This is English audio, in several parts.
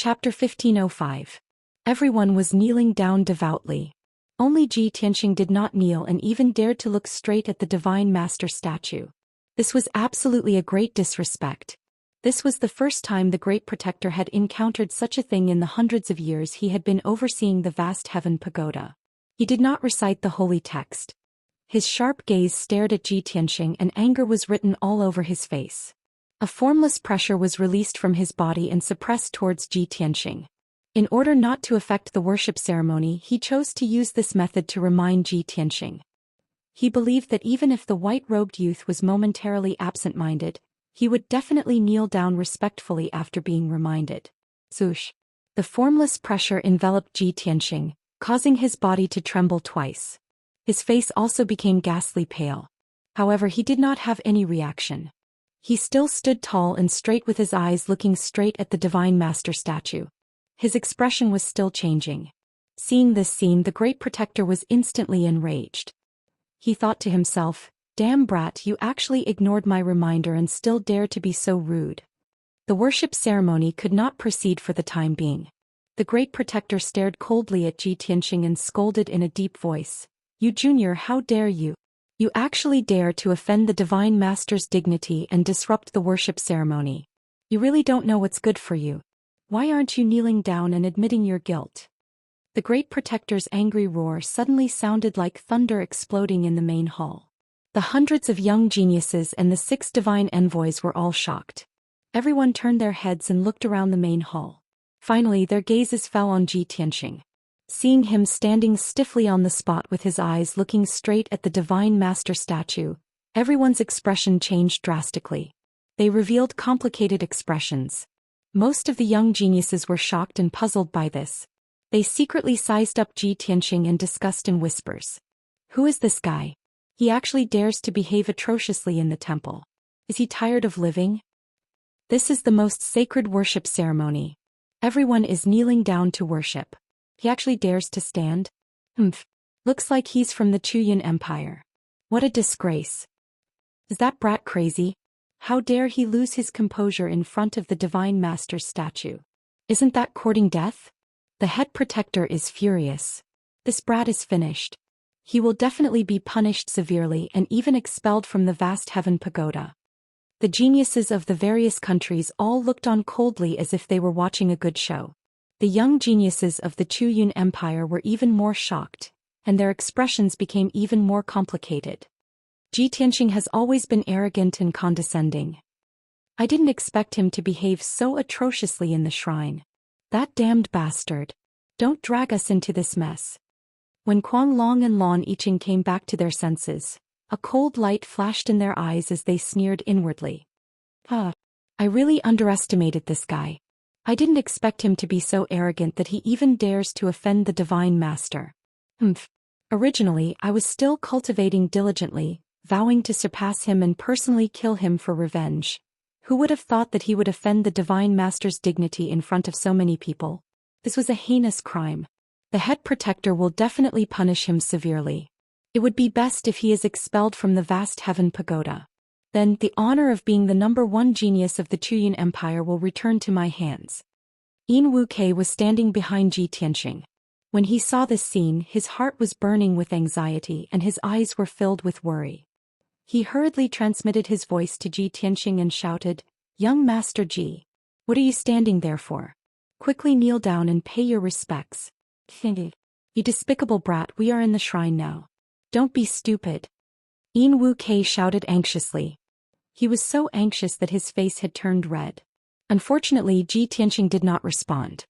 Chapter 1505. Everyone was kneeling down devoutly. Only Ji Tianxing did not kneel and even dared to look straight at the Divine Master statue. This was absolutely a great disrespect. This was the first time the Great Protector had encountered such a thing in the hundreds of years he had been overseeing the vast heaven pagoda. He did not recite the holy text. His sharp gaze stared at Ji Tianxing and anger was written all over his face. A formless pressure was released from his body and suppressed towards Ji Tianxing. In order not to affect the worship ceremony, he chose to use this method to remind Ji Tianxing. He believed that even if the white-robed youth was momentarily absent-minded, he would definitely kneel down respectfully after being reminded. Zhoush. The formless pressure enveloped Ji Tianxing, causing his body to tremble twice. His face also became ghastly pale. However, he did not have any reaction. He still stood tall and straight with his eyes looking straight at the Divine Master statue. His expression was still changing. Seeing this scene, the Great Protector was instantly enraged. He thought to himself, "Damn brat, you actually ignored my reminder and still dare to be so rude." The worship ceremony could not proceed for the time being. The Great Protector stared coldly at Ji Tianxing and scolded in a deep voice. "You junior, how dare you? You actually dare to offend the Divine Master's dignity and disrupt the worship ceremony. You really don't know what's good for you. Why aren't you kneeling down and admitting your guilt?" The Great Protector's angry roar suddenly sounded like thunder exploding in the main hall. The hundreds of young geniuses and the 6 divine envoys were all shocked. Everyone turned their heads and looked around the main hall. Finally, their gazes fell on Ji Tianxing. Seeing him standing stiffly on the spot with his eyes looking straight at the Divine Master statue, everyone's expression changed drastically. They revealed complicated expressions. Most of the young geniuses were shocked and puzzled by this. They secretly sized up Ji Tianxing and discussed in whispers. Who is this guy? He actually dares to behave atrociously in the temple. Is he tired of living? This is the most sacred worship ceremony. Everyone is kneeling down to worship. He actually dares to stand? Looks like he's from the Chuyan Empire. What a disgrace. Is that brat crazy? How dare he lose his composure in front of the Divine Master's statue? Isn't that courting death? The head protector is furious. This brat is finished. He will definitely be punished severely and even expelled from the vast heaven pagoda. The geniuses of the various countries all looked on coldly as if they were watching a good show. The young geniuses of the Chuyan Empire were even more shocked, and their expressions became even more complicated. Ji Tianxing has always been arrogant and condescending. I didn't expect him to behave so atrociously in the shrine. That damned bastard. Don't drag us into this mess. When Quan Long and Lan Yiqing came back to their senses, a cold light flashed in their eyes as they sneered inwardly. I really underestimated this guy. I didn't expect him to be so arrogant that he even dares to offend the Divine Master. Originally, I was still cultivating diligently, vowing to surpass him and personally kill him for revenge. Who would have thought that he would offend the Divine Master's dignity in front of so many people? This was a heinous crime. The head protector will definitely punish him severely. It would be best if he is expelled from the vast heaven pagoda. Then, the honor of being the #1 genius of the Chuyan Empire will return to my hands. Yin Wuke was standing behind Ji Tianxing. When he saw this scene, his heart was burning with anxiety and his eyes were filled with worry. He hurriedly transmitted his voice to Ji Tianxing and shouted, "Young Master Ji, what are you standing there for? Quickly kneel down and pay your respects." "You despicable brat, we are in the shrine now. Don't be stupid." Yin Wuke shouted anxiously. He was so anxious that his face had turned red. Unfortunately, Ji Tianxing did not respond.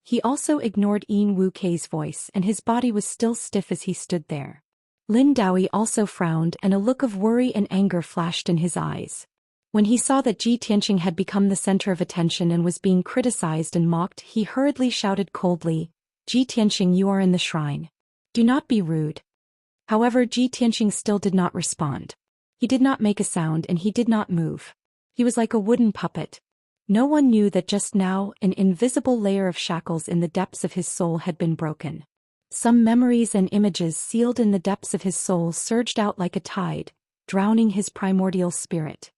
He also ignored Yin Wuke's voice and his body was still stiff as he stood there. Lin Daoyi also frowned and a look of worry and anger flashed in his eyes. When he saw that Ji Tianxing had become the center of attention and was being criticized and mocked, he hurriedly shouted coldly, "Ji Tianxing, you are in the shrine. Do not be rude." However, Ji Tianxing still did not respond. He did not make a sound and he did not move. He was like a wooden puppet. No one knew that just now an invisible layer of shackles in the depths of his soul had been broken. Some memories and images sealed in the depths of his soul surged out like a tide, drowning his primordial spirit.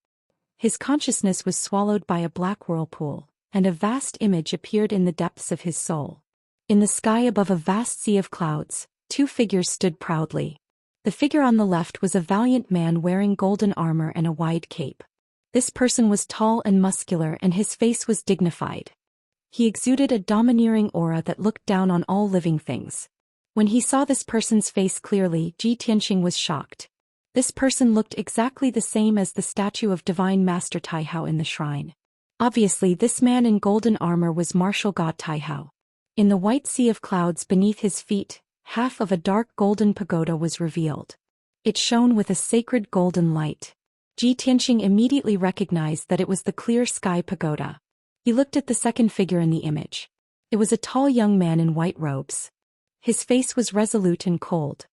His consciousness was swallowed by a black whirlpool, and a vast image appeared in the depths of his soul. In the sky above a vast sea of clouds, two figures stood proudly. The figure on the left was a valiant man wearing golden armor and a wide cape. This person was tall and muscular, and his face was dignified. He exuded a domineering aura that looked down on all living things. When he saw this person's face clearly, Ji Tianxing was shocked. This person looked exactly the same as the statue of Divine Master Taihao in the shrine. Obviously, this man in golden armor was martial god Taihao. In the white sea of clouds beneath his feet, half of a dark golden pagoda was revealed. It shone with a sacred golden light. Ji Tianxing immediately recognized that it was the clear sky pagoda. He looked at the second figure in the image. It was a tall young man in white robes. His face was resolute and cold.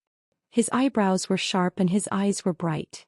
His eyebrows were sharp and his eyes were bright.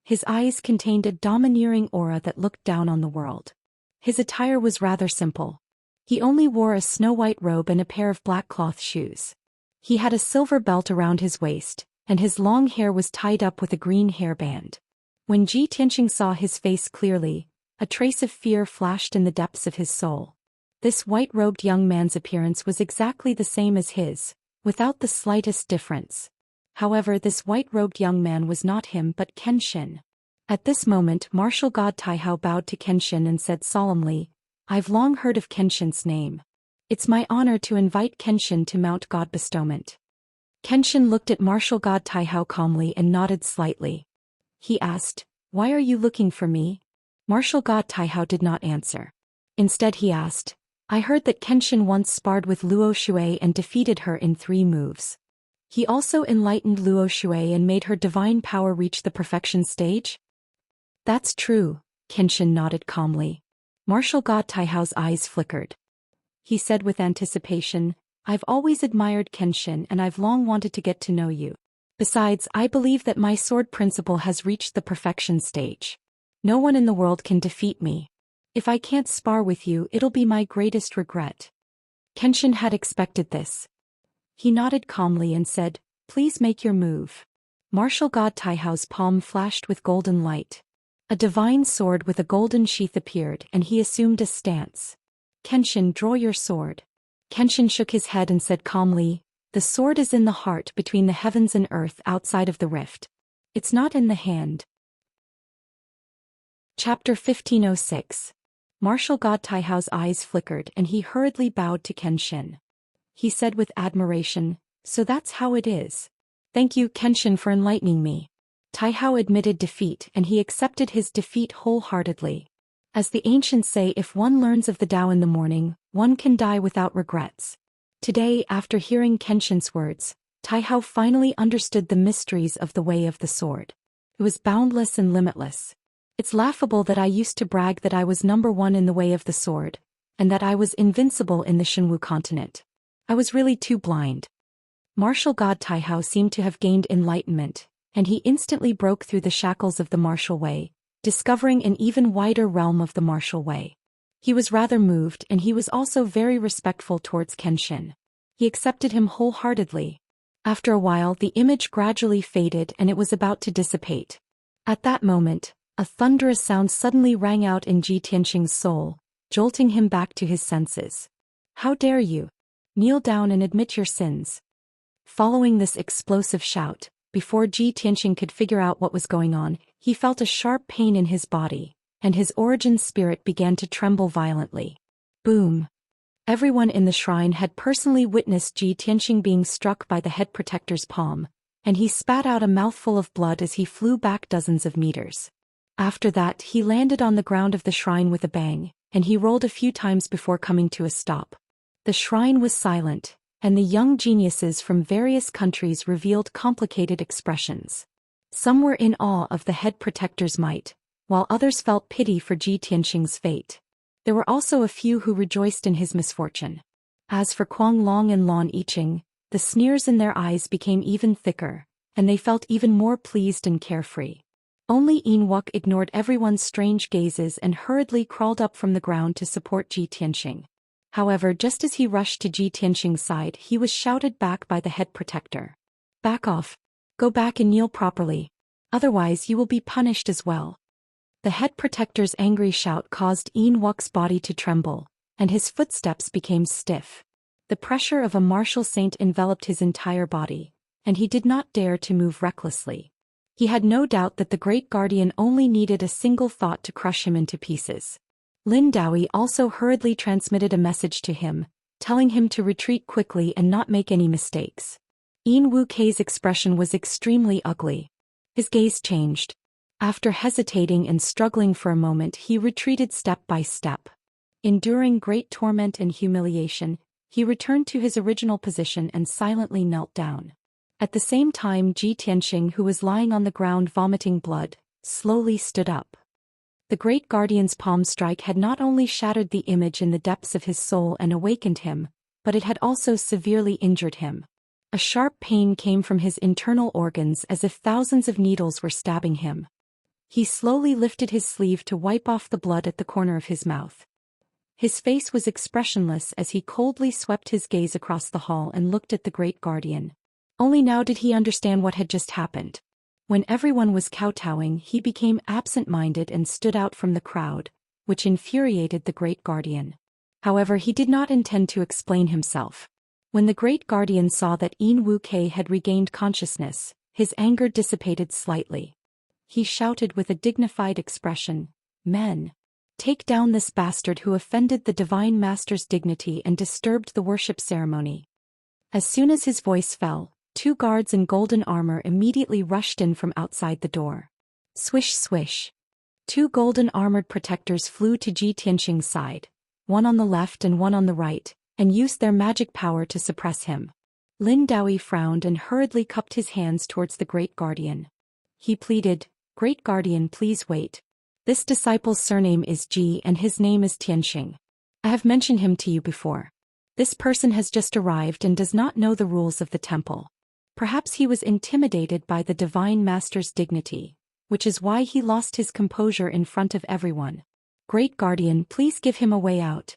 His eyes contained a domineering aura that looked down on the world. His attire was rather simple. He only wore a snow-white robe and a pair of black cloth shoes. He had a silver belt around his waist, and his long hair was tied up with a green hairband. When Ji Tianxing saw his face clearly, a trace of fear flashed in the depths of his soul. This white-robed young man's appearance was exactly the same as his, without the slightest difference. However, this white-robed young man was not him but Kenshin. At this moment, martial god Taihao bowed to Kenshin and said solemnly, "I've long heard of Kenshin's name. It's my honor to invite Kenshin to Mount God Bestowment." Kenshin looked at martial god Taihao calmly and nodded slightly. He asked, "Why are you looking for me?" Martial god Taihao did not answer. Instead he asked, "I heard that Kenshin once sparred with Luo Shui and defeated her in 3 moves. He also enlightened Luo Shui and made her divine power reach the perfection stage?" "That's true," Kenshin nodded calmly. Martial god Taihao's eyes flickered. He said with anticipation, "I've always admired Kenshin and I've long wanted to get to know you. Besides, I believe that my sword principle has reached the perfection stage. No one in the world can defeat me. If I can't spar with you, it'll be my greatest regret." Kenshin had expected this. He nodded calmly and said, "Please make your move." Martial god Taihao's palm flashed with golden light. A divine sword with a golden sheath appeared and he assumed a stance. "Kenshin, draw your sword." Kenshin shook his head and said calmly, "The sword is in the heart between the heavens and earth outside of the rift. It's not in the hand." Chapter 1506. Martial god Taihao's eyes flickered and he hurriedly bowed to Kenshin. He said with admiration, "So that's how it is. Thank you, Kenshin, for enlightening me." Taihao admitted defeat and he accepted his defeat wholeheartedly. As the ancients say, if one learns of the Tao in the morning, one can die without regrets. Today, after hearing Kenshin's words, Taihao finally understood the mysteries of the way of the sword. It was boundless and limitless. It's laughable that I used to brag that I was #1 in the way of the sword, and that I was invincible in the Shenwu continent. I was really too blind. Martial god Taihao seemed to have gained enlightenment, and he instantly broke through the shackles of the martial way, discovering an even wider realm of the martial way. He was rather moved and he was also very respectful towards Kenshin. He accepted him wholeheartedly. After a while the image gradually faded and it was about to dissipate. At that moment, a thunderous sound suddenly rang out in Ji Tianxing's soul, jolting him back to his senses. "How dare you? Kneel down and admit your sins." Following this explosive shout, before Ji Tianxing could figure out what was going on, he felt a sharp pain in his body, and his origin spirit began to tremble violently. Boom! Everyone in the shrine had personally witnessed Ji Tianxing being struck by the head protector's palm, and he spat out a mouthful of blood as he flew back dozens of meters. After that, he landed on the ground of the shrine with a bang, and he rolled a few times before coming to a stop. The shrine was silent, and the young geniuses from various countries revealed complicated expressions. Some were in awe of the head protector's might, while others felt pity for Ji Tianxing's fate. There were also a few who rejoiced in his misfortune. As for Kuang Long and Lan Yiqing, the sneers in their eyes became even thicker, and they felt even more pleased and carefree. Only Yin Wuk ignored everyone's strange gazes and hurriedly crawled up from the ground to support Ji Tianxing. However, just as he rushed to Ji Tianxing's side, he was shouted back by the head protector. "Back off. Go back and kneel properly. Otherwise you will be punished as well." The head protector's angry shout caused Yin Wux's body to tremble, and his footsteps became stiff. The pressure of a martial saint enveloped his entire body, and he did not dare to move recklessly. He had no doubt that the great guardian only needed a single thought to crush him into pieces. Lin Daoyi also hurriedly transmitted a message to him, telling him to retreat quickly and not make any mistakes. Yin Wu's expression was extremely ugly. His gaze changed. After hesitating and struggling for a moment, he retreated step by step. Enduring great torment and humiliation, he returned to his original position and silently knelt down. At the same time, Ji Tianxing, who was lying on the ground vomiting blood, slowly stood up. The great guardian's palm strike had not only shattered the image in the depths of his soul and awakened him, but it had also severely injured him. A sharp pain came from his internal organs as if thousands of needles were stabbing him. He slowly lifted his sleeve to wipe off the blood at the corner of his mouth. His face was expressionless as he coldly swept his gaze across the hall and looked at the great guardian. Only now did he understand what had just happened. When everyone was kowtowing, he became absent-minded and stood out from the crowd, which infuriated the great guardian. However, he did not intend to explain himself. When the great guardian saw that Yin Wu had regained consciousness, his anger dissipated slightly. He shouted with a dignified expression, "Men! Take down this bastard who offended the Divine Master's dignity and disturbed the worship ceremony." As soon as his voice fell, 2 guards in golden armor immediately rushed in from outside the door. Swish swish. 2 golden armored protectors flew to Ji Tianxing's side, one on the left and one on the right, and used their magic power to suppress him. Lin Daoyi frowned and hurriedly cupped his hands towards the great guardian. He pleaded, "Great guardian, please wait. This disciple's surname is Ji and his name is Tianxing. I have mentioned him to you before. This person has just arrived and does not know the rules of the temple. Perhaps he was intimidated by the Divine Master's dignity, which is why he lost his composure in front of everyone. Great guardian, please give him a way out."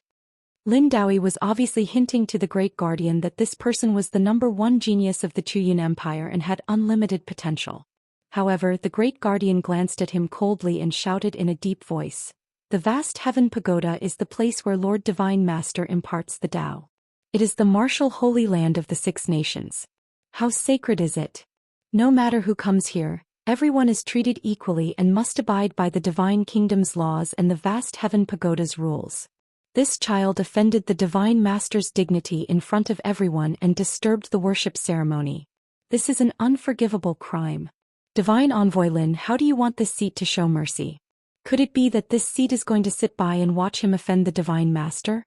Lin Daoyi was obviously hinting to the great guardian that this person was the #1 genius of the Chuyan Empire and had unlimited potential. However, the great guardian glanced at him coldly and shouted in a deep voice, "The vast heaven pagoda is the place where Lord Divine Master imparts the Tao. It is the martial holy land of the 6 nations. How sacred is it? No matter who comes here, everyone is treated equally and must abide by the Divine Kingdom's laws and the vast heaven pagoda's rules. This child offended the Divine Master's dignity in front of everyone and disturbed the worship ceremony. This is an unforgivable crime. Divine Envoy Lin, how do you want this seat to show mercy? Could it be that this seat is going to sit by and watch him offend the Divine Master?"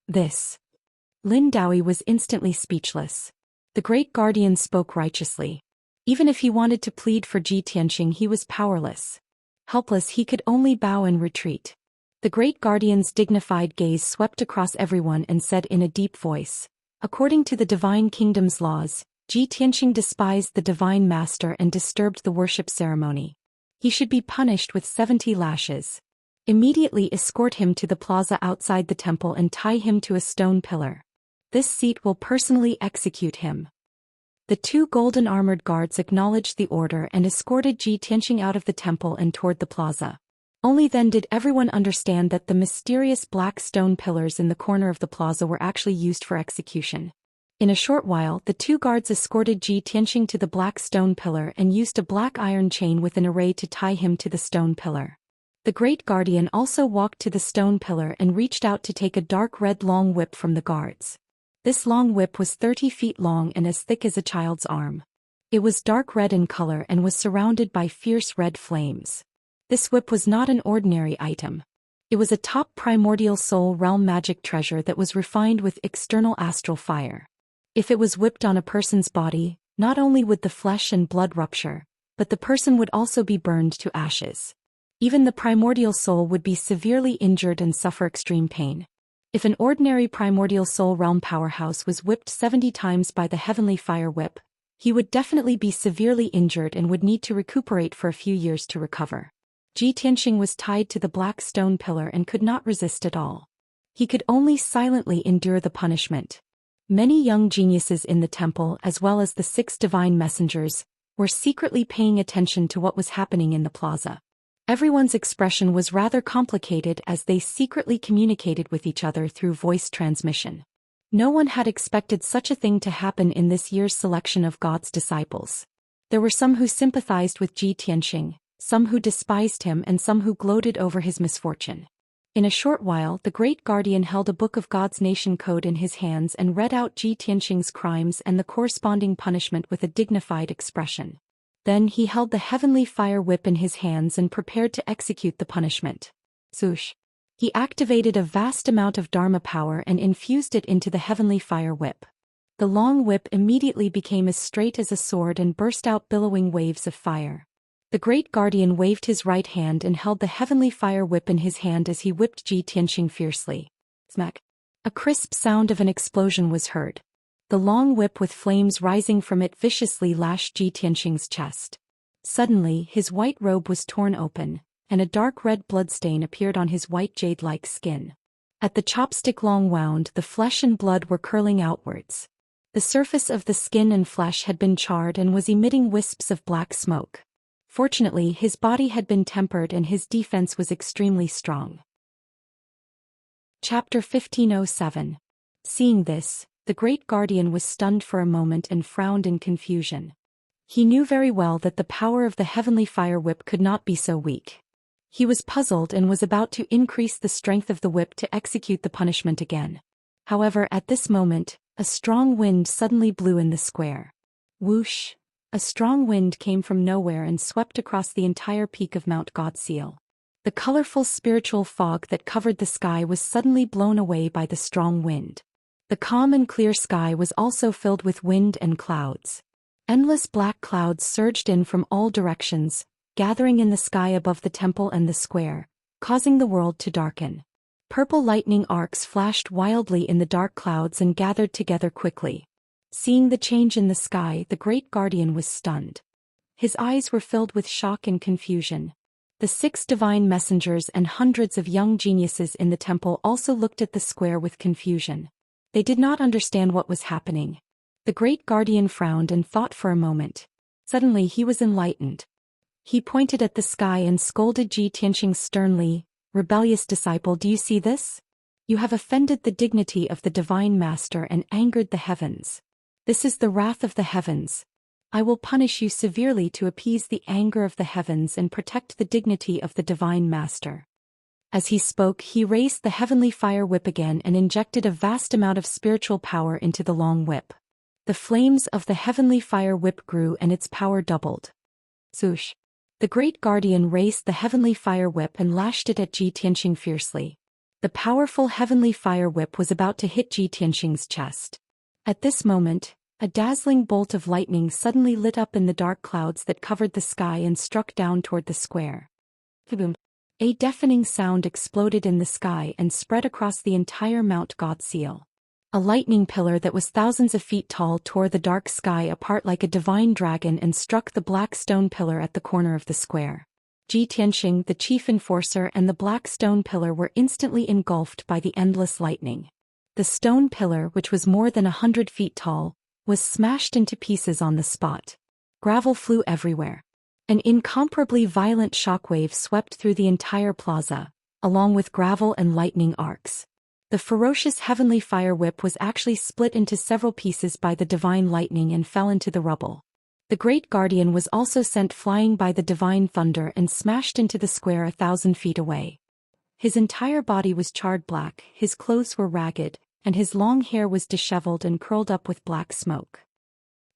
This. Lin Daoyi was instantly speechless. The great guardian spoke righteously. Even if he wanted to plead for Ji Tianxing, he was powerless. Helpless, he could only bow and retreat. The great guardian's dignified gaze swept across everyone and said in a deep voice, "According to the Divine Kingdom's laws, Ji Tianxing despised the Divine Master and disturbed the worship ceremony. He should be punished with 70 lashes. Immediately escort him to the plaza outside the temple and tie him to a stone pillar. This seat will personally execute him." The 2 golden armored guards acknowledged the order and escorted Ji Tianxing out of the temple and toward the plaza. Only then did everyone understand that the mysterious black stone pillars in the corner of the plaza were actually used for execution. In a short while, the 2 guards escorted Ji Tianxing to the black stone pillar and used a black iron chain with an array to tie him to the stone pillar. The great guardian also walked to the stone pillar and reached out to take a dark red long whip from the guards. This long whip was 30 feet long and as thick as a child's arm. It was dark red in color and was surrounded by fierce red flames. This whip was not an ordinary item. It was a top primordial soul realm magic treasure that was refined with external astral fire. If it was whipped on a person's body, not only would the flesh and blood rupture, but the person would also be burned to ashes. Even the primordial soul would be severely injured and suffer extreme pain. If an ordinary primordial soul realm powerhouse was whipped 70 times by the heavenly fire whip, he would definitely be severely injured and would need to recuperate for a few years to recover. Ji Tianxing was tied to the black stone pillar and could not resist at all. He could only silently endure the punishment. Many young geniuses in the temple, as well as the 6 divine messengers, were secretly paying attention to what was happening in the plaza. Everyone's expression was rather complicated as they secretly communicated with each other through voice transmission. No one had expected such a thing to happen in this year's selection of God's disciples. There were some who sympathized with Ji Tianxing, some who despised him, and some who gloated over his misfortune. In a short while, the great guardian held a book of God's nation code in his hands and read out Ji Tianxing's crimes and the corresponding punishment with a dignified expression. Then he held the heavenly fire whip in his hands and prepared to execute the punishment. Zhoush. He activated a vast amount of Dharma power and infused it into the heavenly fire whip. The long whip immediately became as straight as a sword and burst out billowing waves of fire. The great guardian waved his right hand and held the heavenly fire whip in his hand as he whipped Ji Tianxing fiercely. Smack! A crisp sound of an explosion was heard. The long whip with flames rising from it viciously lashed Ji Tianxing's chest. Suddenly, his white robe was torn open, and a dark red bloodstain appeared on his white jade-like skin. At the chopstick long wound, the flesh and blood were curling outwards. The surface of the skin and flesh had been charred and was emitting wisps of black smoke. Fortunately, his body had been tempered and his defense was extremely strong. Chapter 1507. Seeing this, the great guardian was stunned for a moment and frowned in confusion. He knew very well that the power of the heavenly fire whip could not be so weak. He was puzzled and was about to increase the strength of the whip to execute the punishment again. However, at this moment, a strong wind suddenly blew in the square. Whoosh! A strong wind came from nowhere and swept across the entire peak of Mount Godseal. The colorful spiritual fog that covered the sky was suddenly blown away by the strong wind. The calm and clear sky was also filled with wind and clouds. Endless black clouds surged in from all directions, gathering in the sky above the temple and the square, causing the world to darken. Purple lightning arcs flashed wildly in the dark clouds and gathered together quickly. Seeing the change in the sky, the great guardian was stunned. His eyes were filled with shock and confusion. The 6 divine messengers and hundreds of young geniuses in the temple also looked at the square with confusion. They did not understand what was happening. The great guardian frowned and thought for a moment. Suddenly he was enlightened. He pointed at the sky and scolded Ji Tianxing sternly, "Rebellious disciple, do you see this? You have offended the dignity of the divine master and angered the heavens. This is the wrath of the heavens. I will punish you severely to appease the anger of the heavens and protect the dignity of the divine master." As he spoke, he raised the heavenly fire whip again and injected a vast amount of spiritual power into the long whip. The flames of the heavenly fire whip grew and its power doubled. Zhoosh! The great guardian raised the heavenly fire whip and lashed it at Ji Tianxing fiercely. The powerful heavenly fire whip was about to hit Ji Tianxing's chest. At this moment, a dazzling bolt of lightning suddenly lit up in the dark clouds that covered the sky and struck down toward the square. Kaboom! A deafening sound exploded in the sky and spread across the entire Mount Godseal. A lightning pillar that was thousands of feet tall tore the dark sky apart like a divine dragon and struck the black stone pillar at the corner of the square. Ji Tianxing, the chief enforcer, and the black stone pillar were instantly engulfed by the endless lightning. The stone pillar, which was more than 100 feet tall, was smashed into pieces on the spot. Gravel flew everywhere. An incomparably violent shockwave swept through the entire plaza, along with gravel and lightning arcs. The ferocious heavenly fire whip was actually split into several pieces by the divine lightning and fell into the rubble. The great guardian was also sent flying by the divine thunder and smashed into the square 1,000 feet away. His entire body was charred black, his clothes were ragged, and his long hair was disheveled and curled up with black smoke.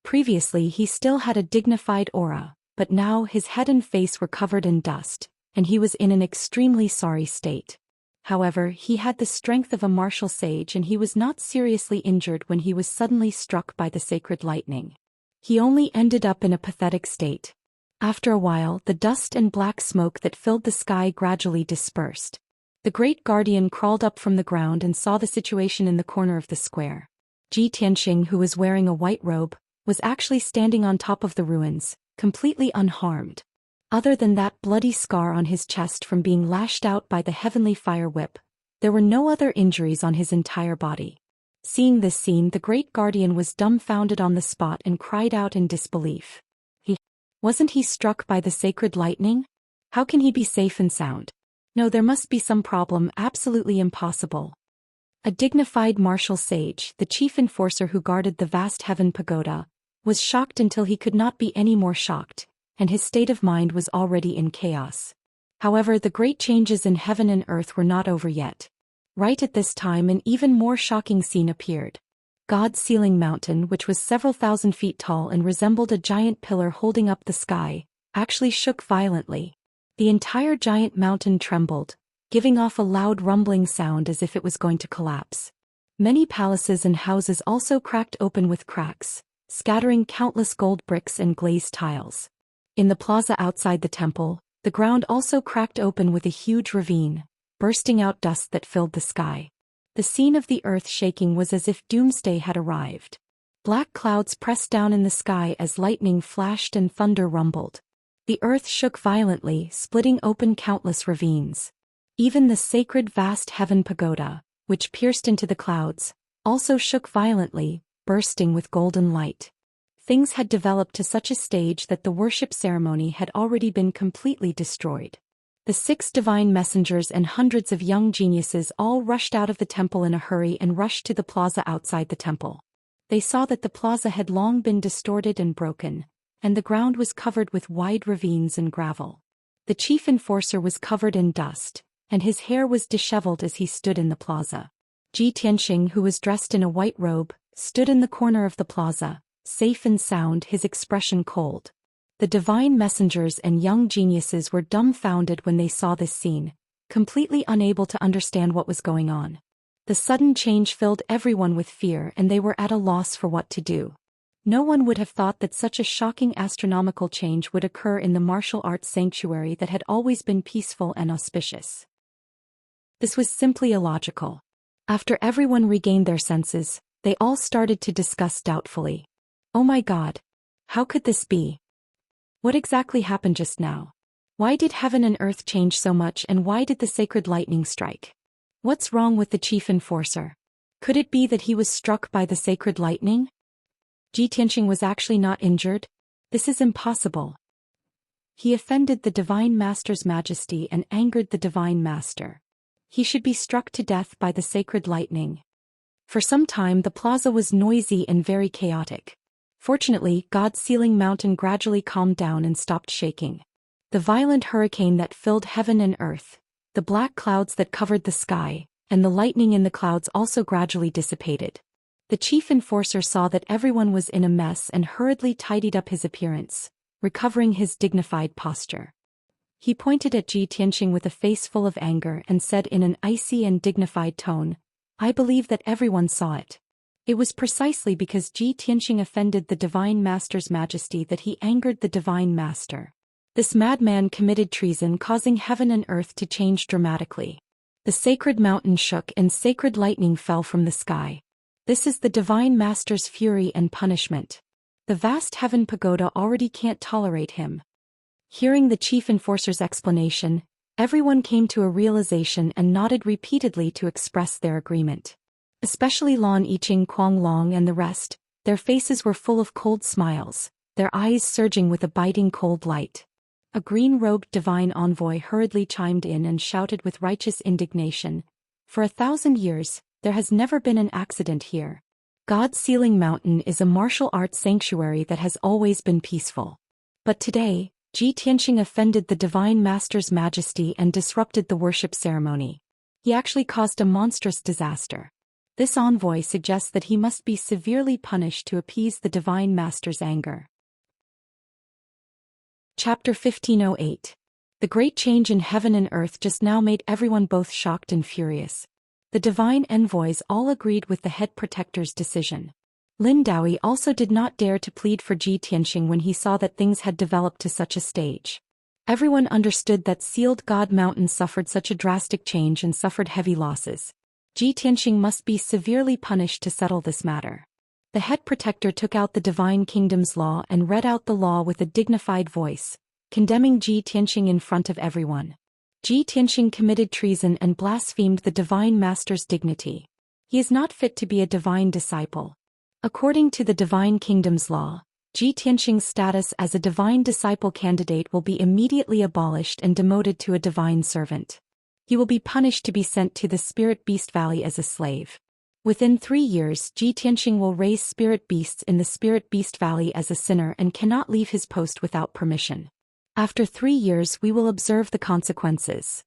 Previously he still had a dignified aura, but now his head and face were covered in dust, and he was in an extremely sorry state. However, he had the strength of a martial sage and he was not seriously injured when he was suddenly struck by the sacred lightning. He only ended up in a pathetic state. After a while, the dust and black smoke that filled the sky gradually dispersed. The great guardian crawled up from the ground and saw the situation in the corner of the square. Ji Tianxing, who was wearing a white robe, was actually standing on top of the ruins, completely unharmed. Other than that bloody scar on his chest from being lashed out by the heavenly fire whip, there were no other injuries on his entire body. Seeing this scene, the great guardian was dumbfounded on the spot and cried out in disbelief. Wasn't he struck by the sacred lightning? How can he be safe and sound? No, there must be some problem, absolutely impossible. A dignified martial sage, the chief enforcer who guarded the vast heaven pagoda, was shocked until he could not be any more shocked, and his state of mind was already in chaos. However, the great changes in heaven and earth were not over yet. Right at this time, an even more shocking scene appeared. God's ceiling mountain, which was several thousand feet tall and resembled a giant pillar holding up the sky, actually shook violently. The entire giant mountain trembled, giving off a loud rumbling sound as if it was going to collapse. Many palaces and houses also cracked open with cracks, scattering countless gold bricks and glazed tiles. In the plaza outside the temple, the ground also cracked open with a huge ravine, bursting out dust that filled the sky. The scene of the earth shaking was as if doomsday had arrived. Black clouds pressed down in the sky as lightning flashed and thunder rumbled. The earth shook violently, splitting open countless ravines. Even the sacred vast heaven pagoda, which pierced into the clouds, also shook violently, bursting with golden light. Things had developed to such a stage that the worship ceremony had already been completely destroyed. The 6 divine messengers and hundreds of young geniuses all rushed out of the temple in a hurry and rushed to the plaza outside the temple. They saw that the plaza had long been distorted and broken, and the ground was covered with wide ravines and gravel. The chief enforcer was covered in dust, and his hair was disheveled as he stood in the plaza. Ji Tianxing, who was dressed in a white robe, stood in the corner of the plaza, safe and sound, his expression cold. The divine messengers and young geniuses were dumbfounded when they saw this scene, completely unable to understand what was going on. The sudden change filled everyone with fear, and they were at a loss for what to do. No one would have thought that such a shocking astronomical change would occur in the martial arts sanctuary that had always been peaceful and auspicious. This was simply illogical. After everyone regained their senses, they all started to discuss doubtfully. Oh my God! How could this be? What exactly happened just now? Why did heaven and earth change so much, and why did the sacred lightning strike? What's wrong with the chief enforcer? Could it be that he was struck by the sacred lightning? Ji Tianxing was actually not injured? This is impossible. He offended the Divine Master's majesty and angered the Divine Master. He should be struck to death by the sacred lightning. For some time the plaza was noisy and very chaotic. Fortunately, God's ceiling mountain gradually calmed down and stopped shaking. The violent hurricane that filled heaven and earth, the black clouds that covered the sky, and the lightning in the clouds also gradually dissipated. The chief enforcer saw that everyone was in a mess and hurriedly tidied up his appearance, recovering his dignified posture. He pointed at Ji Tianxing with a face full of anger and said in an icy and dignified tone, "I believe that everyone saw it. It was precisely because Ji Tianxing offended the Divine Master's majesty that he angered the Divine Master. This madman committed treason, causing heaven and earth to change dramatically. The sacred mountain shook and sacred lightning fell from the sky. This is the Divine Master's fury and punishment. The vast heaven pagoda already can't tolerate him." Hearing the chief enforcer's explanation, everyone came to a realization and nodded repeatedly to express their agreement. Especially Lan Yiqing, Kuang Long and the rest, their faces were full of cold smiles, their eyes surging with a biting cold light. A green-robed divine envoy hurriedly chimed in and shouted with righteous indignation, "For 1,000 years, there has never been an accident here. God's ceiling mountain is a martial arts sanctuary that has always been peaceful. But today, Ji Tianxing offended the Divine Master's majesty and disrupted the worship ceremony. He actually caused a monstrous disaster. This envoy suggests that he must be severely punished to appease the Divine Master's anger." Chapter 1508. The great change in heaven and earth just now made everyone both shocked and furious. The divine envoys all agreed with the head protector's decision. Lin Daoyi also did not dare to plead for Ji Tianxing when he saw that things had developed to such a stage. Everyone understood that sealed God Mountain suffered such a drastic change and suffered heavy losses. Ji Tianxing must be severely punished to settle this matter. The head protector took out the Divine Kingdom's law and read out the law with a dignified voice, condemning Ji Tianxing in front of everyone. Ji Tianxing committed treason and blasphemed the Divine Master's dignity. He is not fit to be a divine disciple. According to the Divine Kingdom's law, Ji Tianxing's status as a divine disciple candidate will be immediately abolished and demoted to a divine servant. He will be punished to be sent to the Spirit Beast Valley as a slave. Within 3 years, Ji Tianxing will raise spirit beasts in the Spirit Beast Valley as a sinner and cannot leave his post without permission. After 3 years we will observe the consequences.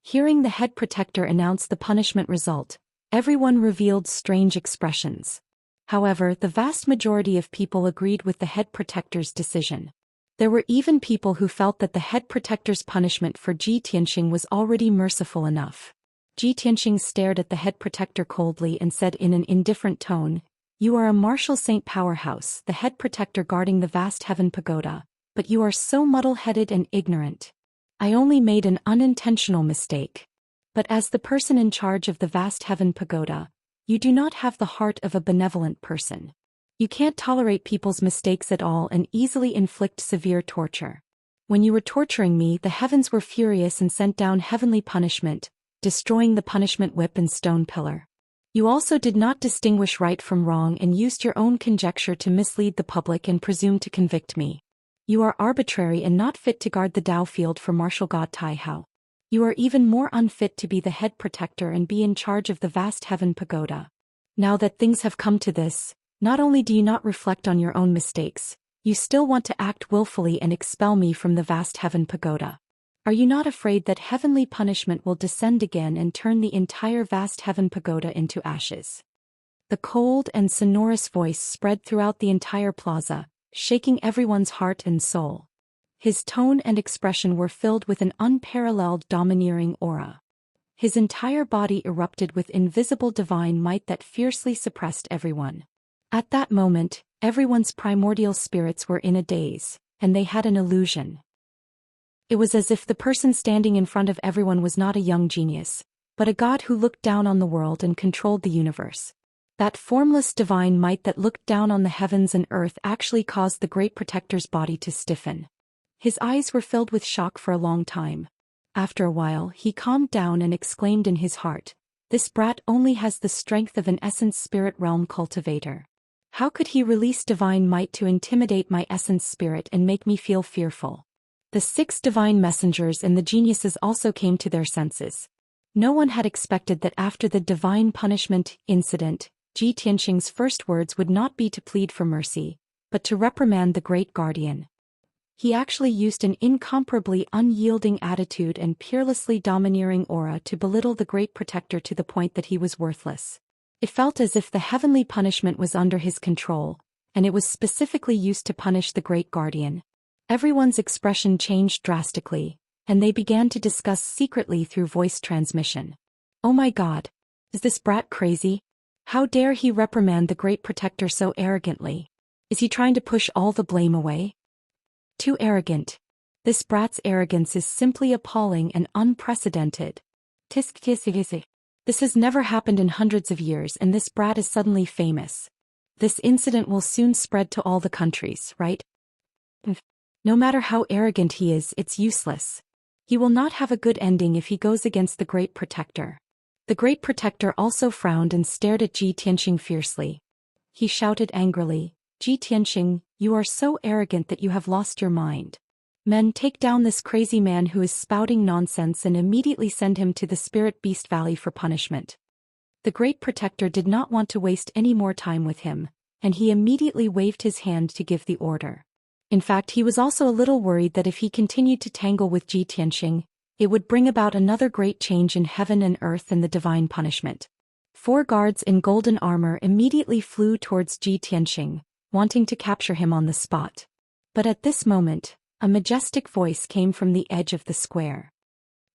Hearing the head protector announce the punishment result, everyone revealed strange expressions. However, the vast majority of people agreed with the head protector's decision. There were even people who felt that the head protector's punishment for Ji Tianxing was already merciful enough. Ji Tianxing stared at the head protector coldly and said in an indifferent tone, "You are a martial saint powerhouse, the head protector guarding the vast heaven pagoda, but you are so muddle-headed and ignorant. I only made an unintentional mistake. But as the person in charge of the vast heaven pagoda, you do not have the heart of a benevolent person. You can't tolerate people's mistakes at all and easily inflict severe torture. When you were torturing me, the heavens were furious and sent down heavenly punishment, destroying the punishment whip and stone pillar. You also did not distinguish right from wrong and used your own conjecture to mislead the public and presume to convict me. You are arbitrary and not fit to guard the Dao field for martial god Tai Hao. You are even more unfit to be the head protector and be in charge of the vast heaven pagoda. Now that things have come to this, not only do you not reflect on your own mistakes, you still want to act willfully and expel me from the vast heaven pagoda. Are you not afraid that heavenly punishment will descend again and turn the entire vast heaven pagoda into ashes?" The cold and sonorous voice spread throughout the entire plaza, shaking everyone's heart and soul. His tone and expression were filled with an unparalleled domineering aura. His entire body erupted with invisible divine might that fiercely suppressed everyone. At that moment, everyone's primordial spirits were in a daze, and they had an illusion. It was as if the person standing in front of everyone was not a young genius, but a god who looked down on the world and controlled the universe. That formless divine might that looked down on the heavens and earth actually caused the great protector's body to stiffen. His eyes were filled with shock for a long time. After a while, he calmed down and exclaimed in his heart, "This brat only has the strength of an essence spirit realm cultivator. How could he release divine might to intimidate my essence spirit and make me feel fearful?" The 6 divine messengers and the geniuses also came to their senses. No one had expected that after the divine punishment incident, Ji Tianxing's first words would not be to plead for mercy, but to reprimand the great guardian. He actually used an incomparably unyielding attitude and peerlessly domineering aura to belittle the great protector to the point that he was worthless. It felt as if the heavenly punishment was under his control, and it was specifically used to punish the great guardian. Everyone's expression changed drastically, and they began to discuss secretly through voice transmission. "Oh my God! Is this brat crazy? How dare he reprimand the great protector so arrogantly? Is he trying to push all the blame away? Too arrogant. This brat's arrogance is simply appalling and unprecedented. This has never happened in hundreds of years, and this brat is suddenly famous. This incident will soon spread to all the countries, right? No matter how arrogant he is, it's useless. He will not have a good ending if he goes against the great protector." The great protector also frowned and stared at Ji Tianxing fiercely. He shouted angrily, "Ji Tianxing, you are so arrogant that you have lost your mind. Men, take down this crazy man who is spouting nonsense and immediately send him to the Spirit Beast Valley for punishment." The great protector did not want to waste any more time with him, and he immediately waved his hand to give the order. In fact, he was also a little worried that if he continued to tangle with Ji Tianxing, it would bring about another great change in heaven and earth and the divine punishment. 4 guards in golden armor immediately flew towards Ji Tianxing, wanting to capture him on the spot. But at this moment, a majestic voice came from the edge of the square.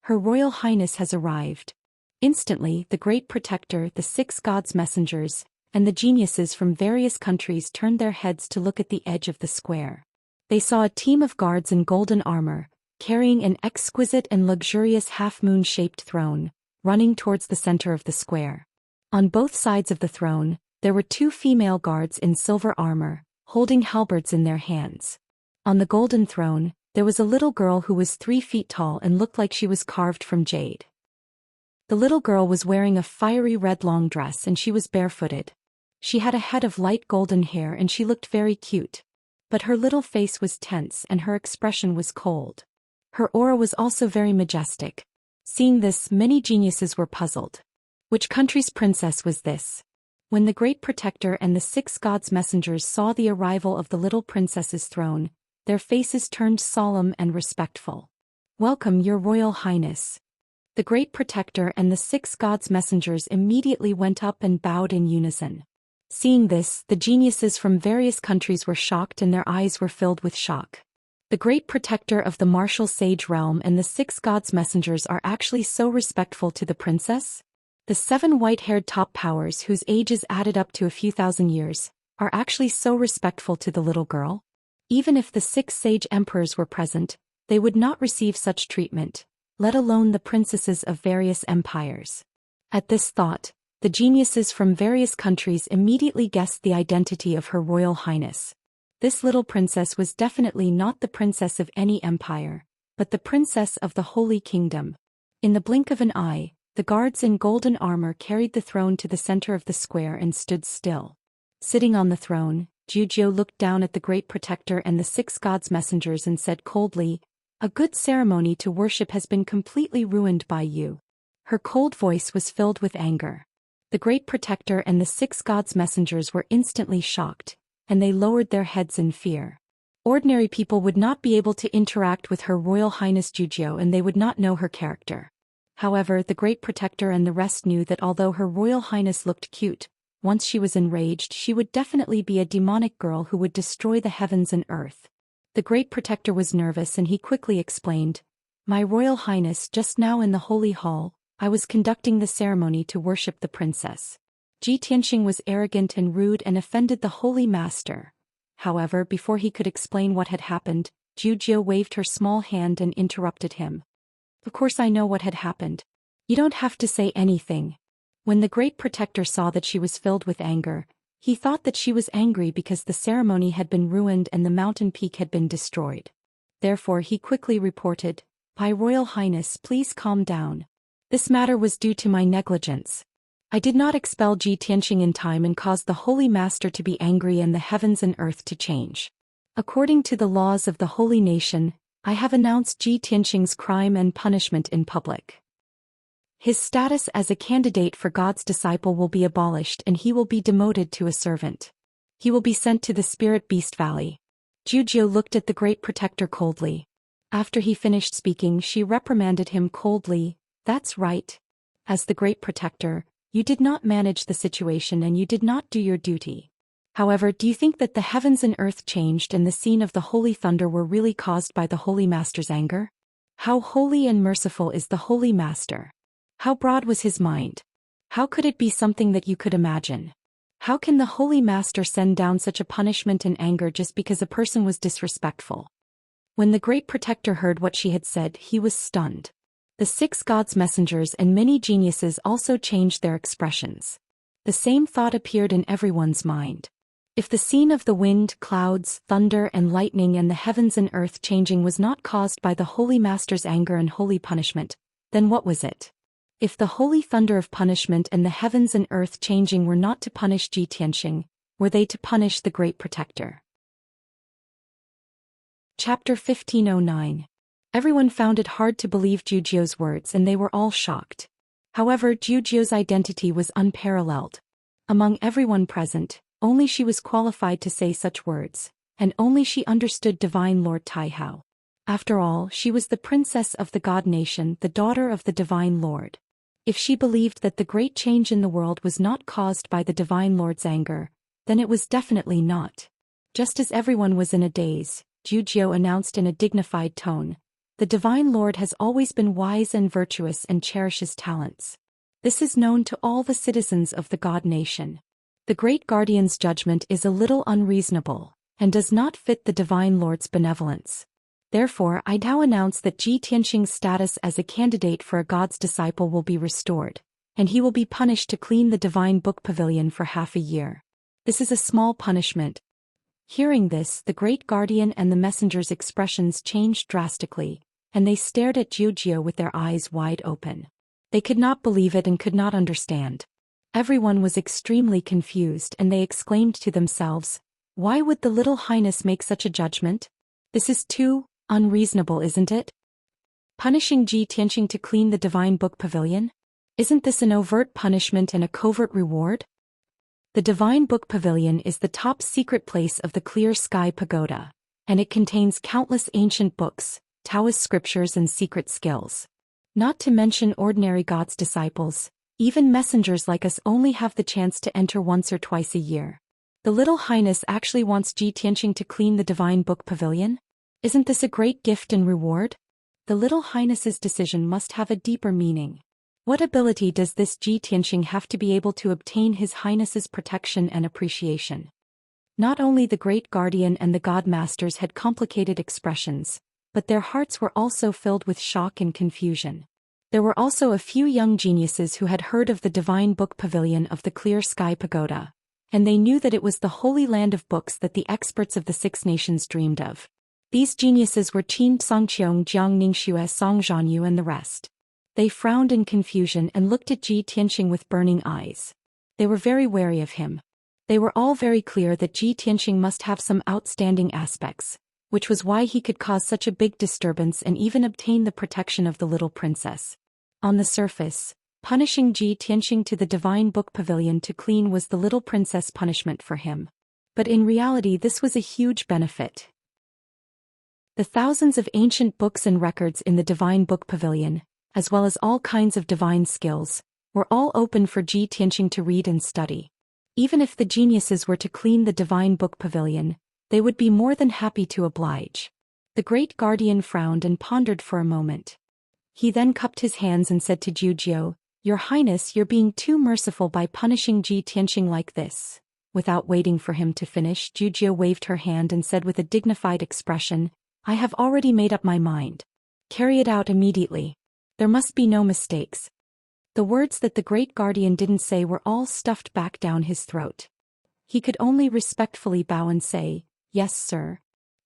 "Her Royal Highness has arrived." Instantly, the great protector, the 6 gods' messengers, and the geniuses from various countries turned their heads to look at the edge of the square. They saw a team of guards in golden armor, carrying an exquisite and luxurious half-moon-shaped throne, running towards the center of the square. On both sides of the throne, there were 2 female guards in silver armor, holding halberds in their hands. On the golden throne, there was a little girl who was 3 feet tall and looked like she was carved from jade. The little girl was wearing a fiery red long dress and she was barefooted. She had a head of light golden hair and she looked very cute. but her little face was tense and her expression was cold. Her aura was also very majestic. Seeing this, many geniuses were puzzled. Which country's princess was this? When the great protector and the 6 gods' messengers saw the arrival of the little princess's throne, their faces turned solemn and respectful. "Welcome, your royal highness." The great protector and the 6 gods' messengers immediately went up and bowed in unison. Seeing this, the geniuses from various countries were shocked and their eyes were filled with shock. The great protector of the martial sage realm and the 6 gods' messengers are actually so respectful to the princess? The 7 white-haired top powers, whose ages added up to a few thousand years, are actually so respectful to the little girl? Even if the 6 sage emperors were present, they would not receive such treatment, let alone the princesses of various empires. At this thought, the geniuses from various countries immediately guessed the identity of Her Royal Highness. This little princess was definitely not the princess of any empire, but the princess of the Holy Kingdom. In the blink of an eye, the guards in golden armor carried the throne to the center of the square and stood still. Sitting on the throne, Zhou looked down at the great protector and the 6 gods' messengers and said coldly, "A good ceremony to worship has been completely ruined by you." Her cold voice was filled with anger. The great protector and the 6 gods' messengers were instantly shocked, and they lowered their heads in fear. Ordinary people would not be able to interact with Her Royal Highness Zhou and they would not know her character. However, the great protector and the rest knew that although Her Royal Highness looked cute, once she was enraged she would definitely be a demonic girl who would destroy the heavens and earth. The great protector was nervous and he quickly explained, "My Royal Highness, just now in the Holy Hall, I was conducting the ceremony to worship the princess." Xianxia was arrogant and rude and offended the Holy Master. However, before he could explain what had happened, Zhou waved her small hand and interrupted him. "Of course I know what had happened. You don't have to say anything." When the great protector saw that she was filled with anger, he thought that she was angry because the ceremony had been ruined and the mountain peak had been destroyed. Therefore he quickly reported, "My Royal Highness, please calm down. This matter was due to my negligence. I did not expel Xianxia in time and caused the Holy Master to be angry and the heavens and earth to change. According to the laws of the holy nation, I have announced Xianxia's crime and punishment in public. His status as a candidate for God's disciple will be abolished and he will be demoted to a servant. He will be sent to the Spirit Beast Valley." Zhou looked at the great protector coldly. After he finished speaking, she reprimanded him coldly, "That's right. As the great protector, you did not manage the situation and you did not do your duty. However, do you think that the heavens and earth changed and the scene of the holy thunder were really caused by the Holy Master's anger? How holy and merciful is the Holy Master? How broad was his mind? How could it be something that you could imagine? How can the Holy Master send down such a punishment and anger just because a person was disrespectful?" When the great protector heard what she had said, he was stunned. The 6 gods' messengers and many geniuses also changed their expressions. The same thought appeared in everyone's mind. If the scene of the wind, clouds, thunder and lightning and the heavens and earth changing was not caused by the Holy Master's anger and holy punishment, then what was it? If the holy thunder of punishment and the heavens and earth changing were not to punish Xianxia, were they to punish the great protector? Chapter 1509. Everyone found it hard to believe Zhou's words and they were all shocked. However, Zhou's identity was unparalleled. Among everyone present, only she was qualified to say such words, and only she understood Divine Lord Taihao. After all, she was the princess of the God Nation, the daughter of the Divine Lord. If she believed that the great change in the world was not caused by the Divine Lord's anger, then it was definitely not. Just as everyone was in a daze, Zhou announced in a dignified tone, "The Divine Lord has always been wise and virtuous and cherishes talents. This is known to all the citizens of the God Nation. The Great Guardian's judgment is a little unreasonable, and does not fit the Divine Lord's benevolence. Therefore, I now announce that Xianxia's status as a candidate for a God's disciple will be restored, and he will be punished to clean the Divine Book Pavilion for half a year. This is a small punishment." Hearing this, the Great Guardian and the messenger's expressions changed drastically, and they stared at Zhou with their eyes wide open. They could not believe it and could not understand. Everyone was extremely confused and they exclaimed to themselves, Why would the little highness make such a judgment? This is too unreasonable, isn't it? Punishing Ji Tianxing to clean the divine book pavilion? Isn't this an overt punishment and a covert reward? The divine book pavilion is the top secret place of the Clear Sky Pagoda, and it contains countless ancient books, Taoist scriptures and secret skills. Not to mention ordinary God's disciples, even messengers like us only have the chance to enter once or twice a year. The little highness actually wants Ji Tianxing to clean the divine book pavilion? Isn't this a great gift and reward? The little highness's decision must have a deeper meaning. What ability does this Ji Tianxing have to be able to obtain his highness's protection and appreciation? Not only the great guardian and the god masters had complicated expressions, but their hearts were also filled with shock and confusion. There were also a few young geniuses who had heard of the divine book pavilion of the Clear Sky Pagoda, and they knew that it was the holy land of books that the experts of the Six Nations dreamed of. These geniuses were Qin Songqiong, Jiang Ningxue, Song Zhanyu and the rest. They frowned in confusion and looked at Ji Tianxing with burning eyes. They were very wary of him. They were all very clear that Ji Tianxing must have some outstanding aspects, which was why he could cause such a big disturbance and even obtain the protection of the little princess. On the surface, punishing Ji Tianxing to the divine book pavilion to clean was the little princess punishment for him. But in reality this was a huge benefit. The thousands of ancient books and records in the divine book pavilion, as well as all kinds of divine skills, were all open for Ji Tianxing to read and study. Even if the geniuses were to clean the divine book pavilion, they would be more than happy to oblige. The great guardian frowned and pondered for a moment. He then cupped his hands and said to Jiu, "Your Highness, you're being too merciful by punishing Ji Tianxing like this." Without waiting for him to finish, Jiu waved her hand and said with a dignified expression, "I have already made up my mind. Carry it out immediately. There must be no mistakes." The words that the great guardian didn't say were all stuffed back down his throat. He could only respectfully bow and say, "Yes, sir."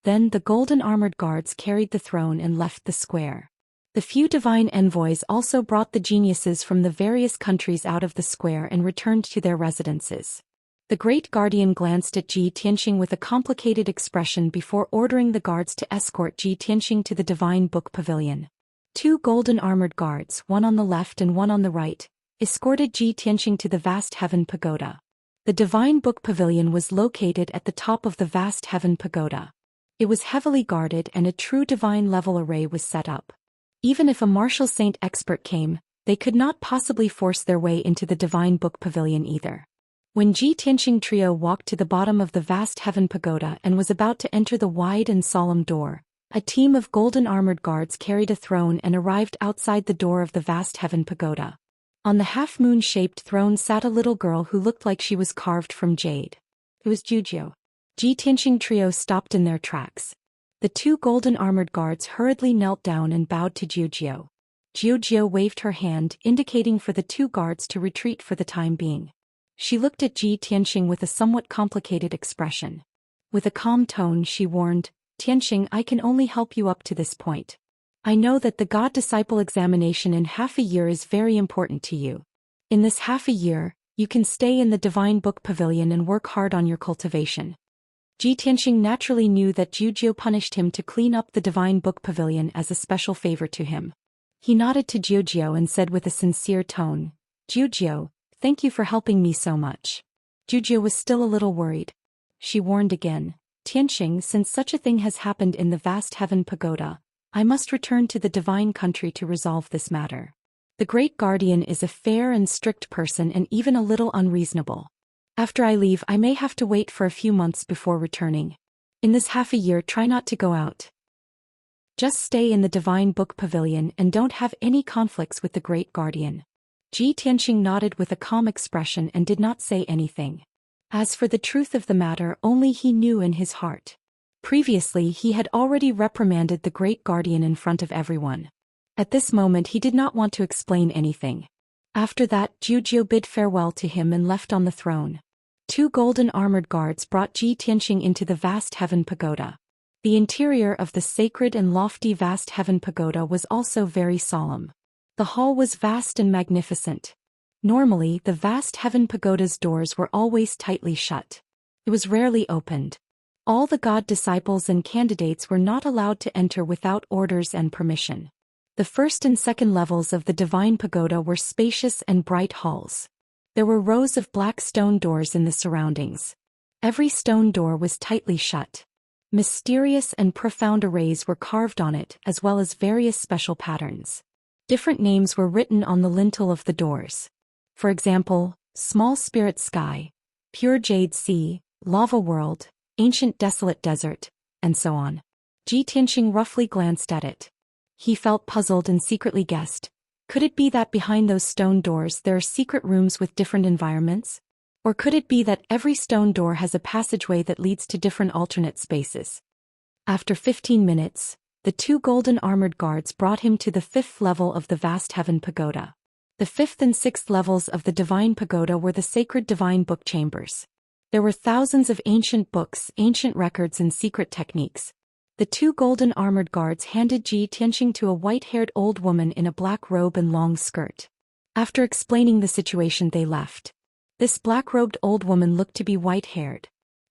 Then the golden armored guards carried the throne and left the square. The few divine envoys also brought the geniuses from the various countries out of the square and returned to their residences. The great guardian glanced at Ji Tianxing with a complicated expression before ordering the guards to escort Ji Tianxing to the divine book pavilion. 2 golden armored guards, one on the left and one on the right, escorted Ji Tianxing to the vast heaven pagoda. The divine book pavilion was located at the top of the vast heaven pagoda. It was heavily guarded and a true divine level array was set up. Even if a martial saint expert came, they could not possibly force their way into the divine book pavilion either. When Ji Tianxing trio walked to the bottom of the vast heaven pagoda and was about to enter the wide and solemn door, a team of golden armored guards carried a throne and arrived outside the door of the vast heaven pagoda. On the half-moon-shaped throne sat a little girl who looked like she was carved from jade. It was Jiu. Ji Tianxing trio stopped in their tracks. The 2 golden armored guards hurriedly knelt down and bowed to Jiu. Jiu waved her hand, indicating for the 2 guards to retreat for the time being. She looked at Ji Tianxing with a somewhat complicated expression. With a calm tone she warned, "Tianxing, I can only help you up to this point. I know that the God-disciple examination in half a year is very important to you. In this half a year, you can stay in the divine book pavilion and work hard on your cultivation." Ji Tianxing naturally knew that Jiu punished him to clean up the divine book pavilion as a special favor to him. He nodded to Jiu and said with a sincere tone, "Jiu, thank you for helping me so much." Jiu was still a little worried. She warned again, "Tianxing, since such a thing has happened in the vast heaven pagoda, I must return to the divine country to resolve this matter. The great guardian is a fair and strict person and even a little unreasonable. After I leave I may have to wait for a few months before returning. In this half a year try not to go out. Just stay in the divine book pavilion and don't have any conflicts with the great guardian." Ji Tianxing nodded with a calm expression and did not say anything. As for the truth of the matter, only he knew in his heart. Previously he had already reprimanded the great guardian in front of everyone. At this moment he did not want to explain anything. After that, Jiu bid farewell to him and left on the throne. 2 golden armored guards brought Ji Tianxing into the vast heaven pagoda. The interior of the sacred and lofty vast heaven pagoda was also very solemn. The hall was vast and magnificent. Normally, the vast heaven pagoda's doors were always tightly shut. It was rarely opened. All the god disciples and candidates were not allowed to enter without orders and permission. The first and second levels of the divine pagoda were spacious and bright halls. There were rows of black stone doors in the surroundings. Every stone door was tightly shut. Mysterious and profound arrays were carved on it, as well as various special patterns. Different names were written on the lintel of the doors. For example, Small Spirit Sky, Pure Jade Sea, Lava World, Ancient Desolate Desert, and so on. Ji Tianqing roughly glanced at it. He felt puzzled and secretly guessed, could it be that behind those stone doors there are secret rooms with different environments? Or could it be that every stone door has a passageway that leads to different alternate spaces? After 15 minutes, the two golden armored guards brought him to the 5th level of the vast heaven pagoda. The 5th and 6th levels of the divine pagoda were the sacred divine book chambers. There were thousands of ancient books, ancient records, and secret techniques. The two golden armored guards handed Ji Tianqing to a white-haired old woman in a black robe and long skirt. After explaining the situation, they left. This black-robed old woman looked to be white-haired.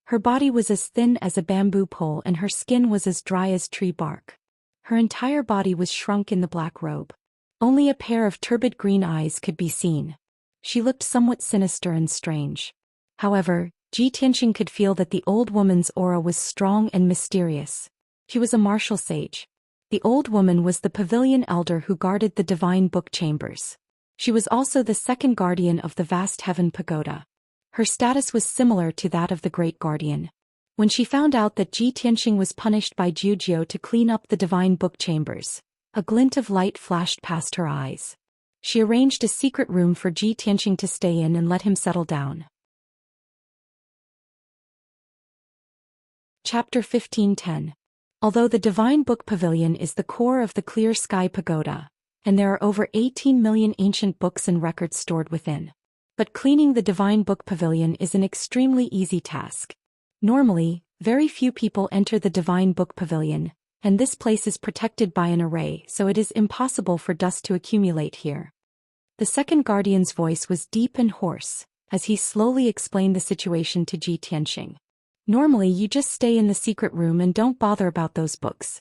Her body was as thin as a bamboo pole and her skin was as dry as tree bark. Her entire body was shrunk in the black robe. Only a pair of turbid green eyes could be seen. She looked somewhat sinister and strange. However, Ji Tianqing could feel that the old woman's aura was strong and mysterious. She was a martial sage. The old woman was the pavilion elder who guarded the divine book chambers. She was also the second guardian of the vast heaven pagoda. Her status was similar to that of the great guardian. When she found out that Ji Tianqing was punished by Jiu to clean up the divine book chambers, a glint of light flashed past her eyes. She arranged a secret room for Ji Tianqing to stay in and let him settle down. Chapter 15:10. Although the Divine Book Pavilion is the core of the Clear Sky Pagoda, and there are over 18 million ancient books and records stored within. But cleaning the Divine Book Pavilion is an extremely easy task. Normally, very few people enter the Divine Book Pavilion, and this place is protected by an array, so it is impossible for dust to accumulate here. The second guardian's voice was deep and hoarse, as he slowly explained the situation to Ji Tianqing. Normally you just stay in the secret room and don't bother about those books.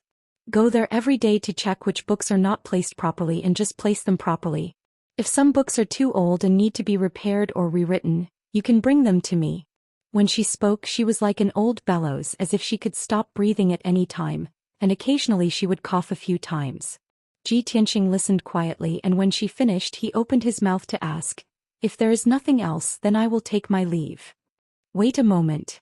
Go there every day to check which books are not placed properly and just place them properly. If some books are too old and need to be repaired or rewritten, you can bring them to me. When she spoke, she was like an old bellows, as if she could stop breathing at any time, and occasionally she would cough a few times. Ji Tianqing listened quietly, and when she finished he opened his mouth to ask, "If there is nothing else, then I will take my leave." "Wait a moment."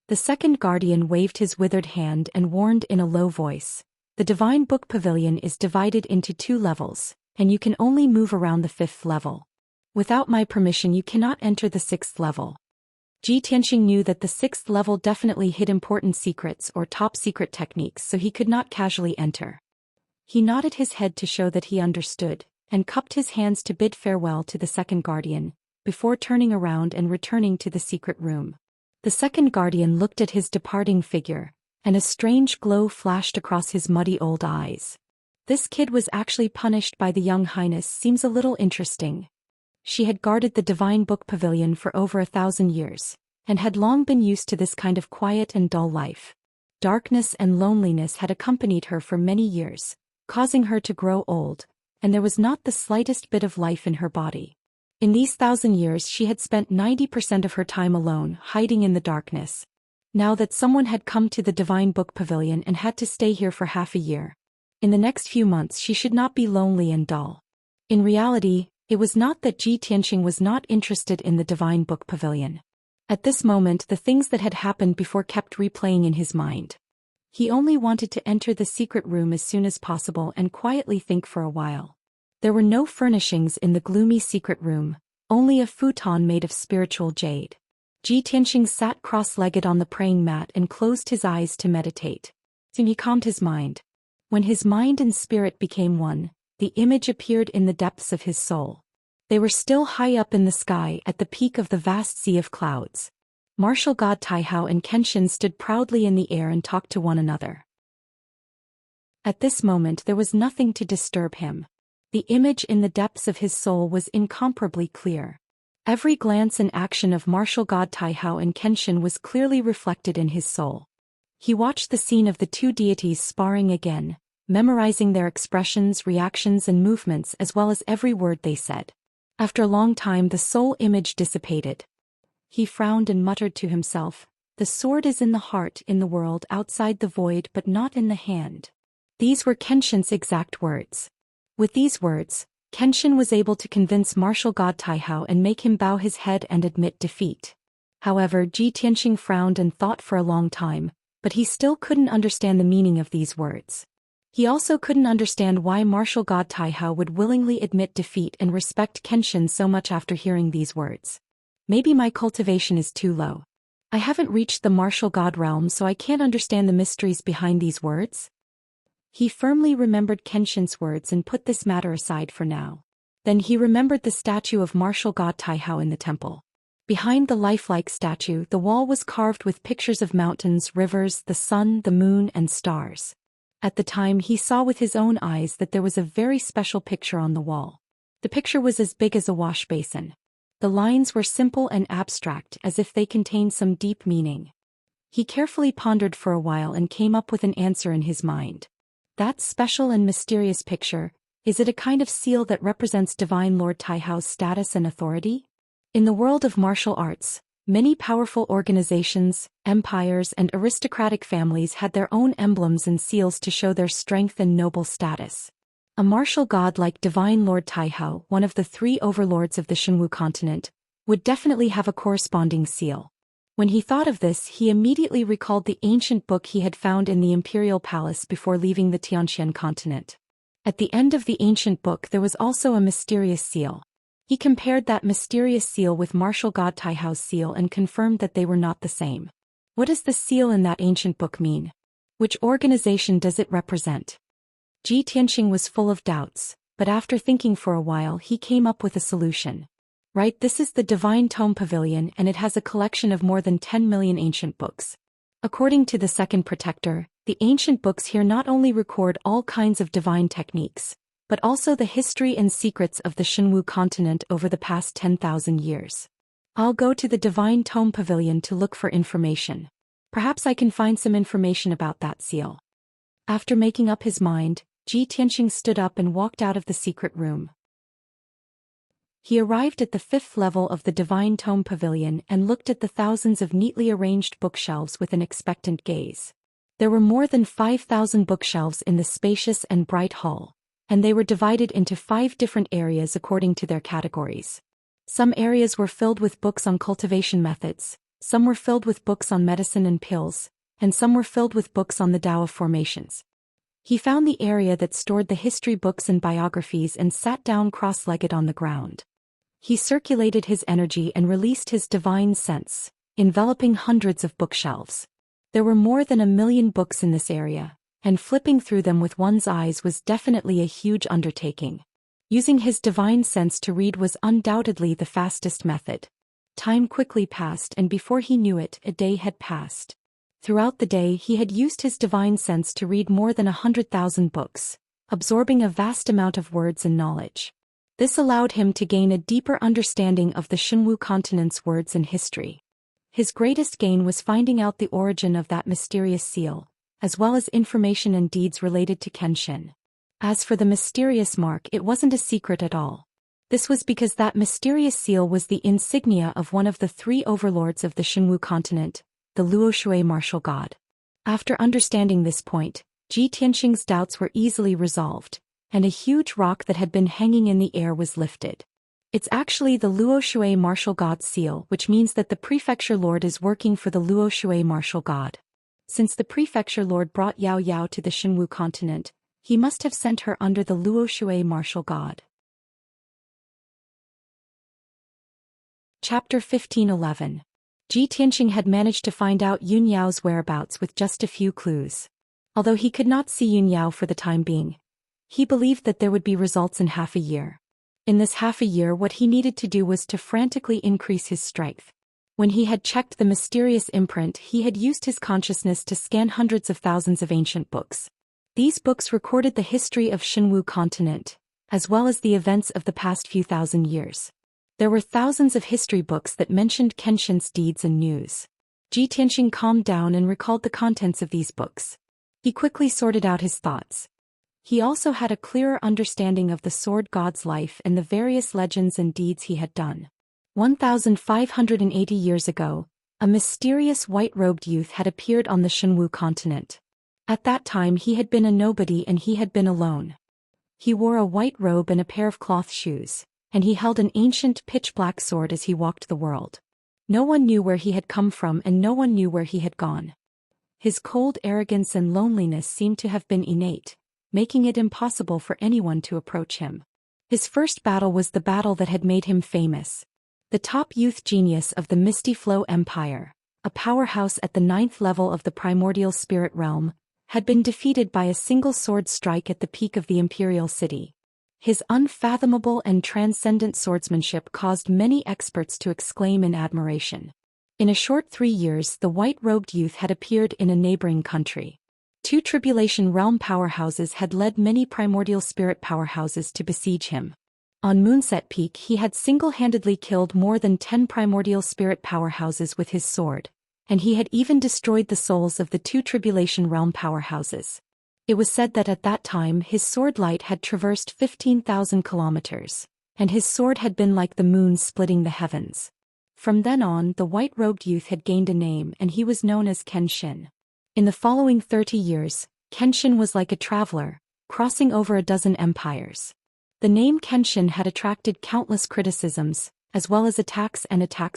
The second guardian waved his withered hand and warned in a low voice, "The Divine Book Pavilion is divided into 2 levels, and you can only move around the 5th level. Without my permission you cannot enter the 6th level." Ji Tianqing knew that the 6th level definitely hid important secrets or top-secret techniques, so he could not casually enter. He nodded his head to show that he understood, and cupped his hands to bid farewell to the second guardian, before turning around and returning to the secret room. The second guardian looked at his departing figure, and a strange glow flashed across his muddy old eyes. This kid was actually punished by the young highness seems a little interesting. She had guarded the Divine Book Pavilion for over 1,000 years, and had long been used to this kind of quiet and dull life. Darkness and loneliness had accompanied her for many years, causing her to grow old, and there was not the slightest bit of life in her body. In these 1,000 years she had spent 90% of her time alone, hiding in the darkness. Now that someone had come to the Divine Book Pavilion and had to stay here for half a year, in the next few months she should not be lonely and dull. In reality, it was not that Ji Tianqing was not interested in the Divine Book Pavilion. At this moment the things that had happened before kept replaying in his mind. He only wanted to enter the secret room as soon as possible and quietly think for a while. There were no furnishings in the gloomy secret room, only a futon made of spiritual jade. Ji Tianqing sat cross-legged on the praying mat and closed his eyes to meditate. Then he calmed his mind. When his mind and spirit became one, the image appeared in the depths of his soul. They were still high up in the sky at the peak of the vast sea of clouds. Martial god Taihao and Kenshin stood proudly in the air and talked to one another. At this moment there was nothing to disturb him. The image in the depths of his soul was incomparably clear. Every glance and action of martial god Taihao and Kenshin was clearly reflected in his soul. He watched the scene of the two deities sparring again, memorizing their expressions, reactions and movements as well as every word they said. After a long time the soul image dissipated. He frowned and muttered to himself, "The sword is in the heart, in the world outside the void but not in the hand." These were Kenshin's exact words. With these words, Kenshin was able to convince martial god Taihao and make him bow his head and admit defeat. However, Ji Tianqing frowned and thought for a long time, but he still couldn't understand the meaning of these words. He also couldn't understand why martial god Taihao would willingly admit defeat and respect Kenshin so much after hearing these words. Maybe my cultivation is too low. I haven't reached the martial god realm, so I can't understand the mysteries behind these words. He firmly remembered Kenshin's words and put this matter aside for now. Then he remembered the statue of martial god Taihao in the temple. Behind the lifelike statue, the wall was carved with pictures of mountains, rivers, the sun, the moon, and stars. At the time he saw with his own eyes that there was a very special picture on the wall. The picture was as big as a wash basin. The lines were simple and abstract, as if they contained some deep meaning. He carefully pondered for a while and came up with an answer in his mind. That special and mysterious picture, is it a kind of seal that represents Divine Lord Taihao's status and authority? In the world of martial arts, many powerful organizations, empires and aristocratic families had their own emblems and seals to show their strength and noble status. A martial god like Divine Lord Taihao, one of the three overlords of the Shenwu continent, would definitely have a corresponding seal. When he thought of this, he immediately recalled the ancient book he had found in the imperial palace before leaving the Xianxia continent. At the end of the ancient book there was also a mysterious seal. He compared that mysterious seal with martial god Taihao's seal and confirmed that they were not the same. What does the seal in that ancient book mean? Which organization does it represent? Ji Tianqing was full of doubts, but after thinking for a while he came up with a solution. Right, this is the Divine Tome Pavilion and it has a collection of more than 10 million ancient books. According to the second protector, the ancient books here not only record all kinds of divine techniques, but also the history and secrets of the Shenwu continent over the past 10,000 years. I'll go to the Divine Tome Pavilion to look for information. Perhaps I can find some information about that seal. After making up his mind, Ji Tianqing stood up and walked out of the secret room. He arrived at the 5th level of the Divine Tome Pavilion and looked at the thousands of neatly arranged bookshelves with an expectant gaze. There were more than 5,000 bookshelves in the spacious and bright hall, and they were divided into 5 different areas according to their categories. Some areas were filled with books on cultivation methods, some were filled with books on medicine and pills, and some were filled with books on the Tao of formations. He found the area that stored the history books and biographies and sat down cross-legged on the ground. He circulated his energy and released his divine sense, enveloping hundreds of bookshelves. There were more than 1 million books in this area, and flipping through them with one's eyes was definitely a huge undertaking. Using his divine sense to read was undoubtedly the fastest method. Time quickly passed and before he knew it, a day had passed. Throughout the day he had used his divine sense to read more than 100,000 books, absorbing a vast amount of words and knowledge. This allowed him to gain a deeper understanding of the Shenwu continent's words and history. His greatest gain was finding out the origin of that mysterious seal, as well as information and deeds related to Kenshin. As for the mysterious mark, it wasn't a secret at all. This was because that mysterious seal was the insignia of one of the 3 overlords of the Shenwu continent, the Luoshui martial god. After understanding this point, Ji Tianqing's doubts were easily resolved, and a huge rock that had been hanging in the air was lifted. It's actually the Luoshui martial god seal, which means that the prefecture lord is working for the Luoshui martial god. Since the prefecture lord brought Yao Yao to the Shenwu continent, he must have sent her under the Luoshui martial god. Chapter 1511. Ji Tianqing had managed to find out Yun Yao's whereabouts with just a few clues. Although he could not see Yun Yao for the time being, he believed that there would be results in half a year. In this half a year, what he needed to do was to frantically increase his strength. When he had checked the mysterious imprint, he had used his consciousness to scan hundreds of thousands of ancient books. These books recorded the history of Shenwu continent, as well as the events of the past few thousand years. There were thousands of history books that mentioned Kenshin's deeds and news. Ji Tianxing calmed down and recalled the contents of these books. He quickly sorted out his thoughts. He also had a clearer understanding of the sword god's life and the various legends and deeds he had done. 1,580 years ago, a mysterious white-robed youth had appeared on the Shenwu continent. At that time he had been a nobody and he had been alone. He wore a white robe and a pair of cloth shoes, and he held an ancient pitch-black sword as he walked the world. No one knew where he had come from and no one knew where he had gone. His cold arrogance and loneliness seemed to have been innate, making it impossible for anyone to approach him. His first battle was the battle that had made him famous. The top youth genius of the Misty Flow Empire, a powerhouse at the 9th level of the primordial spirit realm, had been defeated by a single sword strike at the peak of the imperial city. His unfathomable and transcendent swordsmanship caused many experts to exclaim in admiration. In a short 3 years the white-robed youth had appeared in a neighboring country. 2 Tribulation Realm powerhouses had led many primordial spirit powerhouses to besiege him. On Moonset Peak he had single-handedly killed more than 10 primordial spirit powerhouses with his sword, and he had even destroyed the souls of the 2 Tribulation Realm powerhouses. It was said that at that time his sword light had traversed 15,000 kilometers, and his sword had been like the moon splitting the heavens. From then on the white-robed youth had gained a name and he was known as Kenshin. In the following 30 years, Kenshin was like a traveler, crossing over a dozen empires. The name Kenshin had attracted countless criticisms, as well as attacks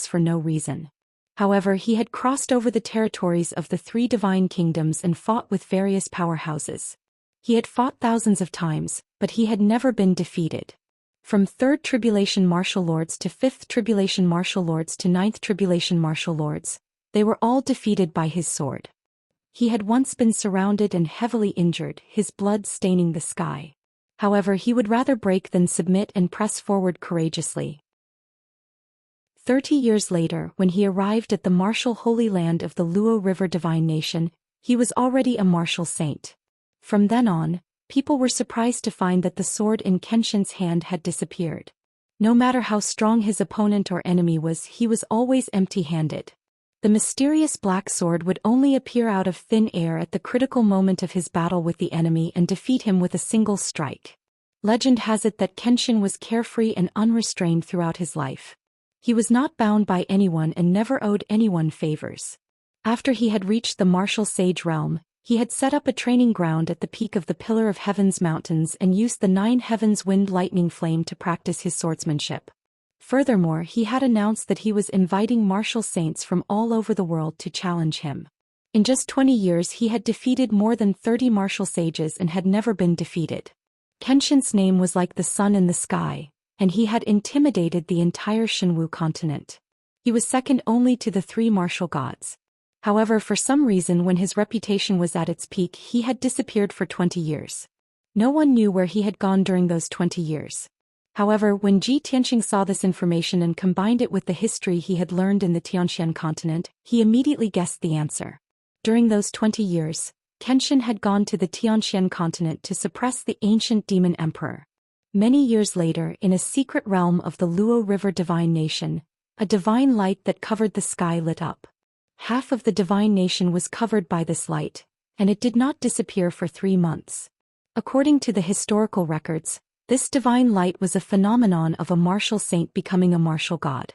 for no reason. However, he had crossed over the territories of the 3 divine kingdoms and fought with various powerhouses. He had fought thousands of times, but he had never been defeated. From 3rd Tribulation Martial Lords to 5th Tribulation Martial Lords to 9th Tribulation Martial Lords, they were all defeated by his sword. He had once been surrounded and heavily injured, his blood staining the sky. However, he would rather break than submit and press forward courageously. 30 years later, when he arrived at the martial holy land of the Luo River Divine Nation, he was already a martial saint. From then on, people were surprised to find that the sword in Kenshin's hand had disappeared. No matter how strong his opponent or enemy was, he was always empty-handed. The mysterious black sword would only appear out of thin air at the critical moment of his battle with the enemy and defeat him with a single strike. Legend has it that Kenshin was carefree and unrestrained throughout his life. He was not bound by anyone and never owed anyone favors. After he had reached the martial sage realm, he had set up a training ground at the peak of the Pillar of Heaven's mountains and used the 9 heavens wind lightning flame to practice his swordsmanship. Furthermore, he had announced that he was inviting martial saints from all over the world to challenge him. In just 20 years he had defeated more than 30 martial sages and had never been defeated. Kenshin's name was like the sun in the sky, and he had intimidated the entire Shenwu continent. He was second only to the 3 martial gods. However, for some reason when his reputation was at its peak he had disappeared for 20 years. No one knew where he had gone during those 20 years. However, when Ji Tianxing saw this information and combined it with the history he had learned in the Tianxian continent, he immediately guessed the answer. During those 20 years, Kenshin had gone to the Tianxian continent to suppress the ancient demon emperor. Many years later, in a secret realm of the Luo River Divine Nation, a divine light that covered the sky lit up. Half of the divine nation was covered by this light, and it did not disappear for 3 months. According to the historical records, this divine light was a phenomenon of a martial saint becoming a martial god.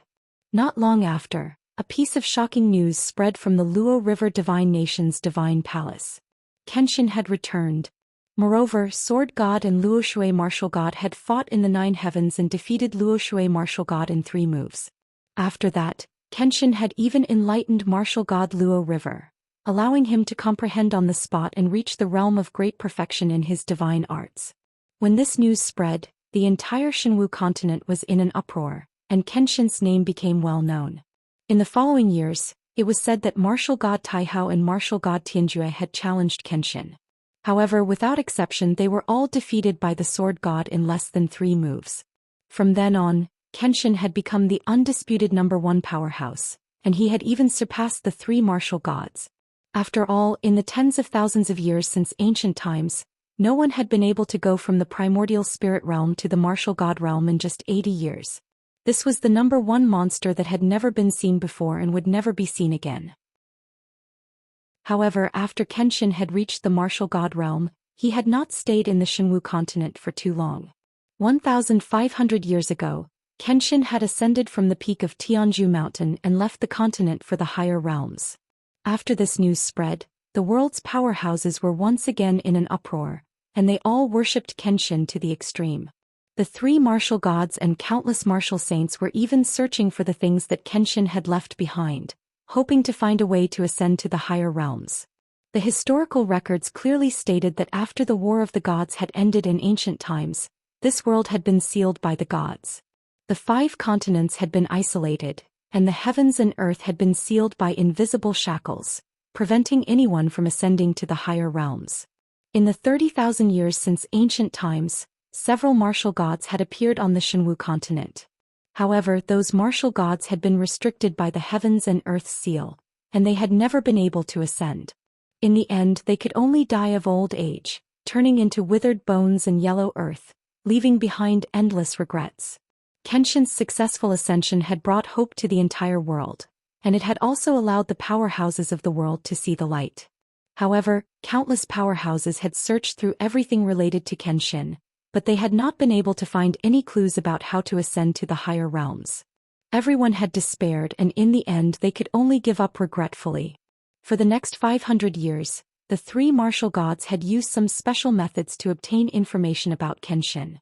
Not long after, a piece of shocking news spread from the Luo River Divine Nation's divine palace. Kenshin had returned. Moreover, Sword God and Luo Shui Martial God had fought in the 9 heavens and defeated Luo Shui Martial God in 3 moves. After that, Kenshin had even enlightened Martial God Luo River, allowing him to comprehend on the spot and reach the realm of great perfection in his divine arts. When this news spread, the entire Shenwu continent was in an uproar, and Kenshin's name became well known. In the following years, it was said that Martial God Taihao and Martial God Tianjue had challenged Kenshin. However, without exception they were all defeated by the Sword God in less than 3 moves. From then on, Kenshin had become the undisputed #1 powerhouse, and he had even surpassed the 3 martial gods. After all, in the tens of thousands of years since ancient times, no one had been able to go from the primordial spirit realm to the martial god realm in just 80 years. This was the #1 monster that had never been seen before and would never be seen again. However, after Kenshin had reached the martial god realm, he had not stayed in the Shenwu continent for too long. 1,500 years ago, Kenshin had ascended from the peak of Tianzhu Mountain and left the continent for the higher realms. After this news spread, the world's powerhouses were once again in an uproar, and they all worshipped Kenshin to the extreme. The three martial gods and countless martial saints were even searching for the things that Kenshin had left behind, hoping to find a way to ascend to the higher realms. The historical records clearly stated that after the War of the Gods had ended in ancient times, this world had been sealed by the gods. The 5 continents had been isolated, and the heavens and earth had been sealed by invisible shackles, preventing anyone from ascending to the higher realms. In the 30,000 years since ancient times, several martial gods had appeared on the Shenwu continent. However, those martial gods had been restricted by the heavens and earth's seal, and they had never been able to ascend. In the end, they could only die of old age, turning into withered bones and yellow earth, leaving behind endless regrets. Kenshin's successful ascension had brought hope to the entire world, and it had also allowed the powerhouses of the world to see the light. However, countless powerhouses had searched through everything related to Kenshin, but they had not been able to find any clues about how to ascend to the higher realms. Everyone had despaired, and in the end they could only give up regretfully. For the next 500 years, the 3 martial gods had used some special methods to obtain information about Kenshin.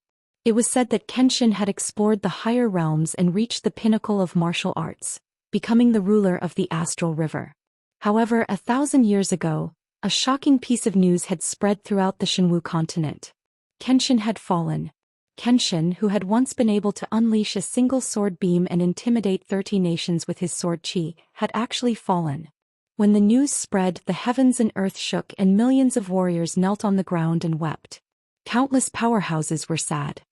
It was said that Kenshin had explored the higher realms and reached the pinnacle of martial arts, becoming the ruler of the astral river. However, 1,000 years ago, a shocking piece of news had spread throughout the Shenwu continent. Kenshin had fallen. Kenshin, who had once been able to unleash a single sword beam and intimidate 30 nations with his sword qi, had actually fallen. When the news spread, the heavens and earth shook and millions of warriors knelt on the ground and wept. Countless powerhouses were sad.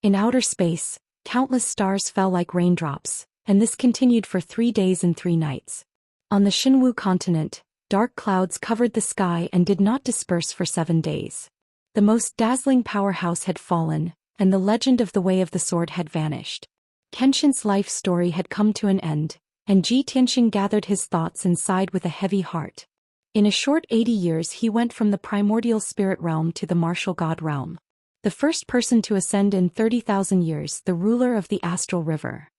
In outer space, countless stars fell like raindrops, and this continued for 3 days and 3 nights. On the Shenwu continent, dark clouds covered the sky and did not disperse for 7 days. The most dazzling powerhouse had fallen, and the legend of the Way of the Sword had vanished. Kenshin's life story had come to an end, and Ji Tianxing gathered his thoughts and sighed with a heavy heart. In a short 80 years he went from the primordial spirit realm to the martial god realm. The first person to ascend in 30,000 years, the ruler of the astral river.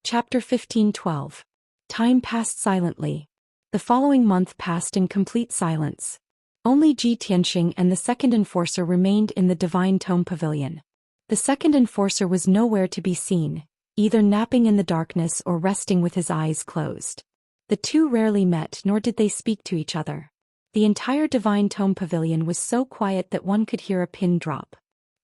Chapter 15:12. Time passed silently. The following month passed in complete silence. Only Ji Tianxing and the second enforcer remained in the Divine Tome Pavilion. The second enforcer was nowhere to be seen, either napping in the darkness or resting with his eyes closed. The two rarely met, nor did they speak to each other. The entire Divine Tome Pavilion was so quiet that one could hear a pin drop.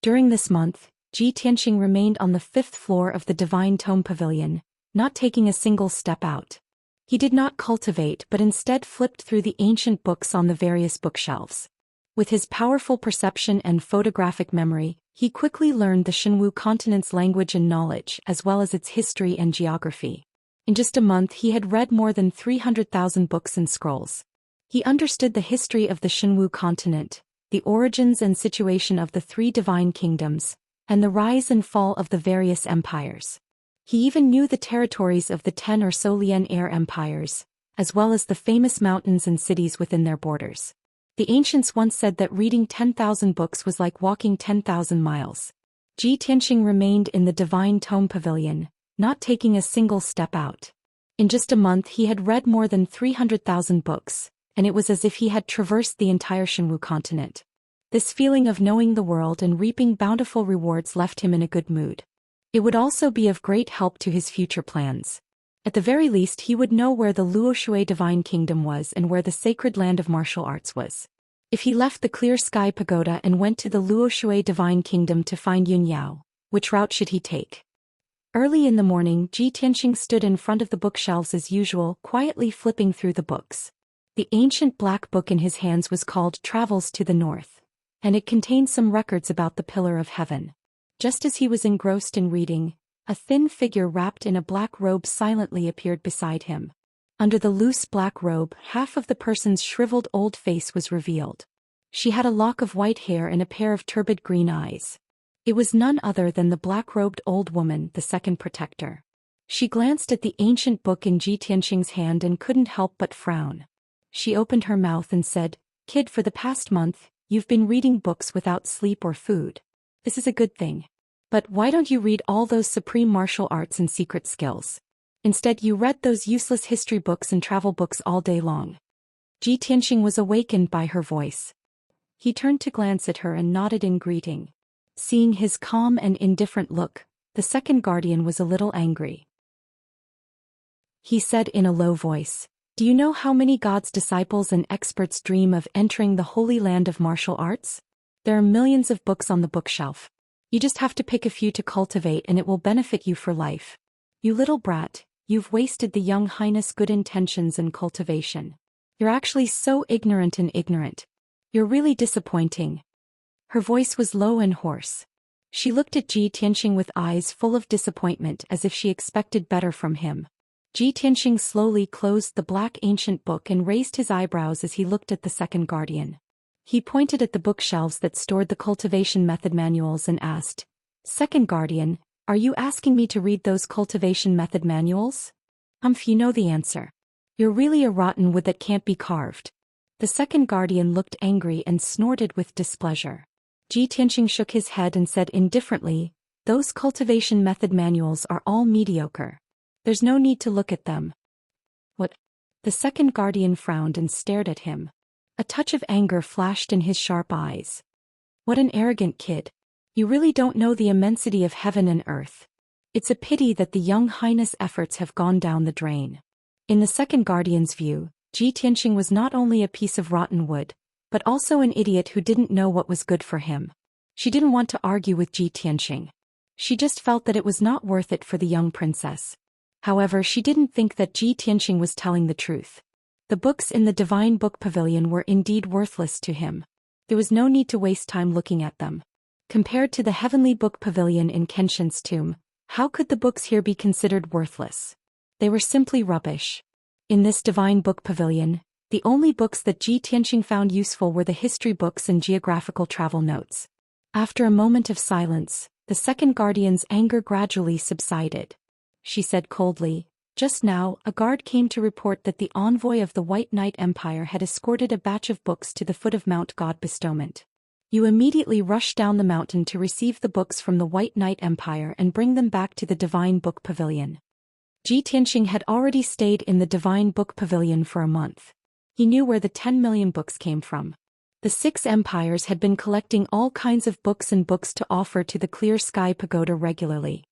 During this month, Ji Tianxing remained on the 5th floor of the Divine Tome Pavilion, not taking a single step out. He did not cultivate but instead flipped through the ancient books on the various bookshelves. With his powerful perception and photographic memory, he quickly learned the Shenwu continent's language and knowledge as well as its history and geography. In just a month he had read more than 300,000 books and scrolls. He understood the history of the Shenwu continent, the origins and situation of the 3 divine kingdoms, and the rise and fall of the various empires. He even knew the territories of the 10 or so Lian air empires, as well as the famous mountains and cities within their borders. The ancients once said that reading 10,000 books was like walking 10,000 miles. Ji Tianxing remained in the Divine Tome Pavilion, not taking a single step out. In just a month he had read more than 300,000 books, and it was as if he had traversed the entire Shenwu continent. This feeling of knowing the world and reaping bountiful rewards left him in a good mood. It would also be of great help to his future plans. At the very least he would know where the Luoshui Divine Kingdom was and where the sacred land of martial arts was. If he left the Clear Sky Pagoda and went to the Luoshui Divine Kingdom to find Yun Yao, which route should he take? Early in the morning, Ji Tianxing stood in front of the bookshelves as usual, quietly flipping through the books. The ancient black book in his hands was called Travels to the North, and it contained some records about the Pillar of Heaven. Just as he was engrossed in reading, a thin figure wrapped in a black robe silently appeared beside him. Under the loose black robe, half of the person's shriveled old face was revealed. She had a lock of white hair and a pair of turbid green eyes. It was none other than the black-robed old woman, the second protector. She glanced at the ancient book in Ji Tianxing's hand and couldn't help but frown. She opened her mouth and said, "Kid, for the past month, you've been reading books without sleep or food. This is a good thing. But why don't you read all those supreme martial arts and secret skills? Instead you read those useless history books and travel books all day long." Ji Tianxing was awakened by her voice. He turned to glance at her and nodded in greeting. Seeing his calm and indifferent look, the second guardian was a little angry. He said in a low voice, "Do you know how many God's disciples and experts dream of entering the holy land of martial arts? There are millions of books on the bookshelf. You just have to pick a few to cultivate and it will benefit you for life. You little brat, you've wasted the young highness' good intentions and cultivation. You're actually so ignorant and ignorant. You're really disappointing." Her voice was low and hoarse. She looked at Ji Tianxing with eyes full of disappointment as if she expected better from him. Ji Tianxing slowly closed the black ancient book and raised his eyebrows as he looked at the second guardian. He pointed at the bookshelves that stored the cultivation method manuals and asked, "Second guardian, are you asking me to read those cultivation method manuals?" You know the answer. You're really a rotten wood that can't be carved." The second guardian looked angry and snorted with displeasure. Ji Tianxing shook his head and said indifferently, "Those cultivation method manuals are all mediocre. There's no need to look at them." "What?" The second guardian frowned and stared at him. A touch of anger flashed in his sharp eyes. "What an arrogant kid. You really don't know the immensity of heaven and earth. It's a pity that the young highness' efforts have gone down the drain." In the second guardian's view, Ji Tianxing was not only a piece of rotten wood, but also an idiot who didn't know what was good for him. She didn't want to argue with Ji Tianxing. She just felt that it was not worth it for the young princess. However, she didn't think that Ji Tianxing was telling the truth. The books in the Divine Book Pavilion were indeed worthless to him. There was no need to waste time looking at them. Compared to the Heavenly Book Pavilion in Kenshin's tomb, how could the books here be considered worthless? They were simply rubbish. In this Divine Book Pavilion, the only books that Ji Tianxing found useful were the history books and geographical travel notes. After a moment of silence, the second guardian's anger gradually subsided. She said coldly, "Just now, a guard came to report that the envoy of the White Knight Empire had escorted a batch of books to the foot of Mount God Bestowment. You immediately rushed down the mountain to receive the books from the White Knight Empire and bring them back to the Divine Book Pavilion." Ji Tianxing had already stayed in the Divine Book Pavilion for a month. He knew where the 10 million books came from. The 6 empires had been collecting all kinds of books to offer to the Clear Sky Pagoda regularly.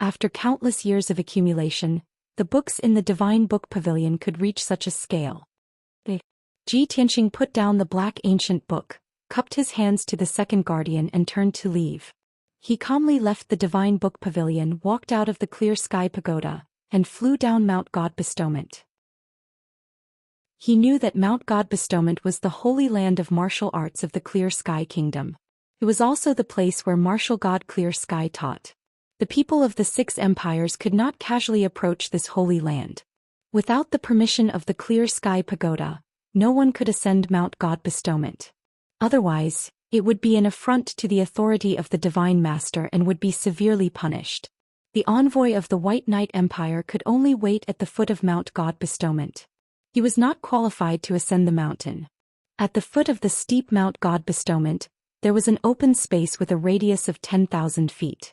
After countless years of accumulation, the books in the Divine Book Pavilion could reach such a scale. Ji Tianxing put down the black ancient book, cupped his hands to the second guardian and turned to leave. He calmly left the Divine Book Pavilion, walked out of the Clear Sky Pagoda, and flew down Mount God Bestowment. He knew that Mount God Bestowment was the holy land of martial arts of the Clear Sky Kingdom. It was also the place where martial god Clear Sky taught. The people of the 6 empires could not casually approach this holy land. Without the permission of the Clear Sky Pagoda, no one could ascend Mount God Bestowment. Otherwise, it would be an affront to the authority of the Divine Master and would be severely punished. The envoy of the White Knight Empire could only wait at the foot of Mount God Bestowment. He was not qualified to ascend the mountain. At the foot of the steep Mount God Bestowment, there was an open space with a radius of 10,000 feet.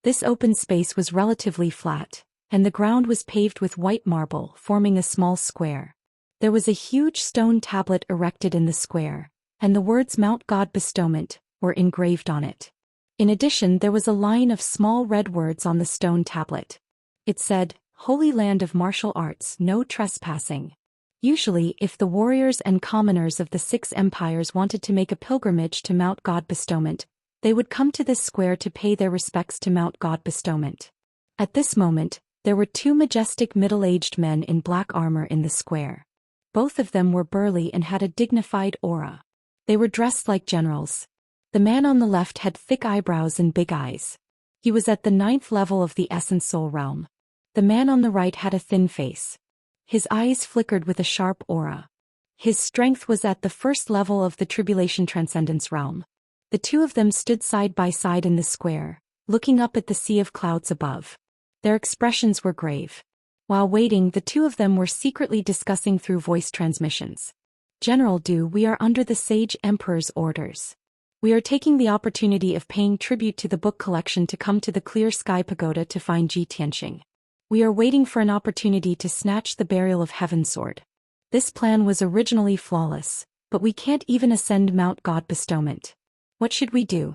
This open space was relatively flat, and the ground was paved with white marble, forming a small square. There was a huge stone tablet erected in the square, and the words Mount God Bestowment were engraved on it. In addition, there was a line of small red words on the stone tablet. It said, "Holy Land of Martial Arts, no trespassing." Usually, if the warriors and commoners of the 6 empires wanted to make a pilgrimage to Mount God Bestowment, they would come to this square to pay their respects to Mount God Bestowment. At this moment, there were 2 majestic middle-aged men in black armor in the square. Both of them were burly and had a dignified aura. They were dressed like generals. The man on the left had thick eyebrows and big eyes. He was at the 9th level of the Essence Soul realm. The man on the right had a thin face. His eyes flickered with a sharp aura. His strength was at the 1st level of the Tribulation Transcendence realm. The 2 of them stood side by side in the square, looking up at the sea of clouds above. Their expressions were grave. While waiting, the two of them were secretly discussing through voice transmissions. General Du, we are under the Sage Emperor's orders. We are taking the opportunity of paying tribute to the book collection to come to the Clear Sky Pagoda to find Ji Tianxing. We are waiting for an opportunity to snatch the Burial of Heaven sword. This plan was originally flawless, but we can't even ascend Mount God Bestowment. What should we do?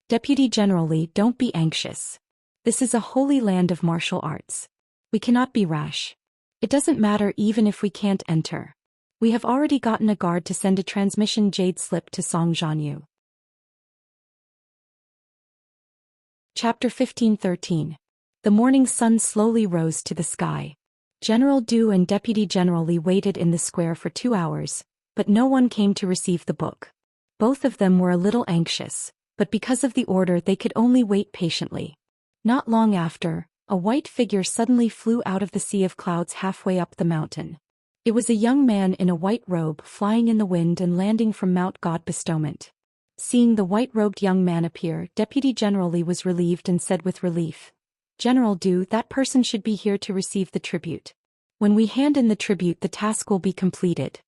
Deputy General Li, don't be anxious. This is a holy land of martial arts. We cannot be rash. It doesn't matter even if we can't enter. We have already gotten a guard to send a transmission jade slip to Song Zhanyu. Chapter 15:13. The morning sun slowly rose to the sky. General Du and Deputy General Li waited in the square for 2 hours, but no one came to receive the book. Both of them were a little anxious, but because of the order they could only wait patiently. Not long after, a white figure suddenly flew out of the sea of clouds halfway up the mountain. It was a young man in a white robe flying in the wind and landing from Mount God Bestowment. Seeing the white-robed young man appear, Deputy General Li was relieved and said with relief, General Du, that person should be here to receive the tribute. When we hand in the tribute, the task will be completed.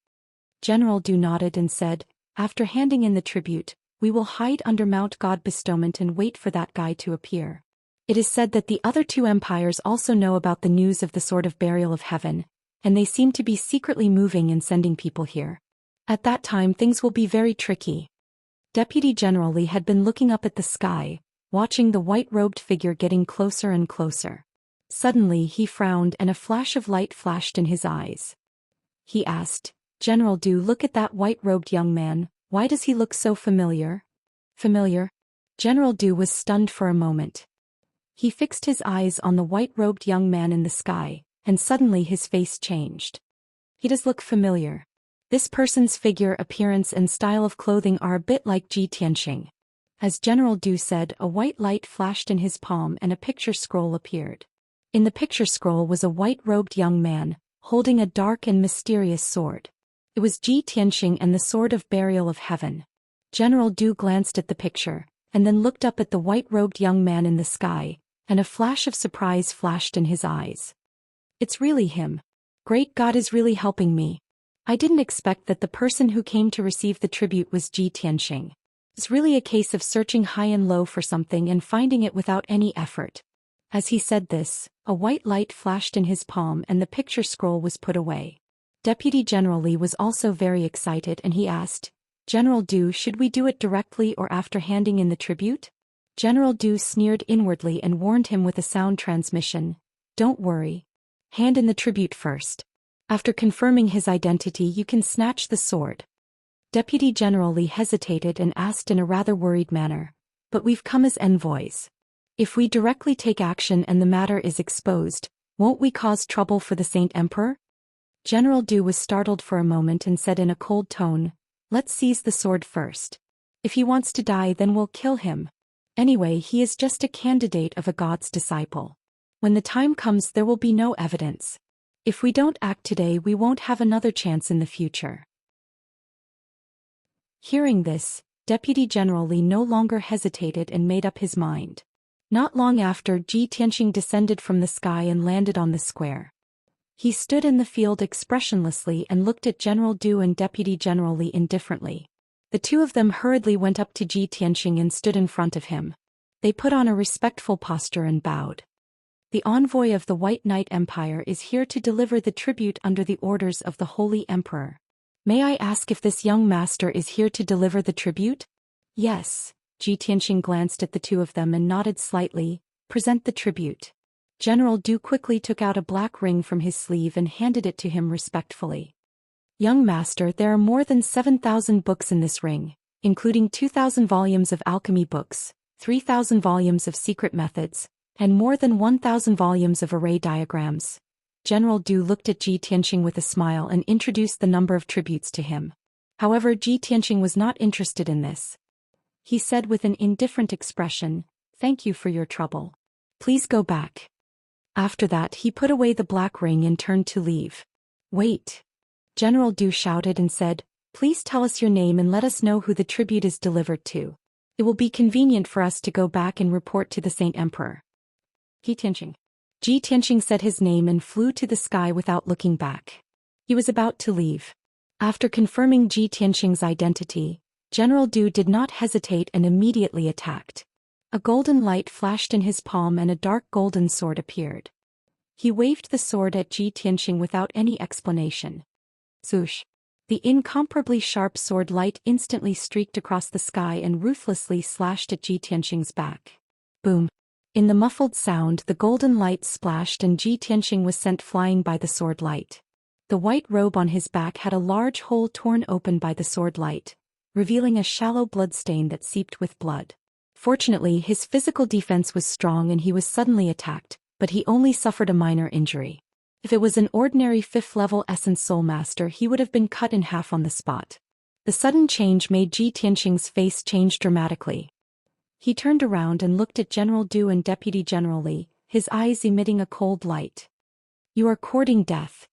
General Du nodded and said, after handing in the tribute, we will hide under Mount God Bestowment and wait for that guy to appear. It is said that the other two empires also know about the news of the Sword of Burial of Heaven, and they seem to be secretly moving and sending people here. At that time things will be very tricky. Deputy General Li had been looking up at the sky, watching the white-robed figure getting closer and closer. Suddenly he frowned and a flash of light flashed in his eyes. He asked, General Du, look at that white-robed young man, why does he look so familiar? Familiar? General Du was stunned for a moment. He fixed his eyes on the white-robed young man in the sky, and suddenly his face changed. He does look familiar. This person's figure, appearance and style of clothing are a bit like Ji Tianxing. As General Du said, a white light flashed in his palm and a picture scroll appeared. In the picture scroll was a white-robed young man, holding a dark and mysterious sword. It was Ji Tianxing and the Sword of Burial of Heaven. General Du glanced at the picture, and then looked up at the white-robed young man in the sky, and a flash of surprise flashed in his eyes. It's really him. Great God is really helping me. I didn't expect that the person who came to receive the tribute was Ji Tianxing. It's really a case of searching high and low for something and finding it without any effort. As he said this, a white light flashed in his palm and the picture scroll was put away. Deputy General Li was also very excited and he asked, General Du, should we do it directly or after handing in the tribute? General Du sneered inwardly and warned him with a sound transmission, don't worry. Hand in the tribute first. After confirming his identity you can snatch the sword. Deputy General Li hesitated and asked in a rather worried manner, but we've come as envoys. If we directly take action and the matter is exposed, won't we cause trouble for the Saint Emperor? General Du was startled for a moment and said in a cold tone, let's seize the sword first. If he wants to die then we'll kill him. Anyway, he is just a candidate of a god's disciple. When the time comes there will be no evidence. If we don't act today we won't have another chance in the future. Hearing this, Deputy General Li no longer hesitated and made up his mind. Not long after, Ji Tianxing descended from the sky and landed on the square. He stood in the field expressionlessly and looked at General Du and Deputy General Li indifferently. The two of them hurriedly went up to Ji Tianxing and stood in front of him. They put on a respectful posture and bowed. The envoy of the White Knight Empire is here to deliver the tribute under the orders of the Holy Emperor. May I ask if this young master is here to deliver the tribute? Yes. Ji Tianxing glanced at the two of them and nodded slightly. Present the tribute. General Du quickly took out a black ring from his sleeve and handed it to him respectfully. Young master, there are more than 7,000 books in this ring, including 2,000 volumes of alchemy books, 3,000 volumes of secret methods, and more than 1,000 volumes of array diagrams. General Du looked at Ji Tianxing with a smile and introduced the number of tributes to him. However, Ji Tianxing was not interested in this. He said with an indifferent expression, "Thank you for your trouble. Please go back." After that he put away the black ring and turned to leave. "Wait." General Du shouted and said, "Please tell us your name and let us know who the tribute is delivered to. It will be convenient for us to go back and report to the Saint Emperor." Ji Tianxing. Ji Tianqing said his name and flew to the sky without looking back. He was about to leave. After confirming Ji Tianqing's identity, General Du did not hesitate and immediately attacked. A golden light flashed in his palm and a dark golden sword appeared. He waved the sword at Ji Tianqing without any explanation. Swoosh! The incomparably sharp sword light instantly streaked across the sky and ruthlessly slashed at Ji Tianqing's back. Boom! In the muffled sound, the golden light splashed and Ji Tianqing was sent flying by the sword light. The white robe on his back had a large hole torn open by the sword light, revealing a shallow blood stain that seeped with blood. Fortunately, his physical defense was strong and he was suddenly attacked, but he only suffered a minor injury. If it was an ordinary 5th-level Essence Soul Master, he would have been cut in half on the spot. The sudden change made Ji Tianqing's face change dramatically. He turned around and looked at General Du and Deputy General Li, his eyes emitting a cold light. "You are courting death,"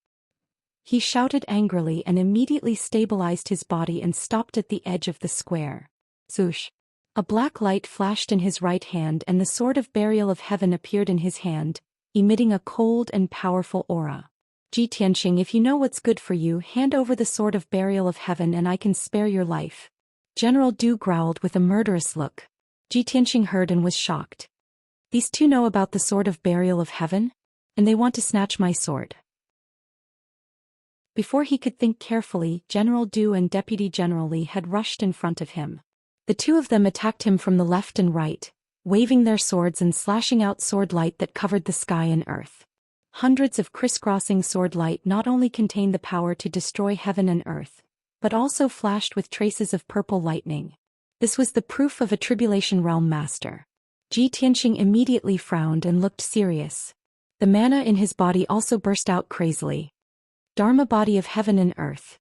he shouted angrily and immediately stabilized his body and stopped at the edge of the square. Swoosh! A black light flashed in his right hand and the Sword of Burial of Heaven appeared in his hand, emitting a cold and powerful aura. "Ji Tianqing, if you know what's good for you, hand over the Sword of Burial of Heaven and I can spare your life." General Du growled with a murderous look. Ji Tianqing heard and was shocked. "These two know about the Sword of Burial of Heaven? And they want to snatch my sword." Before he could think carefully, General Du and Deputy General Li had rushed in front of him. The two of them attacked him from the left and right, waving their swords and slashing out sword light that covered the sky and earth. Hundreds of crisscrossing sword light not only contained the power to destroy heaven and earth, but also flashed with traces of purple lightning. This was the proof of a Tribulation Realm Master. Ji Tianqing immediately frowned and looked serious. The mana in his body also burst out crazily. Dharma body of heaven and earth.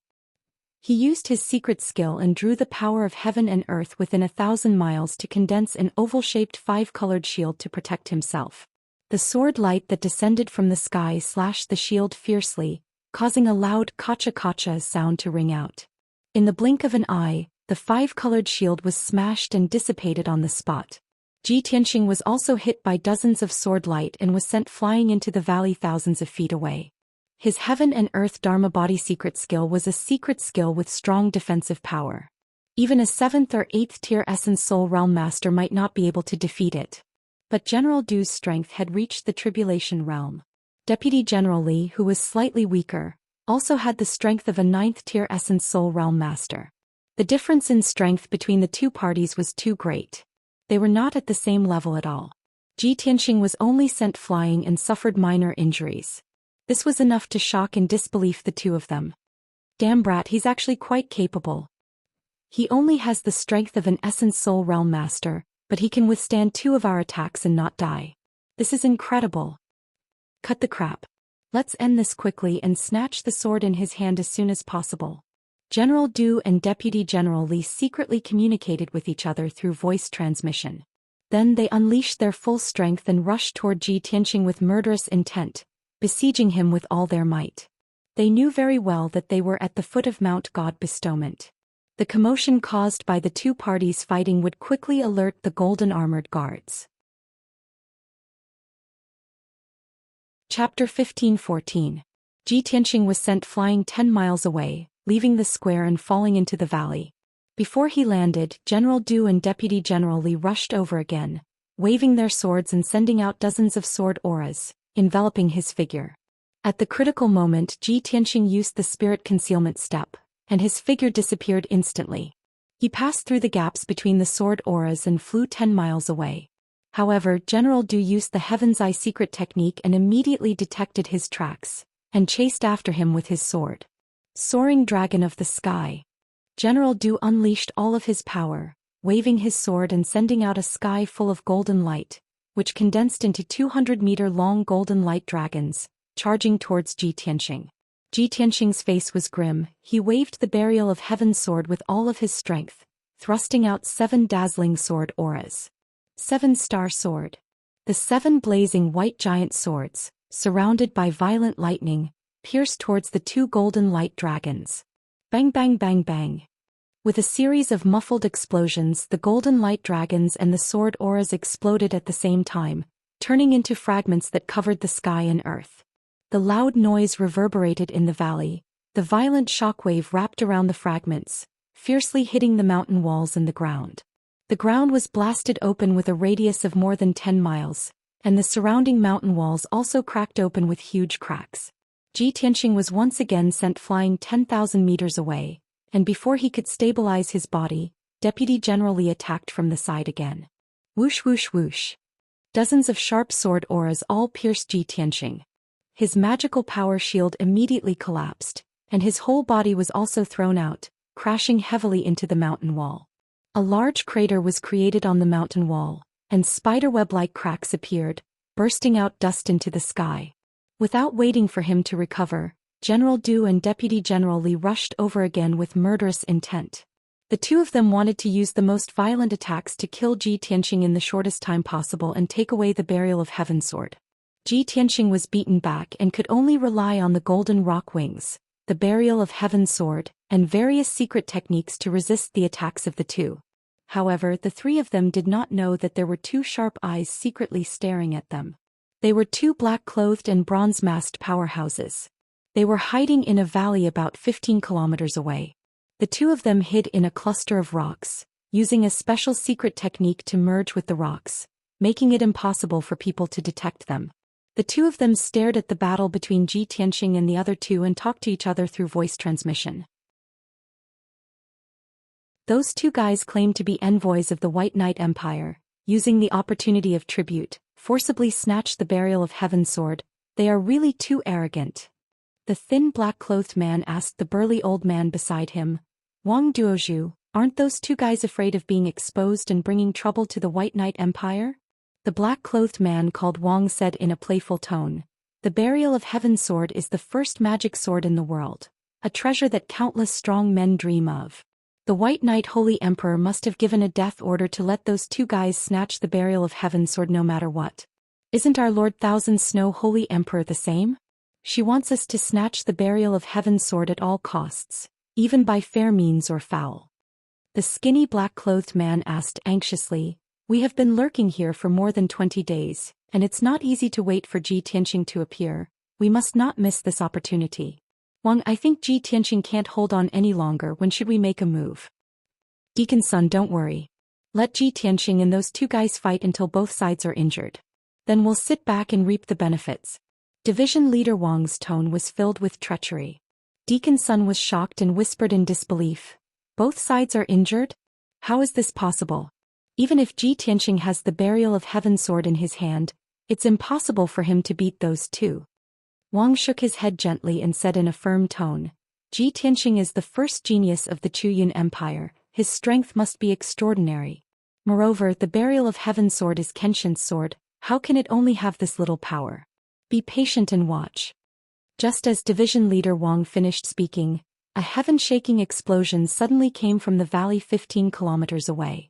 He used his secret skill and drew the power of heaven and earth within 1,000 miles to condense an oval-shaped 5-colored shield to protect himself. The sword light that descended from the sky slashed the shield fiercely, causing a loud kacha-kacha sound to ring out. In the blink of an eye, the 5-colored shield was smashed and dissipated on the spot. Ji Tianqing was also hit by dozens of sword light and was sent flying into the valley thousands of feet away. His Heaven and Earth Dharma Body secret skill was a secret skill with strong defensive power. Even a 7th or 8th tier Essence Soul Realm Master might not be able to defeat it. But General Du's strength had reached the Tribulation Realm. Deputy General Li, who was slightly weaker, also had the strength of a 9th tier Essence Soul Realm Master. The difference in strength between the two parties was too great. They were not at the same level at all. Ji Tianqing was only sent flying and suffered minor injuries. This was enough to shock and disbelief the two of them. "Damn brat, he's actually quite capable. He only has the strength of an Essence Soul Realm Master, but he can withstand 2 of our attacks and not die. This is incredible. Cut the crap. Let's end this quickly and snatch the sword in his hand as soon as possible." General Du and Deputy General Li secretly communicated with each other through voice transmission. Then they unleashed their full strength and rushed toward Ji Tianqing with murderous intent, besieging him with all their might. They knew very well that they were at the foot of Mount God Bestowment. The commotion caused by the two parties fighting would quickly alert the golden armored guards. Chapter 15-14. Ji Tianqing was sent flying 10 miles away, leaving the square and falling into the valley. Before he landed, General Du and Deputy General Li rushed over again, waving their swords and sending out dozens of sword auras, enveloping his figure. At the critical moment, Ji Tianqing used the spirit concealment step, and his figure disappeared instantly. He passed through the gaps between the sword auras and flew 10 miles away. However, General Du used the Heaven's Eye secret technique and immediately detected his tracks, and chased after him with his sword. Soaring Dragon of the Sky. General Du unleashed all of his power, waving his sword and sending out a sky full of golden light, which condensed into 200-meter-long golden light dragons, charging towards Ji Tianqing. Ji Tianqing's face was grim. He waved the Burial of Heaven sword with all of his strength, thrusting out 7 dazzling sword auras. 7-star sword. The 7 blazing white giant swords, surrounded by violent lightning, pierced towards the 2 golden light dragons. Bang bang bang bang. With a series of muffled explosions, the golden light dragons and the sword auras exploded at the same time, turning into fragments that covered the sky and earth. The loud noise reverberated in the valley. The violent shockwave wrapped around the fragments, fiercely hitting the mountain walls and the ground. The ground was blasted open with a radius of more than 10 miles, and the surrounding mountain walls also cracked open with huge cracks. Ji Tianxing was once again sent flying 10,000 meters away, and before he could stabilize his body, Deputy General Li attacked from the side again. Whoosh whoosh whoosh. Dozens of sharp sword auras all pierced Ji Tianxing. His magical power shield immediately collapsed, and his whole body was also thrown out, crashing heavily into the mountain wall. A large crater was created on the mountain wall, and spiderweb-like cracks appeared, bursting out dust into the sky. Without waiting for him to recover, General Du and Deputy General Li rushed over again with murderous intent. The two of them wanted to use the most violent attacks to kill Ji Tianxing in the shortest time possible and take away the Burial of Heaven sword. Ji Tianxing was beaten back and could only rely on the golden rock wings, the Burial of Heaven sword, and various secret techniques to resist the attacks of the two. However, the three of them did not know that there were two sharp eyes secretly staring at them. They were two black-clothed and bronze-masked powerhouses. They were hiding in a valley about 15 kilometers away. The two of them hid in a cluster of rocks, using a special secret technique to merge with the rocks, making it impossible for people to detect them. The two of them stared at the battle between Ji Tianxing and the other two and talked to each other through voice transmission. Those two guys claimed to be envoys of the White Knight Empire, using the opportunity of tribute, forcibly snatched the Burial of Heaven sword. They are really too arrogant. The thin black-clothed man asked the burly old man beside him, Wang Duozhu, aren't those two guys afraid of being exposed and bringing trouble to the White Knight Empire? The black-clothed man called Wang said in a playful tone, the Burial of Heaven sword is the first magic sword in the world, a treasure that countless strong men dream of. The White Knight Holy Emperor must have given a death order to let those two guys snatch the Burial of Heaven sword no matter what. Isn't our Lord Thousand Snow Holy Emperor the same? She wants us to snatch the Burial of Heaven sword at all costs, even by fair means or foul. The skinny black-clothed man asked anxiously, we have been lurking here for more than 20 days, and it's not easy to wait for Ji Tianxing to appear. We must not miss this opportunity. Wang, I think Ji Tianxing can't hold on any longer. When should we make a move? Deacon Sun, don't worry. Let Ji Tianxing and those two guys fight until both sides are injured. Then we'll sit back and reap the benefits. Division Leader Wang's tone was filled with treachery. Deacon Sun was shocked and whispered in disbelief. Both sides are injured? How is this possible? Even if Ji Tianxing has the Burial of Heaven sword in his hand, it's impossible for him to beat those two. Wang shook his head gently and said in a firm tone, Ji Tianxing is the first genius of the Chuyun Empire. His strength must be extraordinary. Moreover, the Burial of Heaven sword is Kenshin's sword. How can it only have this little power? Be patient and watch. Just as Division Leader Wang finished speaking, a heaven-shaking explosion suddenly came from the valley 15 kilometers away.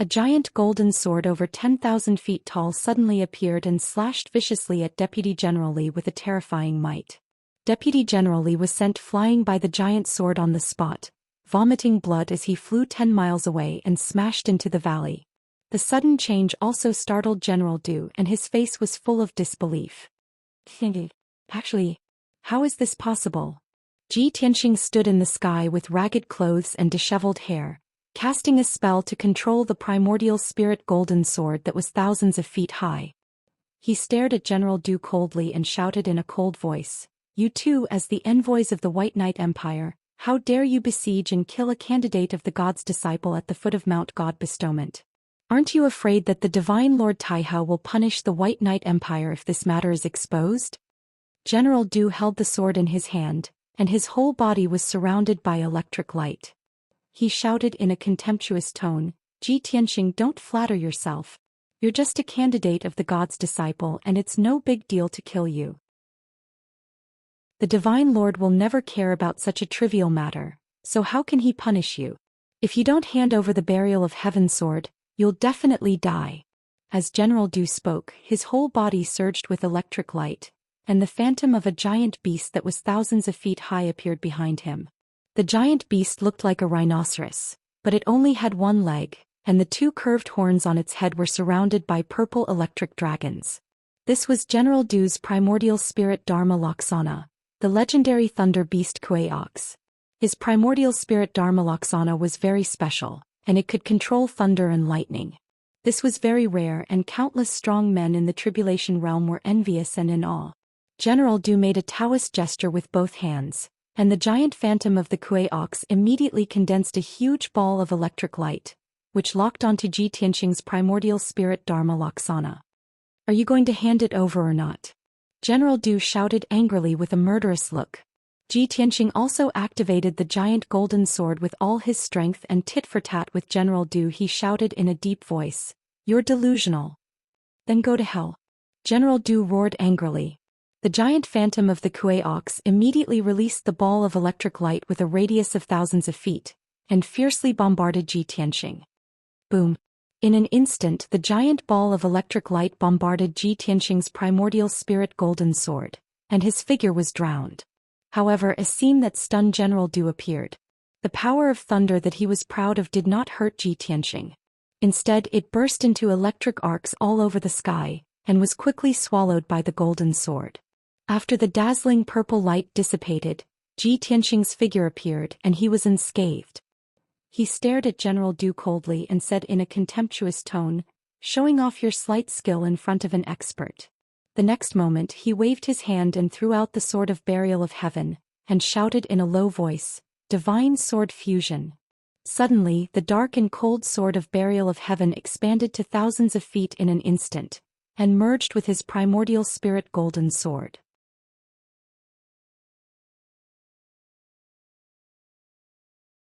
A giant golden sword over 10,000 feet tall suddenly appeared and slashed viciously at Deputy General Li with a terrifying might. Deputy General Li was sent flying by the giant sword on the spot, vomiting blood as he flew 10 miles away and smashed into the valley. The sudden change also startled General Du, and his face was full of disbelief. Actually, how is this possible? Ji Tianxing stood in the sky with ragged clothes and disheveled hair, casting a spell to control the primordial spirit golden sword that was thousands of feet high. He stared at General Du coldly and shouted in a cold voice, You two, as the envoys of the White Knight Empire, how dare you besiege and kill a candidate of the God's disciple at the foot of Mount God Bestowment? Aren't you afraid that the Divine Lord Taihao will punish the White Knight Empire if this matter is exposed? General Du held the sword in his hand, and his whole body was surrounded by electric light. He shouted in a contemptuous tone, Ji Tianxing, don't flatter yourself. You're just a candidate of the God's disciple and it's no big deal to kill you. The Divine Lord will never care about such a trivial matter, so how can he punish you? If you don't hand over the Burial of Heaven sword, you'll definitely die. As General Du spoke, his whole body surged with electric light, and the phantom of a giant beast that was thousands of feet high appeared behind him. The giant beast looked like a rhinoceros, but it only had one leg, and the two curved horns on its head were surrounded by purple electric dragons. This was General Du's primordial spirit Dharma Laksana, the legendary thunder beast Kuei-ox. His primordial spirit Dharma Laksana was very special, and it could control thunder and lightning. This was very rare, and countless strong men in the tribulation realm were envious and in awe. General Du made a Taoist gesture with both hands, and the giant phantom of the Kuei-ox immediately condensed a huge ball of electric light, which locked onto Ji Tianqing's primordial spirit Dharma Laksana. "Are you going to hand it over or not?" General Du shouted angrily with a murderous look. Ji Tianqing also activated the giant golden sword with all his strength, and tit for tat with General Du he shouted in a deep voice, "You're delusional. Then go to hell." General Du roared angrily. The giant phantom of the Kuei-ox immediately released the ball of electric light with a radius of thousands of feet, and fiercely bombarded Ji Tianqing. Boom! In an instant the giant ball of electric light bombarded Ji Tianqing's primordial spirit golden sword, and his figure was drowned. However, a scene that stunned General Du appeared. The power of thunder that he was proud of did not hurt Ji Tianqing. Instead, it burst into electric arcs all over the sky, and was quickly swallowed by the golden sword. After the dazzling purple light dissipated, Ji Tianqing's figure appeared, and he was unscathed. He stared at General Du coldly and said in a contemptuous tone, "Showing off your slight skill in front of an expert." The next moment he waved his hand and threw out the sword of burial of heaven, and shouted in a low voice, "Divine sword fusion." Suddenly, the dark and cold sword of burial of heaven expanded to thousands of feet in an instant, and merged with his primordial spirit golden sword.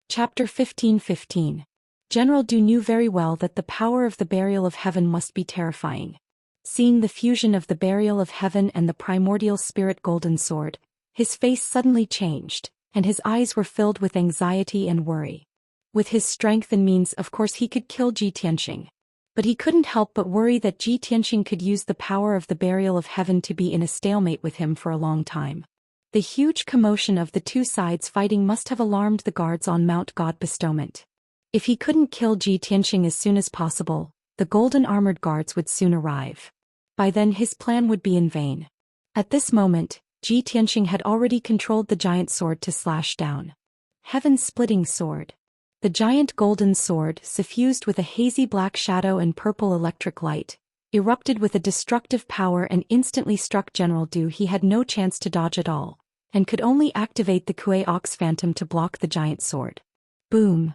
Chapter 15:15. General Du knew very well that the power of the burial of heaven must be terrifying. Seeing the fusion of the burial of heaven and the primordial spirit golden sword, his face suddenly changed, and his eyes were filled with anxiety and worry. With his strength and means, of course he could kill Ji Tianqing. But he couldn't help but worry that Ji Tianqing could use the power of the burial of heaven to be in a stalemate with him for a long time. The huge commotion of the two sides fighting must have alarmed the guards on Mount God Bestowment. If he couldn't kill Ji Tianqing as soon as possible, the golden armored guards would soon arrive. By then his plan would be in vain. At this moment, Ji Tianqing had already controlled the giant sword to slash down. Heaven-splitting sword. The giant golden sword, suffused with a hazy black shadow and purple electric light, erupted with a destructive power and instantly struck General Du. He had no chance to dodge at all, and could only activate the Kuei-ox phantom to block the giant sword. Boom!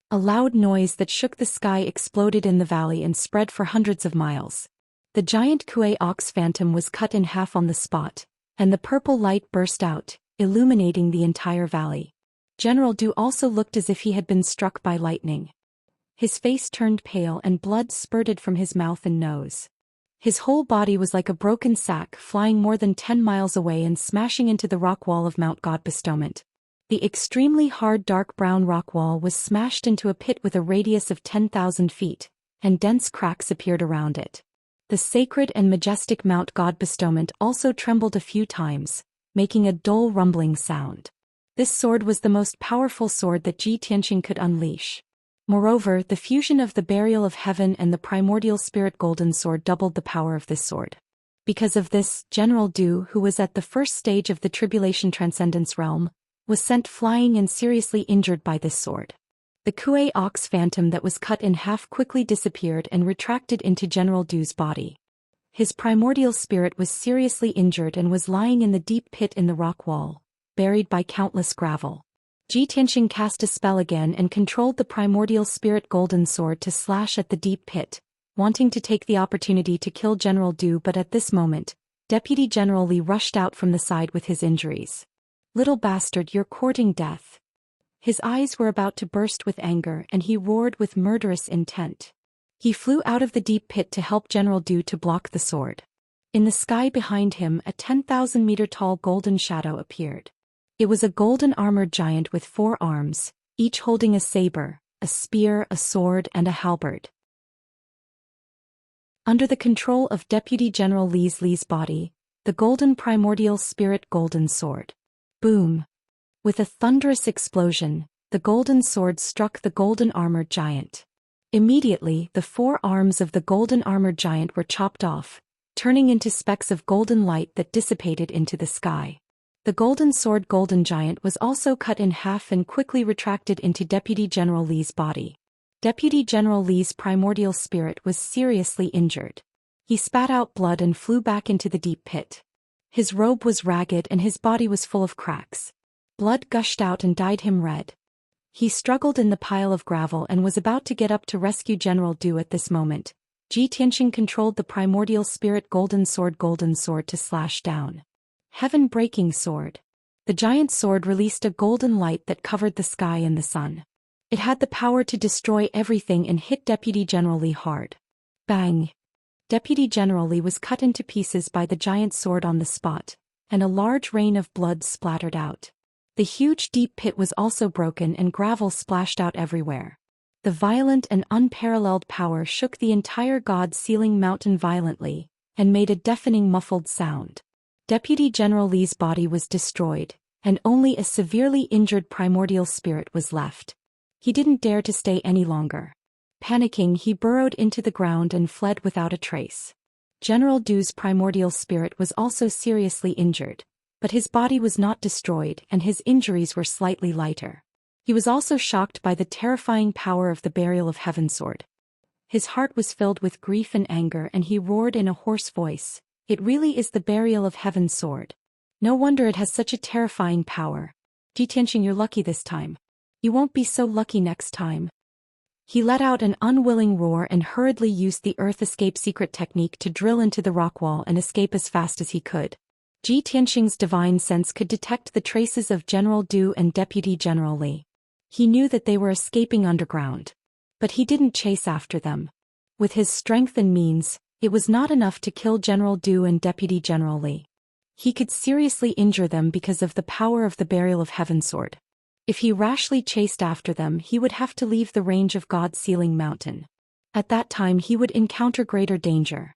A loud noise that shook the sky exploded in the valley and spread for hundreds of miles. The giant Kuei-ox phantom was cut in half on the spot, and the purple light burst out, illuminating the entire valley. General Du also looked as if he had been struck by lightning. His face turned pale and blood spurted from his mouth and nose. His whole body was like a broken sack flying more than 10 miles away and smashing into the rock wall of Mount God Bestowment. The extremely hard dark brown rock wall was smashed into a pit with a radius of 10,000 feet, and dense cracks appeared around it. The sacred and majestic Mount God Bestowment also trembled a few times, making a dull rumbling sound. This sword was the most powerful sword that Ji Tianqing could unleash. Moreover, the fusion of the burial of heaven and the primordial spirit golden sword doubled the power of this sword. Because of this, General Du, who was at the first stage of the tribulation transcendence realm, was sent flying and seriously injured by this sword. The Kuei-ox phantom that was cut in half quickly disappeared and retracted into General Du's body. His primordial spirit was seriously injured and was lying in the deep pit in the rock wall, buried by countless gravel. Ji Tianqing cast a spell again and controlled the primordial spirit golden sword to slash at the deep pit, wanting to take the opportunity to kill General Du, but at this moment, Deputy General Li rushed out from the side with his injuries. "Little bastard, you're courting death." His eyes were about to burst with anger and he roared with murderous intent. He flew out of the deep pit to help General Du to block the sword. In the sky behind him, a 10,000-meter tall golden shadow appeared. It was a golden armored giant with 4 arms, each holding a saber, a spear, a sword, and a halberd. Under the control of Deputy General Li's body, the golden primordial spirit golden sword. Boom! With a thunderous explosion, the golden sword struck the golden armored giant. Immediately, the 4 arms of the golden armored giant were chopped off, turning into specks of golden light that dissipated into the sky. The golden sword Golden Giant was also cut in half and quickly retracted into Deputy General Li's body. Deputy General Li's primordial spirit was seriously injured. He spat out blood and flew back into the deep pit. His robe was ragged and his body was full of cracks. Blood gushed out and dyed him red. He struggled in the pile of gravel and was about to get up to rescue General Du at this moment. Ji Tianxing controlled the primordial spirit Golden Sword to slash down. Heaven-breaking sword. The giant sword released a golden light that covered the sky and the sun. It had the power to destroy everything and hit Deputy General Li hard. Bang! Deputy General Li was cut into pieces by the giant sword on the spot, and a large rain of blood splattered out. The huge deep pit was also broken and gravel splashed out everywhere. The violent and unparalleled power shook the entire God-Sealing mountain violently, and made a deafening muffled sound. Deputy General Li's body was destroyed, and only a severely injured primordial spirit was left. He didn't dare to stay any longer. Panicking, he burrowed into the ground and fled without a trace. General Du's primordial spirit was also seriously injured, but his body was not destroyed and his injuries were slightly lighter. He was also shocked by the terrifying power of the Burial of Heaven sword. His heart was filled with grief and anger and he roared in a hoarse voice, "It really is the Burial of Heaven sword. No wonder it has such a terrifying power. Ji Tianxing, you're lucky this time. You won't be so lucky next time." He let out an unwilling roar and hurriedly used the earth escape secret technique to drill into the rock wall and escape as fast as he could. Ji Tianxing's divine sense could detect the traces of General Du and Deputy General Li. He knew that they were escaping underground. But he didn't chase after them. With his strength and means, it was not enough to kill General Du and Deputy General Li. He could seriously injure them because of the power of the Burial of Heaven sword. If he rashly chased after them, he would have to leave the range of God-Sealing mountain. At that time he would encounter greater danger.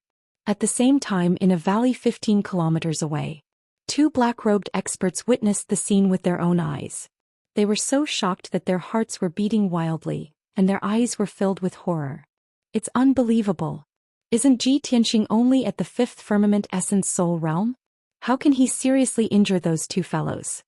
At the same time, in a valley 15 kilometers away, two black-robed experts witnessed the scene with their own eyes. They were so shocked that their hearts were beating wildly, and their eyes were filled with horror. "It's unbelievable. Isn't Ji Tianxing only at the 5th firmament essence soul realm? How can he seriously injure those two fellows?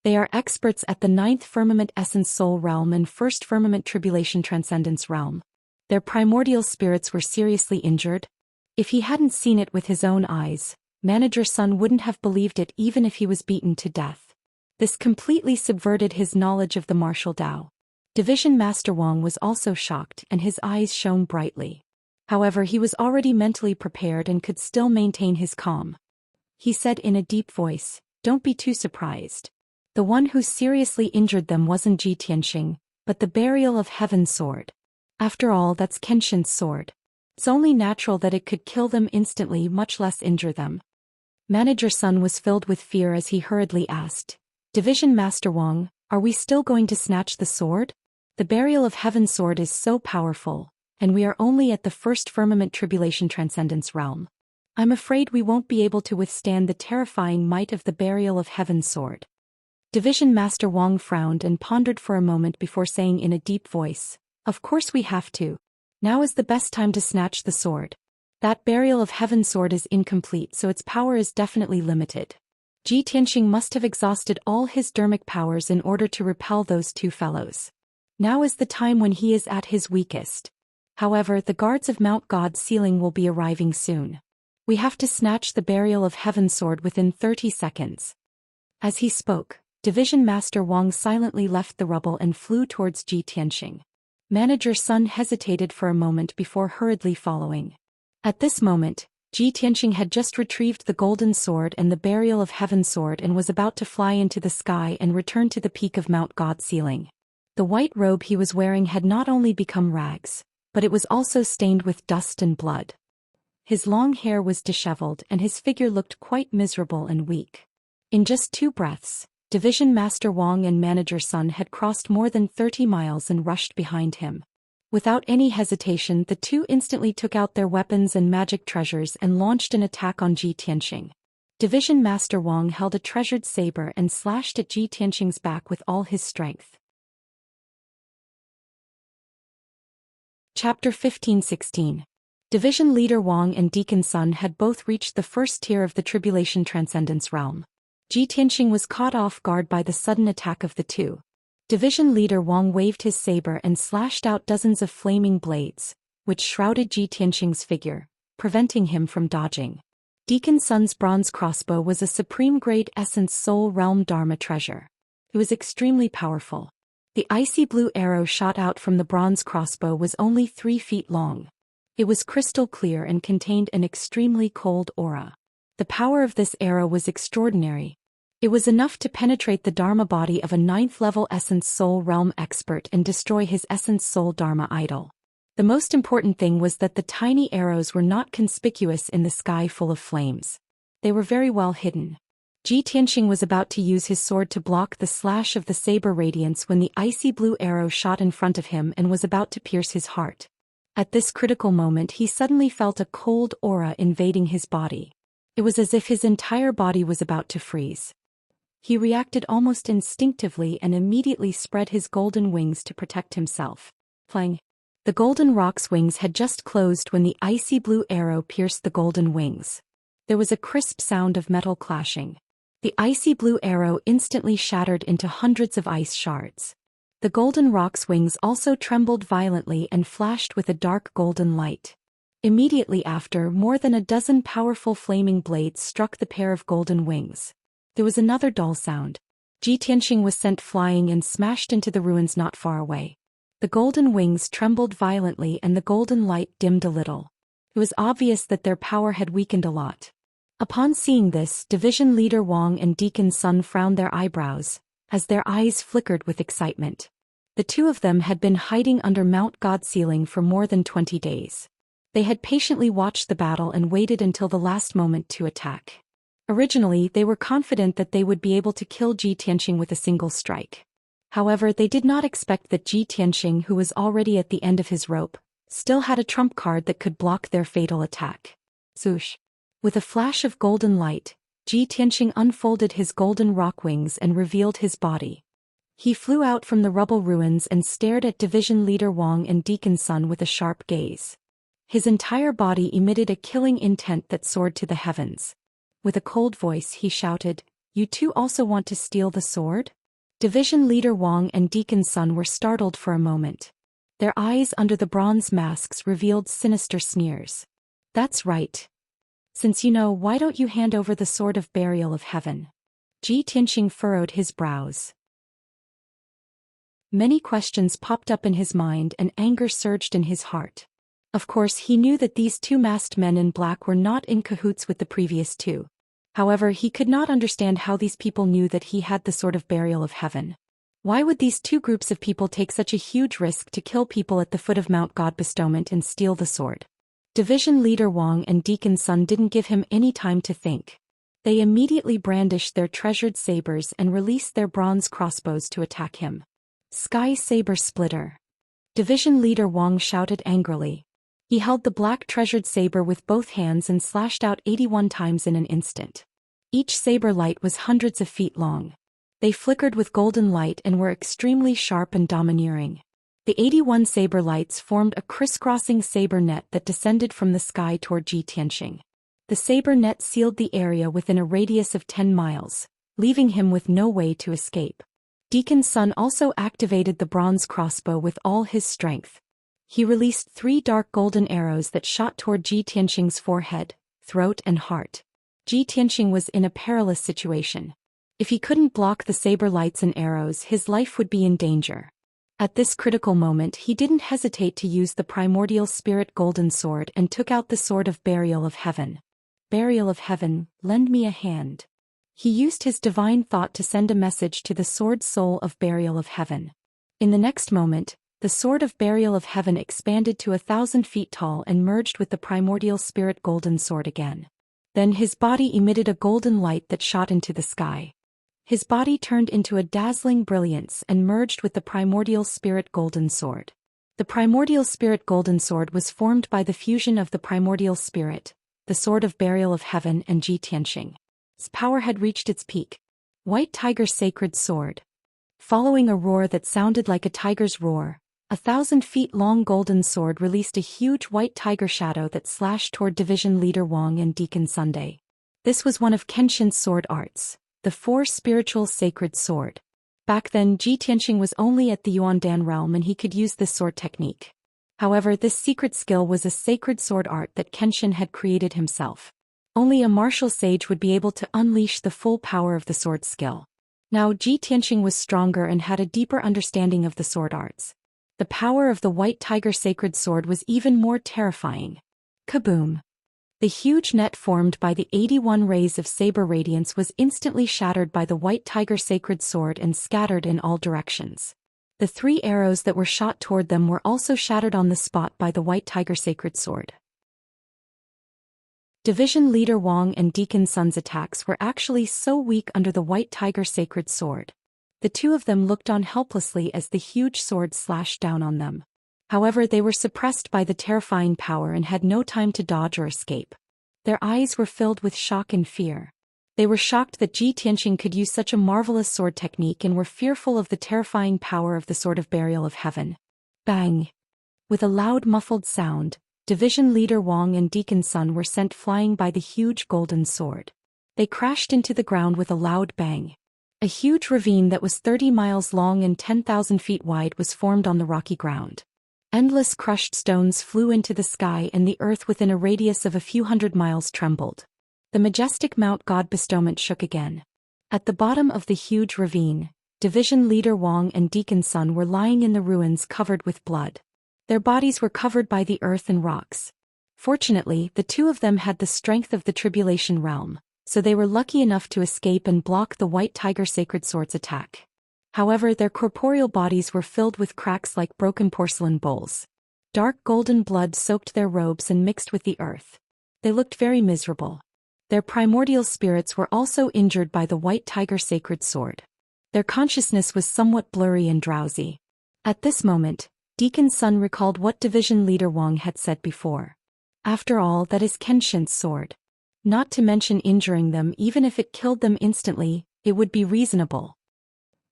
They are experts at the 9th firmament essence soul realm and 1st firmament tribulation transcendence realm. Their primordial spirits were seriously injured." If he hadn't seen it with his own eyes, Manager Sun wouldn't have believed it even if he was beaten to death. This completely subverted his knowledge of the martial Tao. Division Master Wang was also shocked and his eyes shone brightly. However, he was already mentally prepared and could still maintain his calm. He said in a deep voice, "Don't be too surprised. The one who seriously injured them wasn't Ji Tianxing, but the Burial of Heaven sword. After all, that's Kenshin's sword. It's only natural that it could kill them instantly, much less injure them." Manager Sun was filled with fear as he hurriedly asked, "Division Master Wang, are we still going to snatch the sword? The Burial of Heaven sword is so powerful, and we are only at the 1st firmament tribulation transcendence realm. I'm afraid we won't be able to withstand the terrifying might of the Burial of Heaven sword." Division Master Wang frowned and pondered for a moment before saying in a deep voice, "Of course we have to. Now is the best time to snatch the sword. That Burial of Heaven sword is incomplete, so its power is definitely limited. Ji Tianxing must have exhausted all his dermic powers in order to repel those two fellows. Now is the time when he is at his weakest. However, the guards of Mount God-Sealing will be arriving soon. We have to snatch the Burial of Heaven sword within 30 seconds. As he spoke, Division Master Wang silently left the rubble and flew towards Ji Tianxing. Manager Sun hesitated for a moment before hurriedly following. At this moment, Ji Tianxing had just retrieved the golden sword and the Burial of Heaven sword and was about to fly into the sky and return to the peak of Mount God-Sealing. The white robe he was wearing had not only become rags, but it was also stained with dust and blood. His long hair was disheveled and his figure looked quite miserable and weak. In just 2 breaths, Division Master Wang and Manager Sun had crossed more than 30 miles and rushed behind him. Without any hesitation, the two instantly took out their weapons and magic treasures and launched an attack on Ji Tianxing. Division Master Wang held a treasured saber and slashed at Ji Tianxing's back with all his strength. Chapter 15-16. Division Leader Wang and Deacon Sun had both reached the first tier of the Tribulation Transcendence realm. Ji Tianxing was caught off guard by the sudden attack of the two. Division Leader Wang waved his saber and slashed out dozens of flaming blades, which shrouded Ji Tianxing's figure, preventing him from dodging. Deacon Sun's bronze crossbow was a supreme-grade Essence Soul Realm Dharma treasure. It was extremely powerful. The icy blue arrow shot out from the bronze crossbow was only 3 feet long. It was crystal clear and contained an extremely cold aura. The power of this arrow was extraordinary. It was enough to penetrate the Dharma body of a 9th-level Essence Soul Realm expert and destroy his Essence Soul Dharma idol. The most important thing was that the tiny arrows were not conspicuous in the sky full of flames. They were very well hidden. Ji Tianxing was about to use his sword to block the slash of the saber radiance when the icy blue arrow shot in front of him and was about to pierce his heart. At this critical moment he suddenly felt a cold aura invading his body. It was as if his entire body was about to freeze. He reacted almost instinctively and immediately spread his golden wings to protect himself. Flying. The golden rock's wings had just closed when the icy blue arrow pierced the golden wings. There was a crisp sound of metal clashing. The icy blue arrow instantly shattered into hundreds of ice shards. The golden rock's wings also trembled violently and flashed with a dark golden light. Immediately after, more than a dozen powerful flaming blades struck the pair of golden wings. There was another dull sound. Ji Tianxing was sent flying and smashed into the ruins not far away. The golden wings trembled violently and the golden light dimmed a little. It was obvious that their power had weakened a lot. Upon seeing this, Division Leader Wang and Deacon Sun frowned their eyebrows, as their eyes flickered with excitement. The two of them had been hiding under Mount God ceiling for more than 20 days. They had patiently watched the battle and waited until the last moment to attack. Originally, they were confident that they would be able to kill Ji Tianxing with a single strike. However, they did not expect that Ji Tianxing, who was already at the end of his rope, still had a trump card that could block their fatal attack. Zhoosh! With a flash of golden light, Ji Tianxing unfolded his golden rock wings and revealed his body. He flew out from the rubble ruins and stared at Division Leader Wang and Deacon Sun with a sharp gaze. His entire body emitted a killing intent that soared to the heavens. With a cold voice he shouted, "You two also want to steal the sword?" Division Leader Wang and Deacon Sun were startled for a moment. Their eyes under the bronze masks revealed sinister sneers. "That's right. Since you know, why don't you hand over the Sword of Burial of Heaven?" Ji Tianxing furrowed his brows. Many questions popped up in his mind and anger surged in his heart. Of course he knew that these two masked men in black were not in cahoots with the previous two. However, he could not understand how these people knew that he had the Sword of Burial of Heaven. Why would these two groups of people take such a huge risk to kill people at the foot of Mount God Bestowment and steal the sword? Division Leader Wang and Deacon Sun didn't give him any time to think. They immediately brandished their treasured sabers and released their bronze crossbows to attack him. "Sky Saber Splitter!" Division Leader Wang shouted angrily. He held the black treasured saber with both hands and slashed out 81 times in an instant. Each saber light was hundreds of feet long. They flickered with golden light and were extremely sharp and domineering. The 81 saber lights formed a crisscrossing saber net that descended from the sky toward Ji Tianxing. The saber net sealed the area within a radius of 10 miles, leaving him with no way to escape. Deacon Sun also activated the bronze crossbow with all his strength. He released 3 dark golden arrows that shot toward Ji Tianxing's forehead, throat and heart. Ji Tianxing was in a perilous situation. If he couldn't block the saber lights and arrows, his life would be in danger. At this critical moment he didn't hesitate to use the primordial spirit golden sword and took out the Sword of Burial of Heaven. "Burial of Heaven, lend me a hand." He used his divine thought to send a message to the sword soul of Burial of Heaven. In the next moment, the Sword of Burial of Heaven expanded to 1,000 feet tall and merged with the primordial spirit golden sword again. Then his body emitted a golden light that shot into the sky. His body turned into a dazzling brilliance and merged with the primordial spirit golden sword. The primordial spirit golden sword was formed by the fusion of the primordial spirit, the Sword of Burial of Heaven and Ji Tianxing. Its power had reached its peak. White Tiger Sacred Sword. Following a roar that sounded like a tiger's roar, A 1,000-feet-long golden sword released a huge white tiger shadow that slashed toward Division Leader Wang and Deacon Sunday. This was one of Kenshin's sword arts, the Four Spiritual Sacred Sword. Back then Ji Tianxing was only at the Yuandan realm and he could use this sword technique. However, this secret skill was a sacred sword art that Kenshin had created himself. Only a martial sage would be able to unleash the full power of the sword skill. Now Ji Tianxing was stronger and had a deeper understanding of the sword arts. The power of the white tiger sacred sword was even more terrifying. Kaboom! The huge net formed by the 81 rays of saber radiance was instantly shattered by the white tiger sacred sword and scattered in all directions. The 3 arrows that were shot toward them were also shattered on the spot by the white tiger sacred sword. Division Leader Wang and Deacon Sun's attacks were actually so weak under the white tiger sacred sword. The two of them looked on helplessly as the huge sword slashed down on them. However, they were suppressed by the terrifying power and had no time to dodge or escape. Their eyes were filled with shock and fear. They were shocked that Ji Tianxing could use such a marvelous sword technique and were fearful of the terrifying power of the Sword of Burial of Heaven. Bang! With a loud muffled sound, Division Leader Wang and Deacon Sun were sent flying by the huge golden sword. They crashed into the ground with a loud bang. A huge ravine that was 30 miles long and 10,000 feet wide was formed on the rocky ground. Endless crushed stones flew into the sky and the earth within a radius of a few hundred miles trembled. The majestic Mount God bestowment shook again. At the bottom of the huge ravine, Division Leader Wang and Deacon Sun were lying in the ruins covered with blood. Their bodies were covered by the earth and rocks. Fortunately, the two of them had the strength of the Tribulation realm, so they were lucky enough to escape and block the white tiger sacred sword's attack. However, their corporeal bodies were filled with cracks like broken porcelain bowls. Dark golden blood soaked their robes and mixed with the earth. They looked very miserable. Their primordial spirits were also injured by the white tiger sacred sword. Their consciousness was somewhat blurry and drowsy. At this moment, Deacon Sun recalled what Division Leader Wang had said before. After all, that is Kenshin's sword. Not to mention injuring them, even if it killed them instantly, it would be reasonable.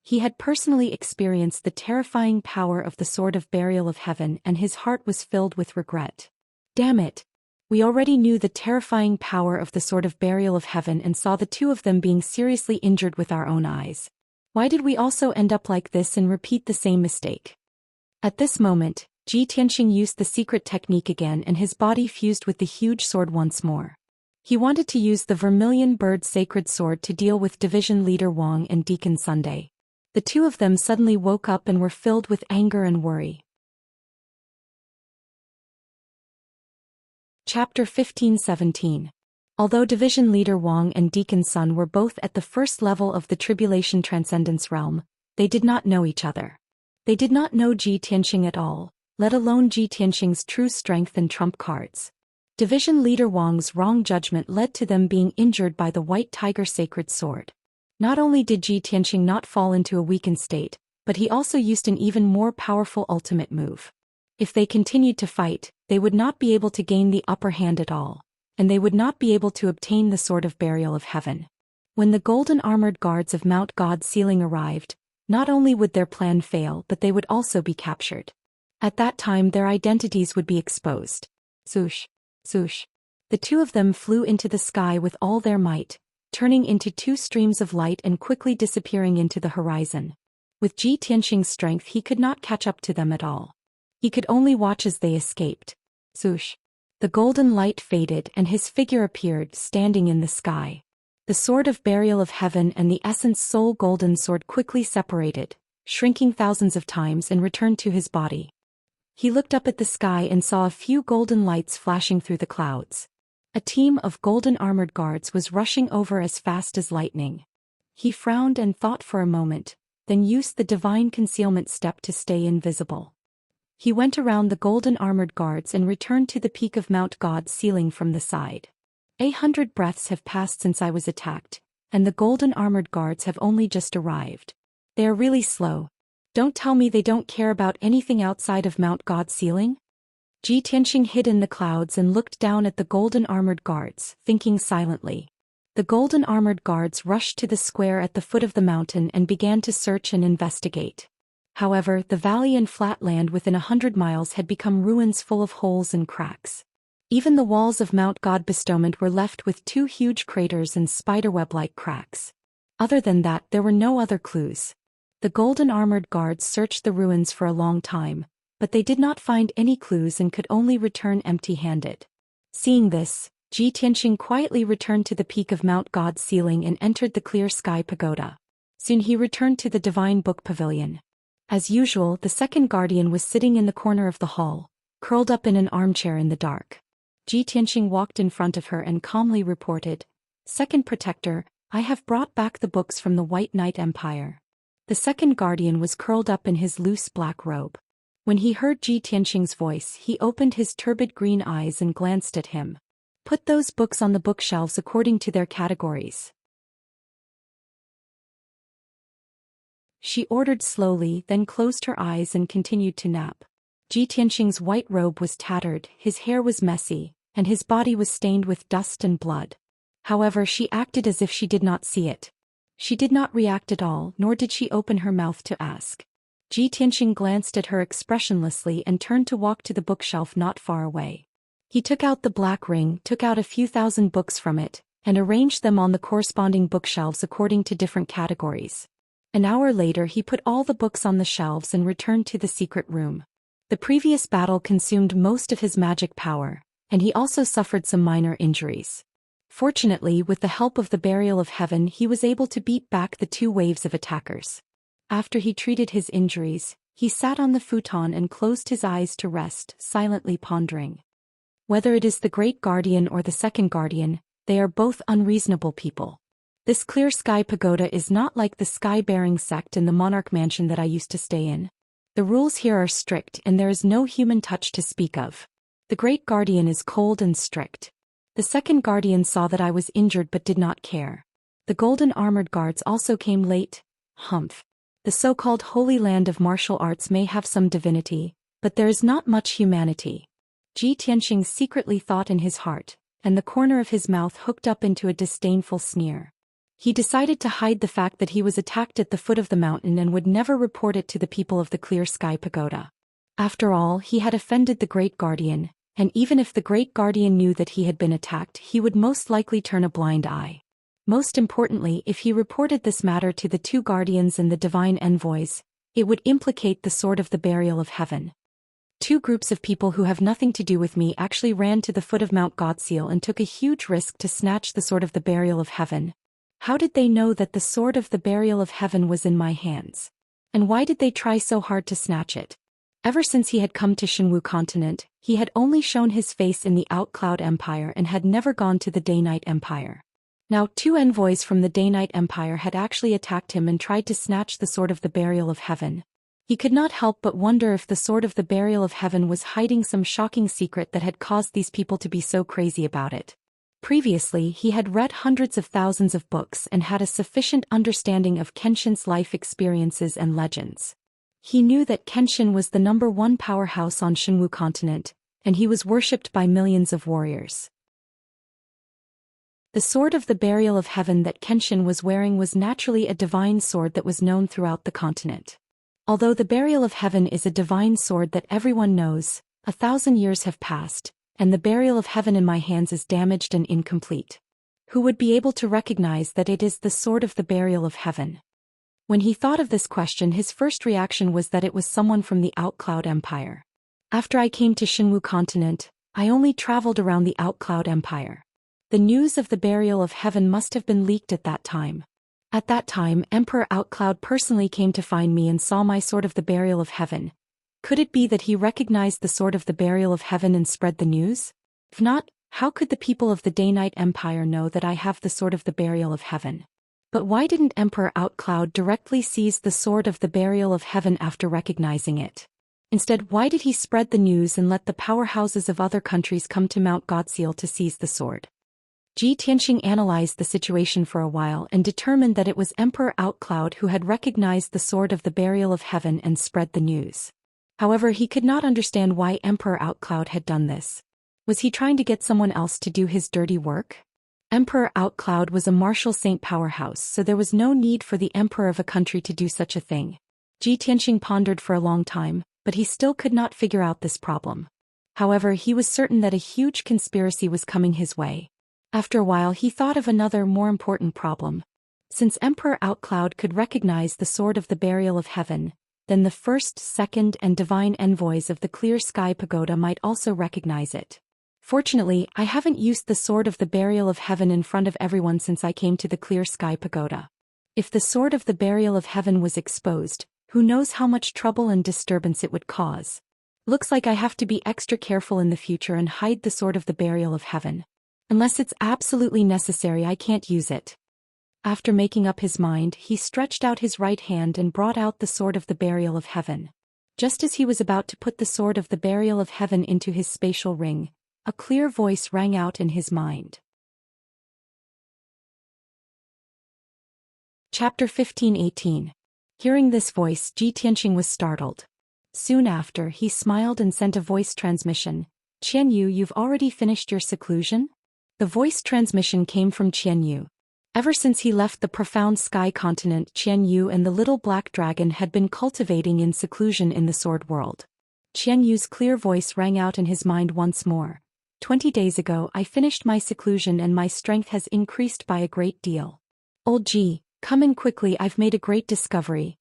He had personally experienced the terrifying power of the Sword of Burial of Heaven and his heart was filled with regret. Damn it! We already knew the terrifying power of the Sword of Burial of Heaven and saw the two of them being seriously injured with our own eyes. Why did we also end up like this and repeat the same mistake? At this moment, Ji Tianxing used the secret technique again and his body fused with the huge sword once more. He wanted to use the Vermilion Bird Sacred Sword to deal with Division Leader Wang and Deacon Sunday. The two of them suddenly woke up and were filled with anger and worry. Chapter 15-17. Although Division Leader Wang and Deacon Sun were both at the first level of the Tribulation Transcendence realm, they did not know each other. They did not know Ji Tianxing at all, let alone Ji Tianxing's true strength and trump cards. Division Leader Wang's wrong judgment led to them being injured by the white tiger sacred sword. Not only did Ji Tianxing not fall into a weakened state, but he also used an even more powerful ultimate move. If they continued to fight, they would not be able to gain the upper hand at all, and they would not be able to obtain the Sword of Burial of Heaven. When the golden armored guards of Mount God's ceiling arrived, not only would their plan fail but they would also be captured. At that time their identities would be exposed. Swoosh, swoosh. The two of them flew into the sky with all their might, turning into two streams of light and quickly disappearing into the horizon. With Ji Tianxing's strength he could not catch up to them at all. He could only watch as they escaped. Swoosh. The golden light faded and his figure appeared standing in the sky. The Sword of Burial of Heaven and the Essence Soul Golden Sword quickly separated, shrinking thousands of times and returned to his body. He looked up at the sky and saw a few golden lights flashing through the clouds. A team of golden armored guards was rushing over as fast as lightning. He frowned and thought for a moment, then used the divine concealment step to stay invisible. He went around the golden armored guards and returned to the peak of Mount God's ceiling from the side. 800 breaths have passed since I was attacked, and the golden armored guards have only just arrived. They are really slow. Don't tell me they don't care about anything outside of Mount God's ceiling? Ji Tianxing hid in the clouds and looked down at the golden armored guards, thinking silently. The golden armored guards rushed to the square at the foot of the mountain and began to search and investigate. However, the valley and flat land within 100 miles had become ruins full of holes and cracks. Even the walls of Mount God Bestowment were left with 2 huge craters and spiderweb-like cracks. Other than that, there were no other clues. The golden armored guards searched the ruins for a long time, but they did not find any clues and could only return empty-handed. Seeing this, Ji Tianxing quietly returned to the peak of Mount God's ceiling and entered the clear sky pagoda. Soon he returned to the divine book pavilion. As usual, the second guardian was sitting in the corner of the hall, curled up in an armchair in the dark. Ji Tianxing walked in front of her and calmly reported, "Second Protector, I have brought back the books from the White Knight Empire." The second guardian was curled up in his loose black robe. When he heard Ji Tianxing's voice, he opened his turbid green eyes and glanced at him. "Put those books on the bookshelves according to their categories," she ordered slowly, then closed her eyes and continued to nap. Ji Tianxing's white robe was tattered, his hair was messy, and his body was stained with dust and blood. However, she acted as if she did not see it. She did not react at all, nor did she open her mouth to ask. Ji Tianxing glanced at her expressionlessly and turned to walk to the bookshelf not far away. He took out the black ring, took out a few thousand books from it, and arranged them on the corresponding bookshelves according to different categories. An hour later he put all the books on the shelves and returned to the secret room. The previous battle consumed most of his magic power, and he also suffered some minor injuries. Fortunately, with the help of the Burial of Heaven, he was able to beat back the 2 waves of attackers. After he treated his injuries, he sat on the futon and closed his eyes to rest, silently pondering. Whether it is the Great Guardian or the Second Guardian, they are both unreasonable people. This clear sky pagoda is not like the sky-bearing sect in the monarch mansion that I used to stay in. The rules here are strict and there is no human touch to speak of. The Great Guardian is cold and strict. The second guardian saw that I was injured but did not care. The golden armored guards also came late. Humph. The so-called Holy Land of martial arts may have some divinity, but there is not much humanity. Ji Tianxing secretly thought in his heart, and the corner of his mouth hooked up into a disdainful sneer. He decided to hide the fact that he was attacked at the foot of the mountain and would never report it to the people of the Clear Sky Pagoda. After all, he had offended the Great Guardian, and even if the Great Guardian knew that he had been attacked, he would most likely turn a blind eye. Most importantly, if he reported this matter to the 2 guardians and the divine envoys, it would implicate the Sword of the Burial of Heaven. 2 groups of people who have nothing to do with me actually ran to the foot of Mount Godseal and took a huge risk to snatch the Sword of the Burial of Heaven. How did they know that the Sword of the Burial of Heaven was in my hands? And why did they try so hard to snatch it? Ever since he had come to Shenwu continent, he had only shown his face in the Outcloud Empire and had never gone to the Day-Night Empire. Now 2 envoys from the Day-Night Empire had actually attacked him and tried to snatch the Sword of the Burial of Heaven. He could not help but wonder if the Sword of the Burial of Heaven was hiding some shocking secret that had caused these people to be so crazy about it. Previously, he had read hundreds of thousands of books and had a sufficient understanding of Kenshin's life experiences and legends. He knew that Kenshin was the #1 powerhouse on Shenwu continent, and he was worshipped by millions of warriors. The Sword of the Burial of Heaven that Kenshin was wearing was naturally a divine sword that was known throughout the continent. Although the Burial of Heaven is a divine sword that everyone knows, 1,000 years have passed, and the Burial of Heaven in my hands is damaged and incomplete. Who would be able to recognize that it is the Sword of the Burial of Heaven? When he thought of this question, his first reaction was that it was someone from the Outcloud Empire. After I came to Shenwu continent, I only traveled around the Outcloud Empire. The news of the Burial of Heaven must have been leaked at that time. At that time, Emperor Outcloud personally came to find me and saw my Sword of the Burial of Heaven. Could it be that he recognized the Sword of the Burial of Heaven and spread the news? If not, how could the people of the Day-Night Empire know that I have the Sword of the Burial of Heaven? But why didn't Emperor Outcloud directly seize the Sword of the Burial of Heaven after recognizing it? Instead, why did he spread the news and let the powerhouses of other countries come to Mount Godseal to seize the sword? Ji Tianxing analyzed the situation for a while and determined that it was Emperor Outcloud who had recognized the Sword of the Burial of Heaven and spread the news. However, he could not understand why Emperor Outcloud had done this. Was he trying to get someone else to do his dirty work? Emperor Outcloud was a martial saint powerhouse, so there was no need for the emperor of a country to do such a thing. Ji Tianxing pondered for a long time, but he still could not figure out this problem. However, he was certain that a huge conspiracy was coming his way. After a while he thought of another more important problem. Since Emperor Outcloud could recognize the Sword of the Burial of Heaven, then the first, second, and divine envoys of the Clear Sky Pagoda might also recognize it. Fortunately, I haven't used the Sword of the Burial of Heaven in front of everyone since I came to the Clear Sky Pagoda. If the Sword of the Burial of Heaven was exposed, who knows how much trouble and disturbance it would cause. Looks like I have to be extra careful in the future and hide the Sword of the Burial of Heaven. Unless it's absolutely necessary, I can't use it. After making up his mind, he stretched out his right hand and brought out the Sword of the Burial of Heaven. Just as he was about to put the Sword of the Burial of Heaven into his spatial ring, a clear voice rang out in his mind. Chapter 15:18. Hearing this voice, Ji Tianxing was startled. Soon after, he smiled and sent a voice transmission. "Qian Yu, you've already finished your seclusion?" The voice transmission came from Qian Yu. Ever since he left the profound sky continent, Qian Yu and the little black dragon had been cultivating in seclusion in the Sword World. Qian Yu's clear voice rang out in his mind once more. 20 days ago I finished my seclusion and my strength has increased by a great deal. Old Ji, come in quickly, I've made a great discovery.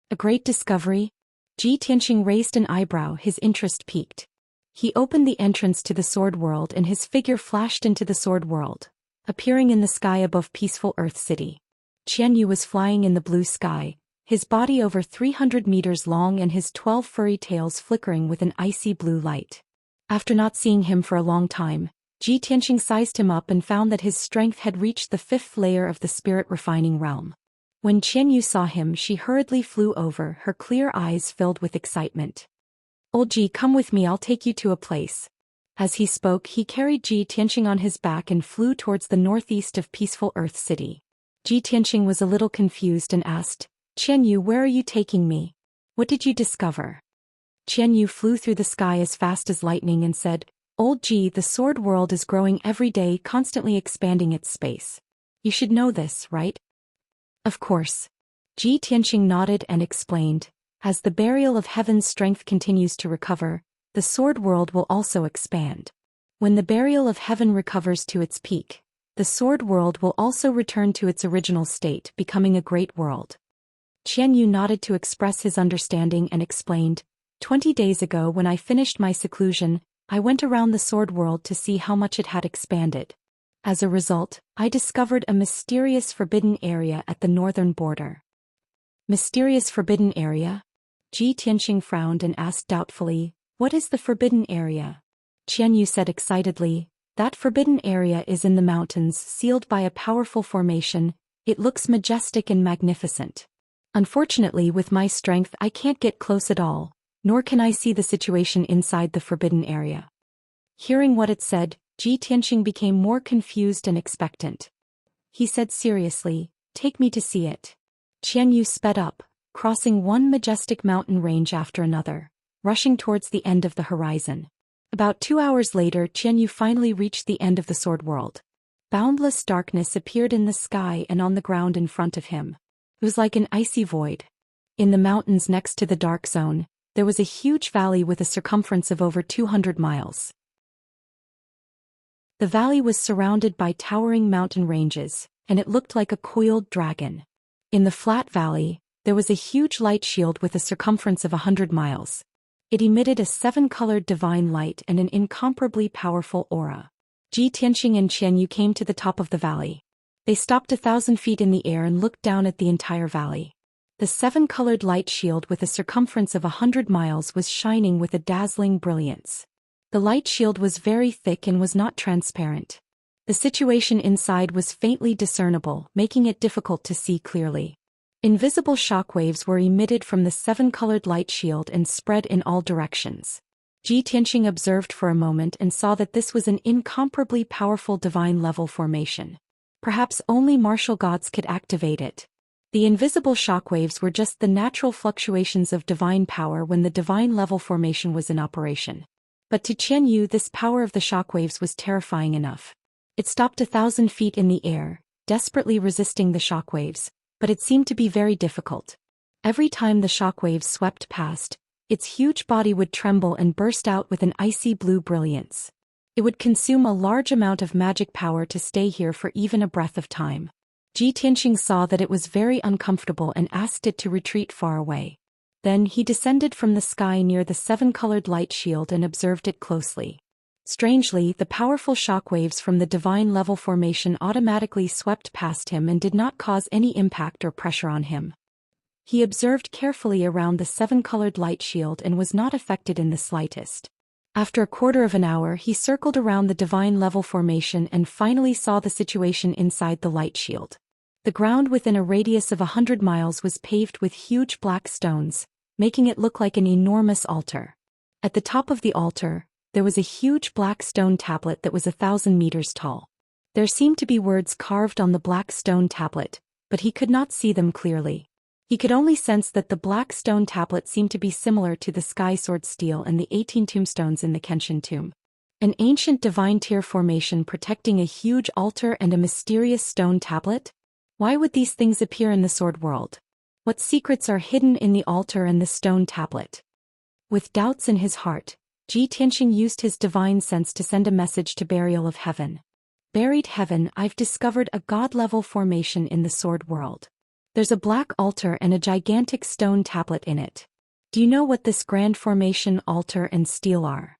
A great discovery? Ji Tianxing raised an eyebrow, his interest piqued. He opened the entrance to the Sword World and his figure flashed into the Sword World, appearing in the sky above peaceful Earth City. Qian Yu was flying in the blue sky, his body over 300 meters long and his 12 furry tails flickering with an icy blue light. After not seeing him for a long time, Ji Tianxing sized him up and found that his strength had reached the 5th layer of the spirit refining realm. When Qian Yu saw him, she hurriedly flew over, her clear eyes filled with excitement. "Old Ji, come with me, I'll take you to a place." As he spoke, he carried Ji Tianxing on his back and flew towards the northeast of peaceful Earth City. Ji Tianxing was a little confused and asked, "Qian Yu, where are you taking me? What did you discover?" Qian Yu flew through the sky as fast as lightning and said, "Old Ji, the Sword World is growing every day, constantly expanding its space. You should know this, right?" "Of course." Ji Tianxing nodded and explained, "As the Burial of Heaven's strength continues to recover, the Sword World will also expand. When the Burial of Heaven recovers to its peak, the Sword World will also return to its original state, becoming a great world." Qian Yu nodded to express his understanding and explained, 20 days ago when I finished my seclusion, I went around the Sword World to see how much it had expanded. As a result, I discovered a mysterious forbidden area at the northern border." Mysterious forbidden area? Ji Tianxing frowned and asked doubtfully, "What is the forbidden area?" Qian Yu said excitedly, "That forbidden area is in the mountains, sealed by a powerful formation. It looks majestic and magnificent. Unfortunately, with my strength I can't get close at all, nor can I see the situation inside the forbidden area." Hearing what it said, Ji Tianxing became more confused and expectant. He said seriously, "Take me to see it." Qian Yu sped up, crossing one majestic mountain range after another, rushing towards the end of the horizon. About 2 hours later, Qian Yu finally reached the end of the Sword World. Boundless darkness appeared in the sky and on the ground in front of him. It was like an icy void. In the mountains next to the dark zone, there was a huge valley with a circumference of over 200 miles. The valley was surrounded by towering mountain ranges, and it looked like a coiled dragon. In the flat valley, there was a huge light shield with a circumference of 100 miles. It emitted a 7-colored divine light and an incomparably powerful aura. Ji Tianxing and Qian Yu came to the top of the valley. They stopped 1,000 feet in the air and looked down at the entire valley. The 7-colored light shield with a circumference of 100 miles was shining with a dazzling brilliance. The light shield was very thick and was not transparent. The situation inside was faintly discernible, making it difficult to see clearly. Invisible shockwaves were emitted from the 7-colored light shield and spread in all directions. Ji Tianxing observed for a moment and saw that this was an incomparably powerful divine-level formation. Perhaps only martial gods could activate it. The invisible shockwaves were just the natural fluctuations of divine power when the divine-level formation was in operation. But to Qian Yu, this power of the shockwaves was terrifying enough. It stopped 1,000 feet in the air, desperately resisting the shockwaves, but it seemed to be very difficult. Every time the shockwaves swept past, its huge body would tremble and burst out with an icy blue brilliance. It would consume a large amount of magic power to stay here for even a breath of time. Ji Tianxing saw that it was very uncomfortable and asked it to retreat far away. Then he descended from the sky near the seven-colored light shield and observed it closely. Strangely, the powerful shockwaves from the divine level formation automatically swept past him and did not cause any impact or pressure on him. He observed carefully around the seven-colored light shield and was not affected in the slightest. After a quarter of an hour, he circled around the divine level formation and finally saw the situation inside the light shield. The ground within a radius of 100 miles was paved with huge black stones, making it look like an enormous altar. At the top of the altar, there was a huge black stone tablet that was 1,000 meters tall. There seemed to be words carved on the black stone tablet, but he could not see them clearly. He could only sense that the black stone tablet seemed to be similar to the sky sword stele and the 18 tombstones in the Kenshin tomb. An ancient divine tier formation protecting a huge altar and a mysterious stone tablet? Why would these things appear in the sword world? What secrets are hidden in the altar and the stone tablet? With doubts in his heart, Ji Tianxing used his divine sense to send a message to Burial of Heaven. Buried Heaven, I've discovered a god-level formation in the sword world. There's a black altar and a gigantic stone tablet in it. Do you know what this grand formation, altar, and stele are?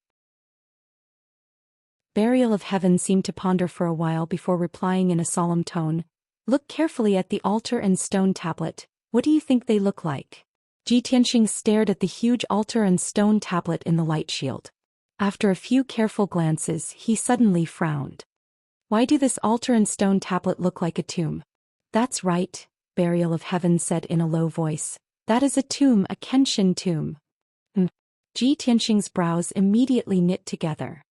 Burial of Heaven seemed to ponder for a while before replying in a solemn tone. Look carefully at the altar and stone tablet. What do you think they look like? Ji Tianxing stared at the huge altar and stone tablet in the light shield. After a few careful glances, he suddenly frowned. Why do this altar and stone tablet look like a tomb? That's right, Burial of Heaven said in a low voice. That is a tomb, a Kenshin tomb. Ji Tianxing's brows immediately knit together.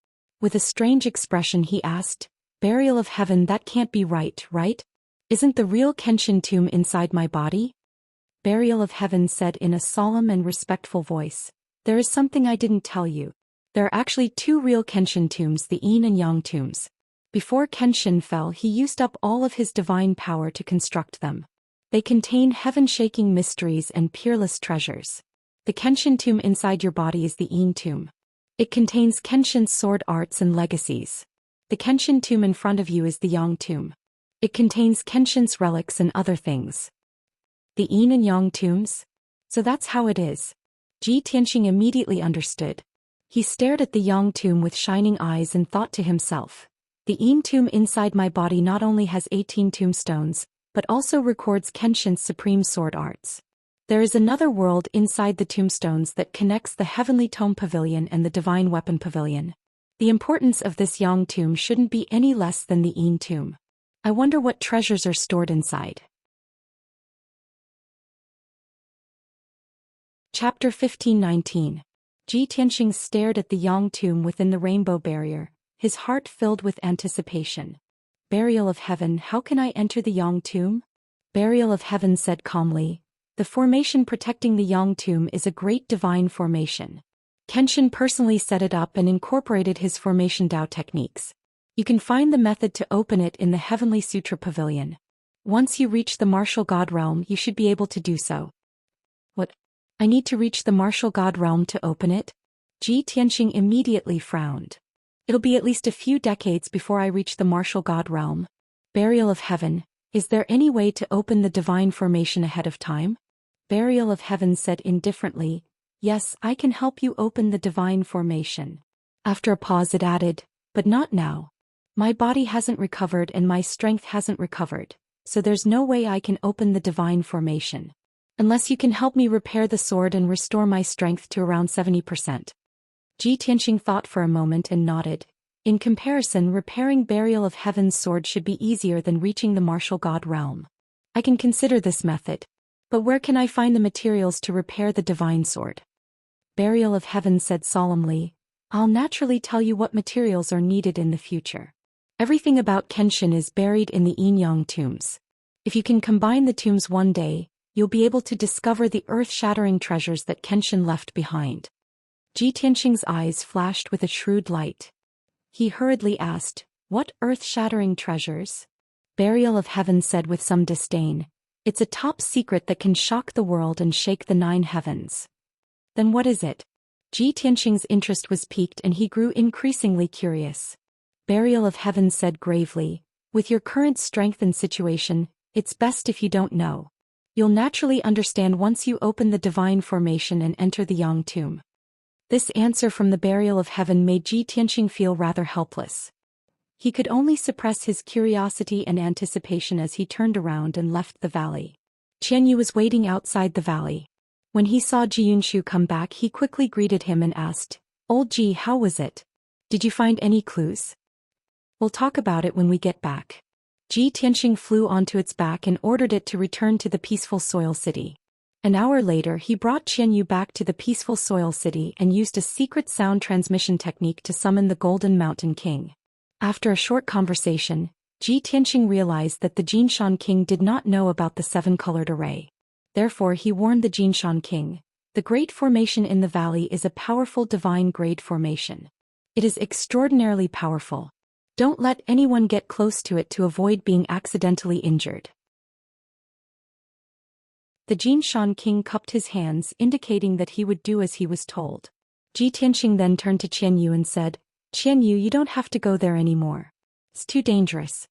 With a strange expression he asked, Burial of Heaven, that can't be right, right? Isn't the real Kenshin tomb inside my body? Burial of Heaven said in a solemn and respectful voice. There is something I didn't tell you. There are actually two real Kenshin tombs, the Yin and Yang tombs. Before Kenshin fell, he used up all of his divine power to construct them. They contain heaven-shaking mysteries and peerless treasures. The Kenshin tomb inside your body is the Yin tomb. It contains Kenshin's sword arts and legacies. The Kenshin tomb in front of you is the Yang tomb. It contains Kenshin's relics and other things. The Yin and Yang tombs? So that's how it is. Ji Tianxing immediately understood. He stared at the Yang tomb with shining eyes and thought to himself. The Yin tomb inside my body not only has 18 tombstones, but also records Kenshin's supreme sword arts. There is another world inside the tombstones that connects the Heavenly Tome Pavilion and the Divine Weapon Pavilion. The importance of this Yang tomb shouldn't be any less than the Yin tomb. I wonder what treasures are stored inside. Chapter 15:19. Ji Tianxing stared at the Yang tomb within the rainbow barrier, his heart filled with anticipation. Burial of Heaven, how can I enter the Yang tomb? Burial of Heaven said calmly. The formation protecting the Yang tomb is a great divine formation. Kenshin personally set it up and incorporated his formation Dao techniques. You can find the method to open it in the Heavenly Sutra Pavilion. Once you reach the martial god realm, you should be able to do so. What? I need to reach the martial god realm to open it? Ji Tianxing immediately frowned. It'll be at least a few decades before I reach the martial god realm. Burial of Heaven, is there any way to open the divine formation ahead of time? Burial of Heaven said indifferently, yes, I can help you open the divine formation. After a pause it added, but not now. My body hasn't recovered and my strength hasn't recovered, so there's no way I can open the divine formation. Unless you can help me repair the sword and restore my strength to around 70%. Ji Tianxing thought for a moment and nodded. In comparison, repairing Burial of Heaven's sword should be easier than reaching the martial god realm. I can consider this method. But where can I find the materials to repair the divine sword? Burial of Heaven said solemnly. I'll naturally tell you what materials are needed in the future. Everything about Kenshin is buried in the Yin-Yang tombs. If you can combine the tombs one day, you'll be able to discover the earth-shattering treasures that Kenshin left behind. Ji Tianxing's eyes flashed with a shrewd light. He hurriedly asked, what earth-shattering treasures? Burial of Heaven said with some disdain. It's a top secret that can shock the world and shake the 9 heavens. Then what is it? Ji Tianxing's interest was piqued and he grew increasingly curious. Burial of Heaven said gravely, with your current strength and situation, it's best if you don't know. You'll naturally understand once you open the divine formation and enter the Yang tomb. This answer from the Burial of Heaven made Ji Tianxing feel rather helpless. He could only suppress his curiosity and anticipation as he turned around and left the valley. Qianyu was waiting outside the valley. When he saw Ji Yunshu come back, he quickly greeted him and asked, "Old Ji, how was it? Did you find any clues?" "We'll talk about it when we get back." Ji Tianxing flew onto its back and ordered it to return to the peaceful soil city. An hour later he brought Qianyu back to the peaceful soil city and used a secret sound transmission technique to summon the Golden Mountain King. After a short conversation, Ji Tianxing realized that the Jinshan King did not know about the 7-colored array. Therefore he warned the Jinshan King, "The Great Formation in the valley is a powerful divine grade formation. It is extraordinarily powerful. Don't let anyone get close to it to avoid being accidentally injured." The Jinshan King cupped his hands, indicating that he would do as he was told. Ji Tianxing then turned to Qianyu and said, "Qianyu, you don't have to go there anymore. It's too dangerous."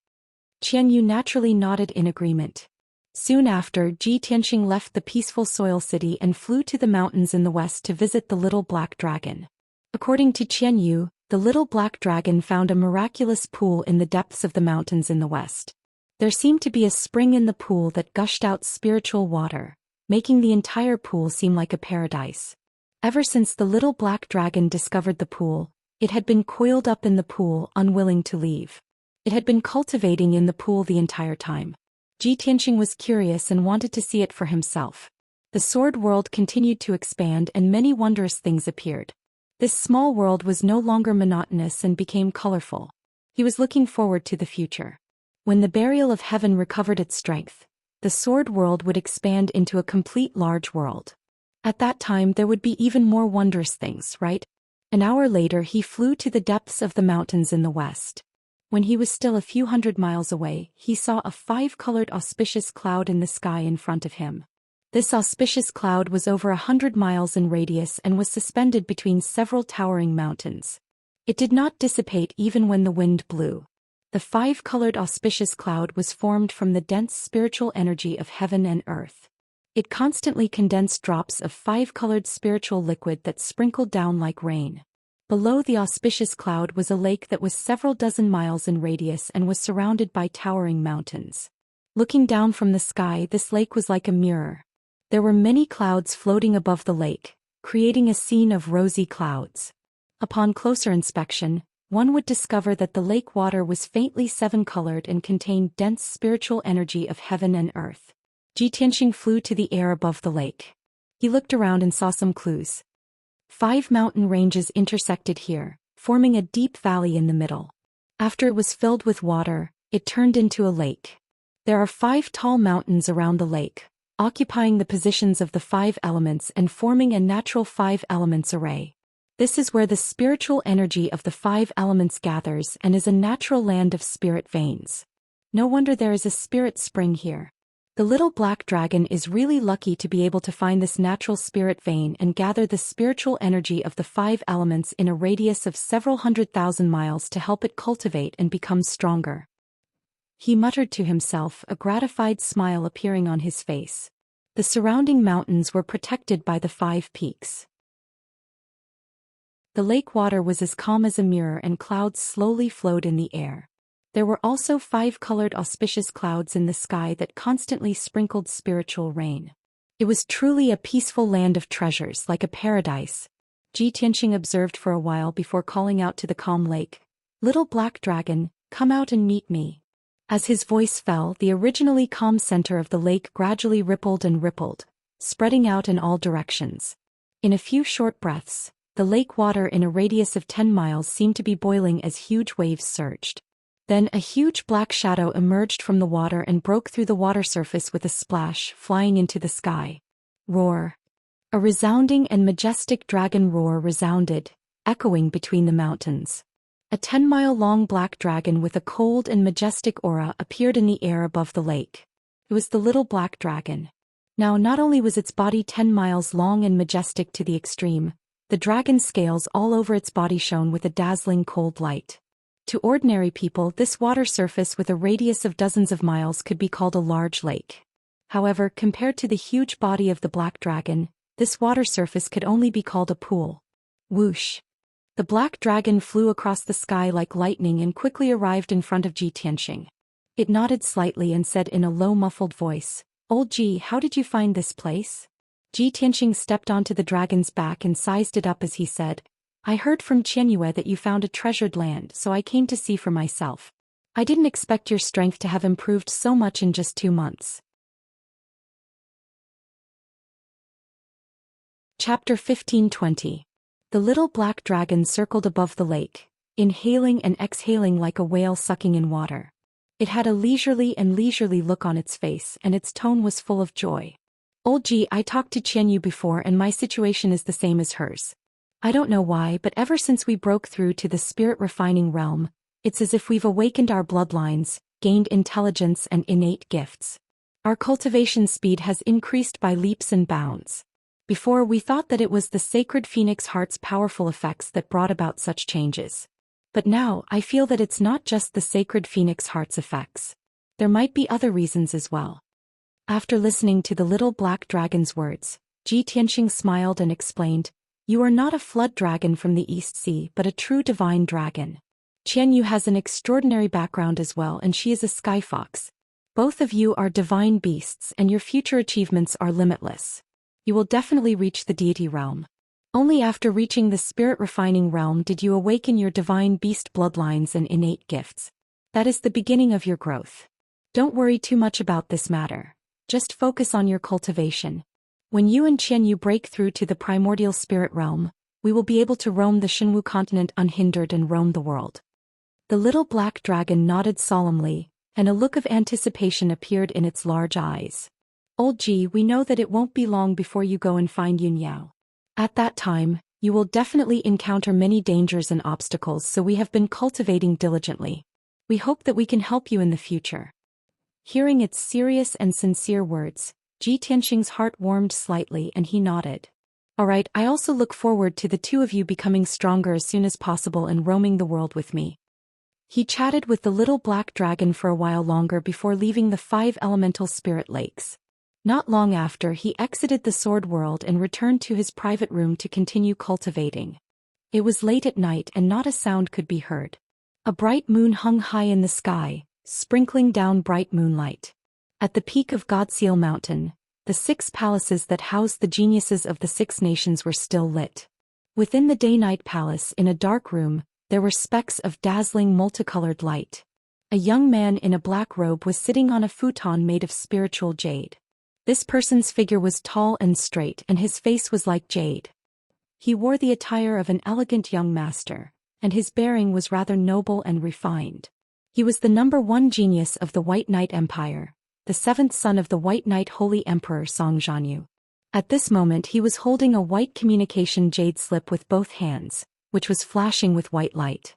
Qianyu naturally nodded in agreement. Soon after, Ji Tianxing left the peaceful soil city and flew to the mountains in the west to visit the Little Black Dragon. According to Qianyu, the Little Black Dragon found a miraculous pool in the depths of the mountains in the west. There seemed to be a spring in the pool that gushed out spiritual water, making the entire pool seem like a paradise. Ever since the Little Black Dragon discovered the pool, it had been coiled up in the pool, unwilling to leave. It had been cultivating in the pool the entire time. Ji Tianxing was curious and wanted to see it for himself. The sword world continued to expand and many wondrous things appeared. This small world was no longer monotonous and became colorful. He was looking forward to the future. When the Burial of Heaven recovered its strength, the sword world would expand into a complete large world. At that time there would be even more wondrous things, right? An hour later he flew to the depths of the mountains in the west. When he was still a few hundred miles away, he saw a 5-colored auspicious cloud in the sky in front of him. This auspicious cloud was over 100 miles in radius and was suspended between several towering mountains. It did not dissipate even when the wind blew. The 5-colored auspicious cloud was formed from the dense spiritual energy of heaven and earth. It constantly condensed drops of 5-colored spiritual liquid that sprinkled down like rain. Below the auspicious cloud was a lake that was several dozen miles in radius and was surrounded by towering mountains. Looking down from the sky, this lake was like a mirror. There were many clouds floating above the lake, creating a scene of rosy clouds. Upon closer inspection, one would discover that the lake water was faintly 7-colored and contained dense spiritual energy of heaven and earth. Ji Tianxing flew to the air above the lake. He looked around and saw some clues. 5 mountain ranges intersected here, forming a deep valley in the middle. After it was filled with water, it turned into a lake. There are 5 tall mountains around the lake, occupying the positions of the 5 elements and forming a natural 5 elements array. This is where the spiritual energy of the 5 elements gathers and is a natural land of spirit veins. No wonder there is a spirit spring here. The Little Black Dragon is really lucky to be able to find this natural spirit vein and gather the spiritual energy of the 5 elements in a radius of several 100,000 miles to help it cultivate and become stronger. He muttered to himself, a gratified smile appearing on his face. The surrounding mountains were protected by the 5 peaks. The lake water was as calm as a mirror and clouds slowly flowed in the air. There were also 5-colored auspicious clouds in the sky that constantly sprinkled spiritual rain. It was truly a peaceful land of treasures, like a paradise. Ji Tianxing observed for a while before calling out to the calm lake, "Little Black Dragon, come out and meet me." As his voice fell, the originally calm center of the lake gradually rippled and rippled, spreading out in all directions. In a few short breaths, the lake water in a radius of 10 miles seemed to be boiling as huge waves surged. Then a huge black shadow emerged from the water and broke through the water surface with a splash, flying into the sky. Roar! A resounding and majestic dragon roar resounded, echoing between the mountains. A 10-mile-long black dragon with a cold and majestic aura appeared in the air above the lake. It was the little black dragon. Now not only was its body 10 miles long and majestic to the extreme, the dragon's scales all over its body shone with a dazzling cold light. To ordinary people, this water surface with a radius of dozens of miles could be called a large lake. However, compared to the huge body of the black dragon, this water surface could only be called a pool. Whoosh! The black dragon flew across the sky like lightning and quickly arrived in front of Ji Tianxing. It nodded slightly and said in a low muffled voice, "Old Ji, how did you find this place?" Ji Tianxing stepped onto the dragon's back and sized it up as he said, "I heard from Qianyue that you found a treasured land, so I came to see for myself. I didn't expect your strength to have improved so much in just 2 months." Chapter 15:20. The little black dragon circled above the lake, inhaling and exhaling like a whale sucking in water. It had a leisurely look on its face, and its tone was full of joy. "Old Ji, I talked to Qianyu before and my situation is the same as hers. I don't know why, but ever since we broke through to the spirit refining realm, it's as if we've awakened our bloodlines, gained intelligence and innate gifts. Our cultivation speed has increased by leaps and bounds. Before, we thought that it was the sacred phoenix heart's powerful effects that brought about such changes. But now, I feel that it's not just the sacred phoenix heart's effects. There might be other reasons as well." After listening to the little black dragon's words, Ji Tianxing smiled and explained, "You are not a flood dragon from the East Sea but a true divine dragon. Qianyu has an extraordinary background as well, and she is a sky fox. Both of you are divine beasts and your future achievements are limitless. You will definitely reach the deity realm. Only after reaching the spirit refining realm did you awaken your divine beast bloodlines and innate gifts. That is the beginning of your growth. Don't worry too much about this matter. Just focus on your cultivation. When you and Qianyu break through to the primordial spirit realm, we will be able to roam the Shenwu continent unhindered and roam the world." The little black dragon nodded solemnly, and a look of anticipation appeared in its large eyes. "Old Ji, we know that it won't be long before you go and find Yun Yao. At that time, you will definitely encounter many dangers and obstacles, so we have been cultivating diligently. We hope that we can help you in the future." Hearing its serious and sincere words, Ji Tianxing's heart warmed slightly and he nodded. "All right, I also look forward to the two of you becoming stronger as soon as possible and roaming the world with me." He chatted with the little black dragon for a while longer before leaving the 5 elemental spirit lakes. Not long after, he exited the sword world and returned to his private room to continue cultivating. It was late at night and not a sound could be heard. A bright moon hung high in the sky, sprinkling down bright moonlight. At the peak of Godseal Mountain, the 6 palaces that housed the geniuses of the 6 nations were still lit. Within the day-night palace, in a dark room, there were specks of dazzling multicolored light. A young man in a black robe was sitting on a futon made of spiritual jade. This person's figure was tall and straight and his face was like jade. He wore the attire of an elegant young master, and his bearing was rather noble and refined. He was the #1 genius of the White Knight Empire, the 7th son of the White Knight Holy Emperor Song Zhanyu. At this moment he was holding a white communication jade slip with both hands, which was flashing with white light.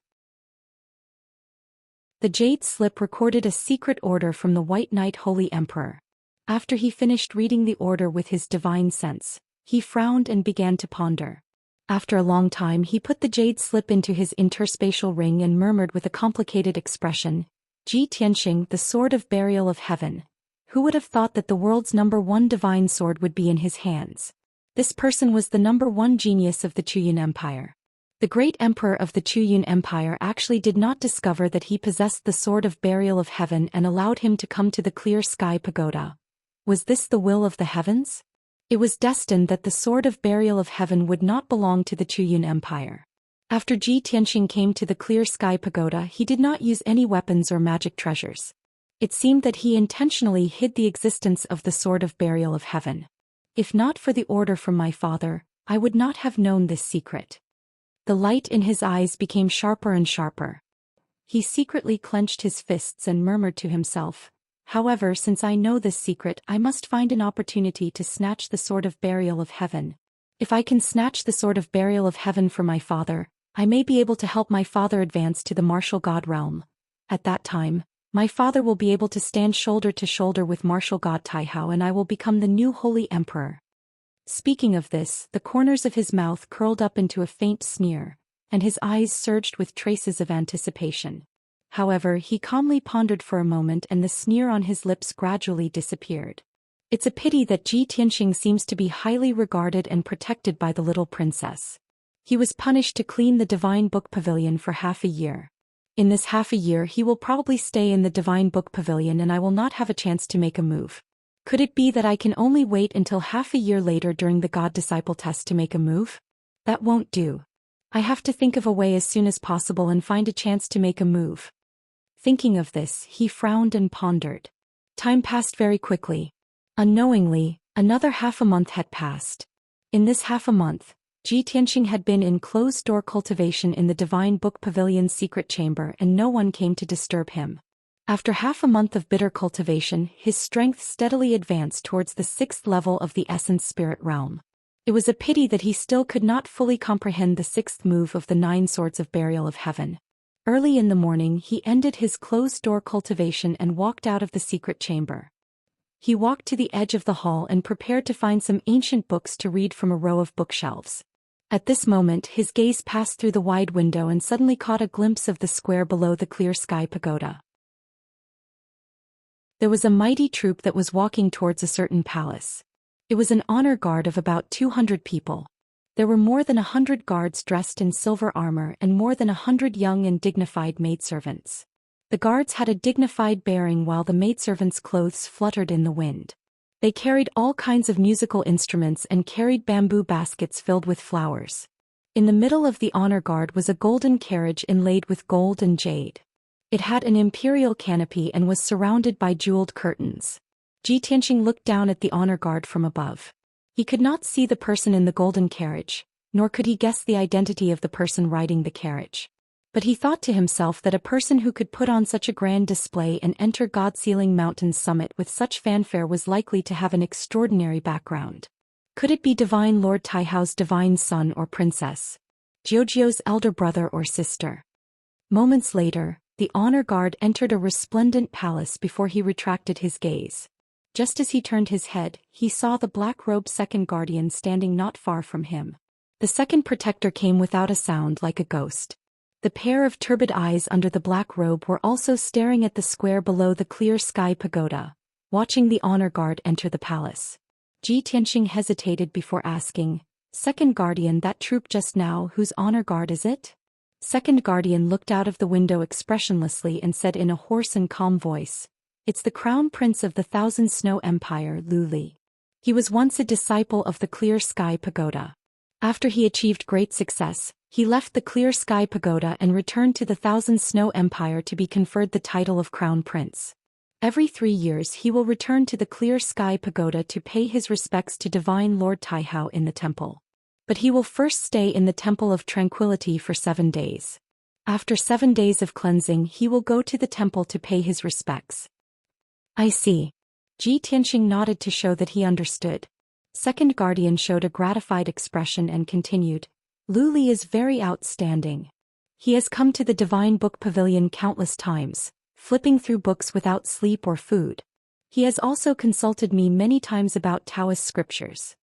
The jade slip recorded a secret order from the White Knight Holy Emperor. After he finished reading the order with his divine sense, he frowned and began to ponder. After a long time he put the jade slip into his interspatial ring and murmured with a complicated expression, "Ji Tianxing, the sword of burial of heaven. Who would have thought that the world's #1 divine sword would be in his hands?" This person was the #1 genius of the Chuyun Empire. The great emperor of the Chuyun Empire actually did not discover that he possessed the sword of burial of heaven and allowed him to come to the clear sky pagoda. Was this the will of the heavens? It was destined that the sword of burial of heaven would not belong to the Chuyun Empire. After Ji Tianxing came to the clear sky pagoda, he did not use any weapons or magic treasures. It seemed that he intentionally hid the existence of the sword of burial of heaven. If not for the order from my father, I would not have known this secret. The light in his eyes became sharper and sharper. He secretly clenched his fists and murmured to himself, "However, since I know this secret, I must find an opportunity to snatch the sword of burial of heaven. If I can snatch the sword of burial of heaven for my father, I may be able to help my father advance to the martial god realm. At that time, My father will be able to stand shoulder to shoulder with martial god Taihao, and I will become the new holy emperor. Speaking of this, the corners of his mouth curled up into a faint sneer, and his eyes surged with traces of anticipation. However, he calmly pondered for a moment, and the sneer on his lips gradually disappeared. It's a pity that Ji Tianxing seems to be highly regarded and protected by the little princess. He was punished to clean the Divine Book Pavilion for half a year. In this half a year he will probably stay in the Divine Book Pavilion, and I will not have a chance to make a move. Could it be that I can only wait until half a year later during the God-Disciple test to make a move? That won't do. I have to think of a way as soon as possible and find a chance to make a move. Thinking of this, he frowned and pondered. Time passed very quickly. Unknowingly, another half a month had passed. In this half a month, Ji Tianxing had been in closed-door cultivation in the Divine Book Pavilion's secret chamber, and no one came to disturb him. After half a month of bitter cultivation, his strength steadily advanced towards the 6th level of the Essence Spirit Realm. It was a pity that he still could not fully comprehend the 6th move of the 9 Swords of Burial of Heaven. Early in the morning he ended his closed-door cultivation and walked out of the secret chamber. He walked to the edge of the hall and prepared to find some ancient books to read from a row of bookshelves. At this moment his gaze passed through the wide window and suddenly caught a glimpse of the square below the clear sky pagoda. There was a mighty troop that was walking towards a certain palace. It was an honor guard of about 200 people. There were more than 100 guards dressed in silver armor and more than 100 young and dignified maidservants. The guards had a dignified bearing while the maidservants' clothes fluttered in the wind. They carried all kinds of musical instruments and carried bamboo baskets filled with flowers. In the middle of the honor guard was a golden carriage inlaid with gold and jade. It had an imperial canopy and was surrounded by jeweled curtains. Ji Tianxing looked down at the honor guard from above. He could not see the person in the golden carriage, nor could he guess the identity of the person riding the carriage. But he thought to himself that a person who could put on such a grand display and enter God-Sealing Mountain's summit with such fanfare was likely to have an extraordinary background. Could it be Divine Lord Taihao's divine son or princess? Jiujiu's elder brother or sister? Moments later, the honor guard entered a resplendent palace before he retracted his gaze. Just as he turned his head, he saw the black-robed second guardian standing not far from him. The second protector came without a sound like a ghost. The pair of turbid eyes under the black robe were also staring at the square below the clear sky pagoda, watching the honor guard enter the palace. Ji Tianxing hesitated before asking, "Second guardian, that troop just now, whose honor guard is it?" Second guardian looked out of the window expressionlessly and said in a hoarse and calm voice, "It's the crown prince of the Thousand Snow Empire, Lu Li. He was once a disciple of the Clear Sky Pagoda. After he achieved great success, he left the Clear Sky Pagoda and returned to the Thousand Snow Empire to be conferred the title of Crown Prince. Every 3 years he will return to the Clear Sky Pagoda to pay his respects to Divine Lord Taihao in the temple. But he will first stay in the Temple of Tranquility for 7 days. After 7 days of cleansing he will go to the temple to pay his respects." "I see." Ji Tianxing nodded to show that he understood. Second guardian showed a gratified expression and continued, "Lu Li is very outstanding. He has come to the Divine Book Pavilion countless times, flipping through books without sleep or food. He has also consulted me many times about Taoist scriptures."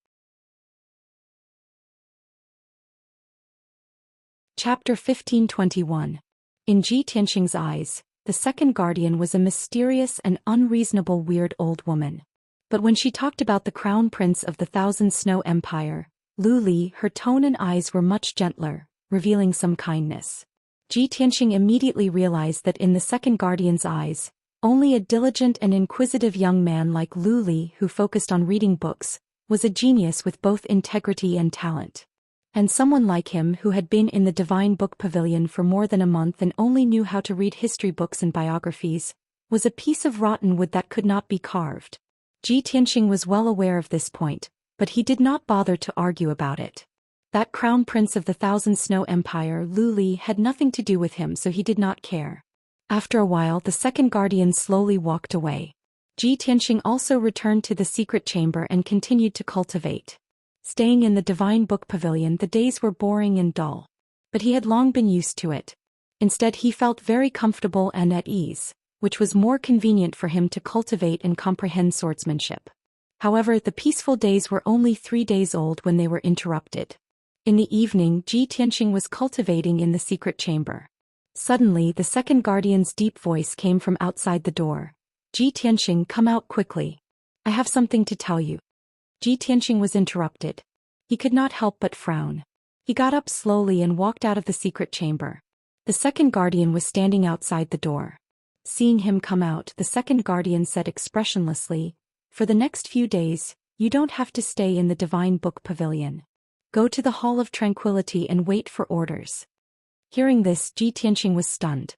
Chapter 1521. In Ji Tianxing's eyes, the second guardian was a mysterious and unreasonable weird old woman. But when she talked about the crown prince of the Thousand Snow Empire, Lu Li, her tone and eyes were much gentler, revealing some kindness. Ji Tianxing immediately realized that in the second guardian's eyes, only a diligent and inquisitive young man like Lu Li, who focused on reading books, was a genius with both integrity and talent. And someone like him who had been in the Divine Book Pavilion for more than a month and only knew how to read history books and biographies, was a piece of rotten wood that could not be carved. Ji Tianxing was well aware of this point, but he did not bother to argue about it. That crown prince of the Thousand Snow Empire, Lu Li, had nothing to do with him, so he did not care. After a while the second guardian slowly walked away. Ji Tianxing also returned to the secret chamber and continued to cultivate. Staying in the Divine Book Pavilion, the days were boring and dull. But he had long been used to it. Instead he felt very comfortable and at ease, which was more convenient for him to cultivate and comprehend swordsmanship. However, the peaceful days were only 3 days old when they were interrupted. In the evening, Ji Tianxing was cultivating in the secret chamber. Suddenly, the second guardian's deep voice came from outside the door. Ji Tianxing, come out quickly. I have something to tell you. Ji Tianxing was interrupted. He could not help but frown. He got up slowly and walked out of the secret chamber. The second guardian was standing outside the door. Seeing him come out, the second guardian said expressionlessly, for the next few days, you don't have to stay in the Divine Book Pavilion. Go to the Hall of Tranquility and wait for orders. Hearing this, Ji Tianxing was stunned.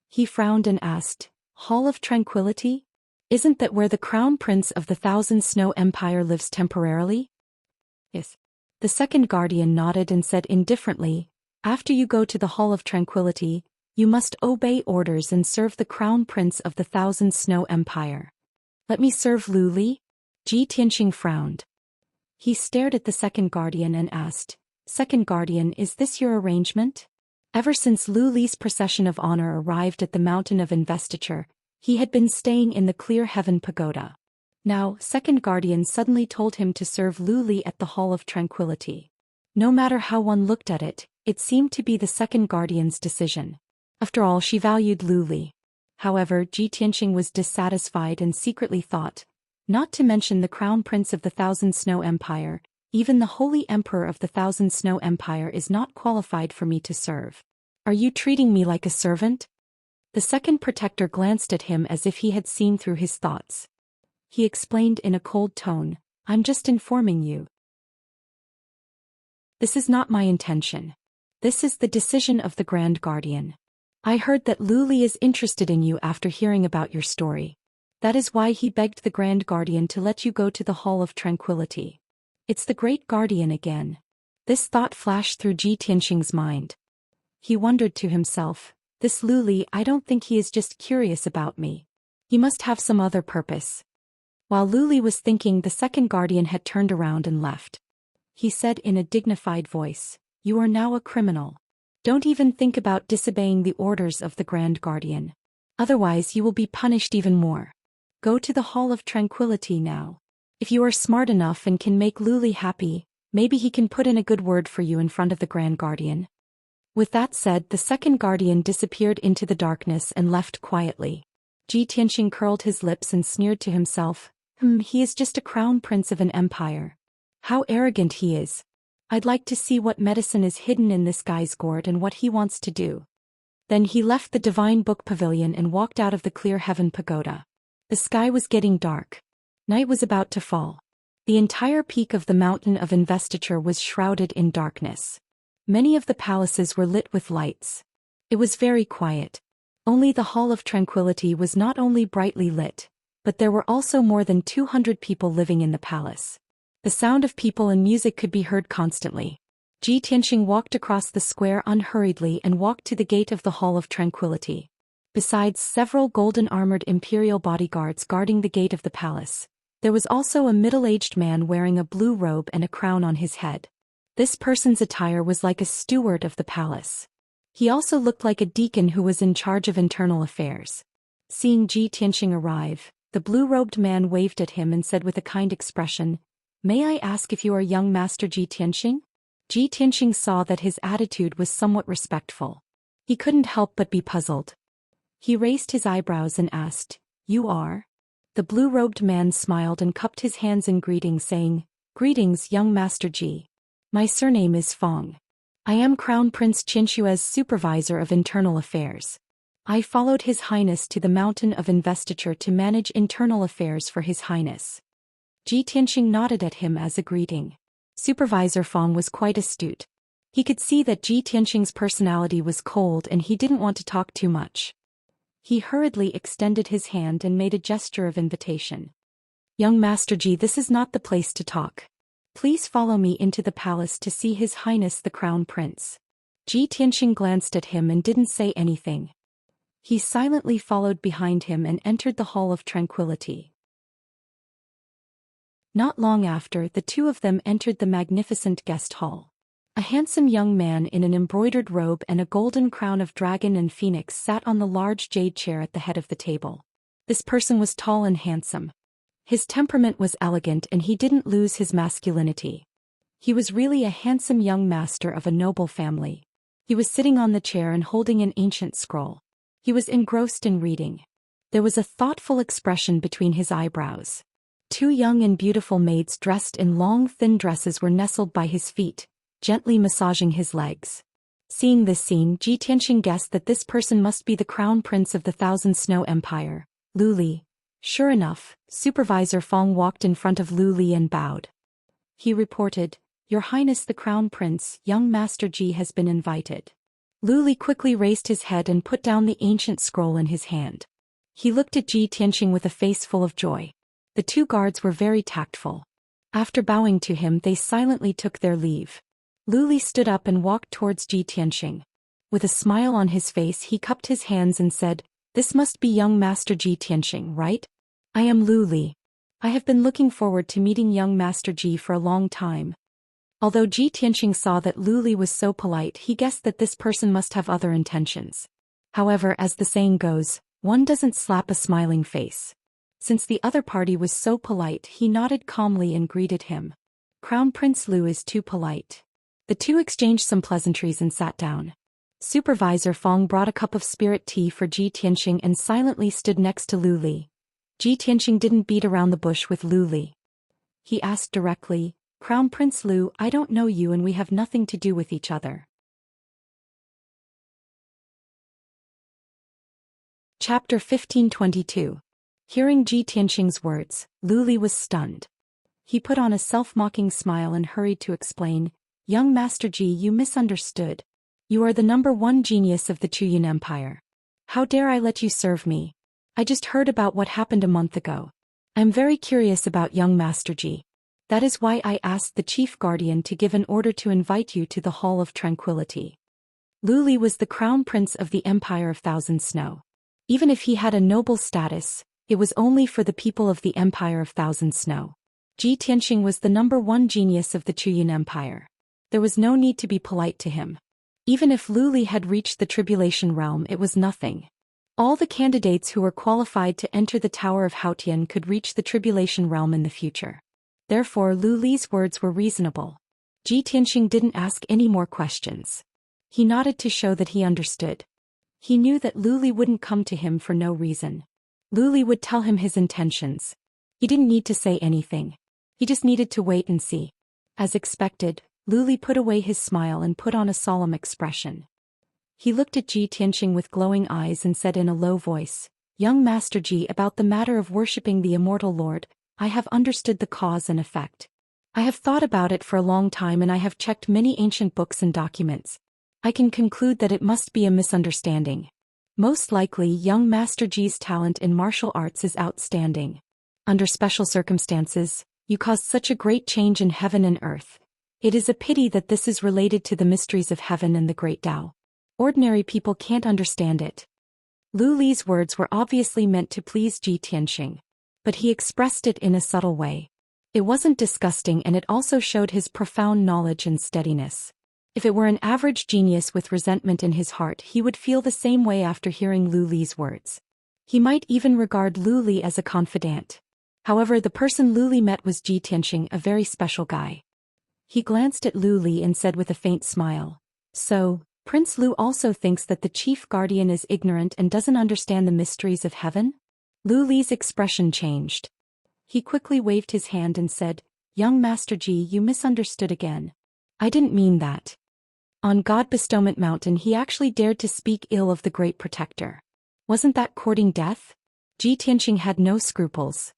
He frowned and asked, Hall of Tranquility? Isn't that where the Crown Prince of the Thousand Snow Empire lives temporarily? Yes. The second guardian nodded and said indifferently, after you go to the Hall of Tranquility, you must obey orders and serve the Crown Prince of the Thousand Snow Empire. Let me serve Lu Li? Ji Tianxing frowned. He stared at the second guardian and asked, Second guardian, is this your arrangement? Ever since Lu Li's procession of honor arrived at the Mountain of Investiture, he had been staying in the Clear Heaven Pagoda. Now, second guardian suddenly told him to serve Lu Li at the Hall of Tranquility. No matter how one looked at it, it seemed to be the second guardian's decision. After all, she valued Lu Li. However, Ji Tianxing was dissatisfied and secretly thought, not to mention the Crown Prince of the Thousand Snow Empire, even the Holy Emperor of the Thousand Snow Empire is not qualified for me to serve. Are you treating me like a servant? The second protector glanced at him as if he had seen through his thoughts. He explained in a cold tone, I'm just informing you. This is not my intention. This is the decision of the Grand Guardian. I heard that Lu Li is interested in you after hearing about your story. That is why he begged the Grand Guardian to let you go to the Hall of Tranquility. It's the Great Guardian again. This thought flashed through Ji Tianxing's mind. He wondered to himself, this Lu Li, I don't think he is just curious about me. He must have some other purpose. While Lu Li was thinking, the second guardian had turned around and left. He said in a dignified voice, You are now a criminal. Don't even think about disobeying the orders of the Grand Guardian. Otherwise you will be punished even more. Go to the Hall of Tranquility now. If you are smart enough and can make Lu Li happy, maybe he can put in a good word for you in front of the Grand Guardian. With that said, the second guardian disappeared into the darkness and left quietly. Ji Tianxing curled his lips and sneered to himself, he is just a crown prince of an empire. How arrogant he is. I'd like to see what medicine is hidden in this guy's gourd and what he wants to do. Then he left the Divine Book Pavilion and walked out of the Clear Heaven Pagoda. The sky was getting dark. Night was about to fall. The entire peak of the Mountain of Investiture was shrouded in darkness. Many of the palaces were lit with lights. It was very quiet. Only the Hall of Tranquility was not only brightly lit, but there were also more than 200 people living in the palace. The sound of people and music could be heard constantly. Ji Tianxing walked across the square unhurriedly and walked to the gate of the Hall of Tranquility. Besides several golden-armored imperial bodyguards guarding the gate of the palace, there was also a middle-aged man wearing a blue robe and a crown on his head. This person's attire was like a steward of the palace. He also looked like a deacon who was in charge of internal affairs. Seeing Ji Tianxing arrive, the blue-robed man waved at him and said with a kind expression, May I ask if you are young Master Ji Tianxing? Ji Tianxing saw that his attitude was somewhat respectful. He couldn't help but be puzzled. He raised his eyebrows and asked, You are? The blue-robed man smiled and cupped his hands in greeting, saying, Greetings, young Master Ji. My surname is Fong. I am Crown Prince Xianxia's supervisor of internal affairs. I followed His Highness to the Mountain of Investiture to manage internal affairs for His Highness. Ji Tianxing nodded at him as a greeting. Supervisor Fong was quite astute. He could see that Ji Tianxing's personality was cold and he didn't want to talk too much. He hurriedly extended his hand and made a gesture of invitation. Young Master Ji, this is not the place to talk. Please follow me into the palace to see His Highness the Crown Prince. Ji Tianxing glanced at him and didn't say anything. He silently followed behind him and entered the Hall of Tranquility. Not long after, the two of them entered the magnificent guest hall. A handsome young man in an embroidered robe and a golden crown of dragon and phoenix sat on the large jade chair at the head of the table. This person was tall and handsome. His temperament was elegant and he didn't lose his masculinity. He was really a handsome young master of a noble family. He was sitting on the chair and holding an ancient scroll. He was engrossed in reading. There was a thoughtful expression between his eyebrows. Two young and beautiful maids dressed in long thin dresses were nestled by his feet, gently massaging his legs. Seeing this scene, Ji Tianxing guessed that this person must be the crown prince of the Thousand Snow Empire, Lu Li. Sure enough, Supervisor Fong walked in front of Lu Li and bowed. He reported, "Your Highness the Crown Prince, young Master Ji has been invited." Lu Li quickly raised his head and put down the ancient scroll in his hand. He looked at Ji Tianxing with a face full of joy. The two guards were very tactful. After bowing to him, they silently took their leave. Lu Li stood up and walked towards Ji Tianxing. With a smile on his face, he cupped his hands and said, "This must be young Master Ji Tianxing, right? I am Lu Li. I have been looking forward to meeting young Master Ji for a long time." Although Ji Tianxing saw that Lu Li was so polite, he guessed that this person must have other intentions. However, as the saying goes, one doesn't slap a smiling face. Since the other party was so polite, he nodded calmly and greeted him. "Crown Prince Lu is too polite." The two exchanged some pleasantries and sat down. Supervisor Fong brought a cup of spirit tea for Ji Tianxing and silently stood next to Lu Li. Ji Tianxing didn't beat around the bush with Lu Li. He asked directly, "Crown Prince Lu, I don't know you and we have nothing to do with each other." Chapter 1522. Hearing Ji Tianxing's words, Lu Li was stunned. He put on a self-mocking smile and hurried to explain, "Young Master Ji, you misunderstood. You are the #1 genius of the Chuyan Empire. How dare I let you serve me? I just heard about what happened a month ago. I am very curious about young Master Ji. That is why I asked the Chief Guardian to give an order to invite you to the Hall of Tranquility." Lu Li was the crown prince of the Empire of Thousand Snow. Even if he had a noble status, it was only for the people of the Empire of Thousand Snow. Ji Tianxing was the #1 genius of the Chuyan Empire. There was no need to be polite to him. Even if Lu Li had reached the Tribulation Realm, it was nothing. All the candidates who were qualified to enter the Tower of Haotian could reach the Tribulation Realm in the future. Therefore, Lu Li's words were reasonable. Ji Tianxing didn't ask any more questions. He nodded to show that he understood. He knew that Lu Li wouldn't come to him for no reason. Lu Li would tell him his intentions. He didn't need to say anything. He just needed to wait and see. As expected, Lu Li put away his smile and put on a solemn expression. He looked at Ji Tianxing with glowing eyes and said in a low voice, "Young Master Ji, about the matter of worshipping the Immortal Lord, I have understood the cause and effect. I have thought about it for a long time and I have checked many ancient books and documents. I can conclude that it must be a misunderstanding. Most likely, young Master Ji's talent in martial arts is outstanding. Under special circumstances, you caused such a great change in heaven and earth. It is a pity that this is related to the mysteries of heaven and the great Tao. Ordinary people can't understand it." Lu Li's words were obviously meant to please Ji Tianxing, but he expressed it in a subtle way. It wasn't disgusting and it also showed his profound knowledge and steadiness. If it were an average genius with resentment in his heart, he would feel the same way after hearing Lu Li's words. He might even regard Lu Li as a confidant. However, the person Lu Li met was Ji Tianxing, a very special guy. He glanced at Lu Li and said with a faint smile, "So, Prince Lu also thinks that the Chief Guardian is ignorant and doesn't understand the mysteries of heaven?" Lu Li's expression changed. He quickly waved his hand and said, "Young Master Ji, you misunderstood again. I didn't mean that." On God Bestowment Mountain, he actually dared to speak ill of the Great Protector. Wasn't that courting death? Ji Tianxing had no scruples.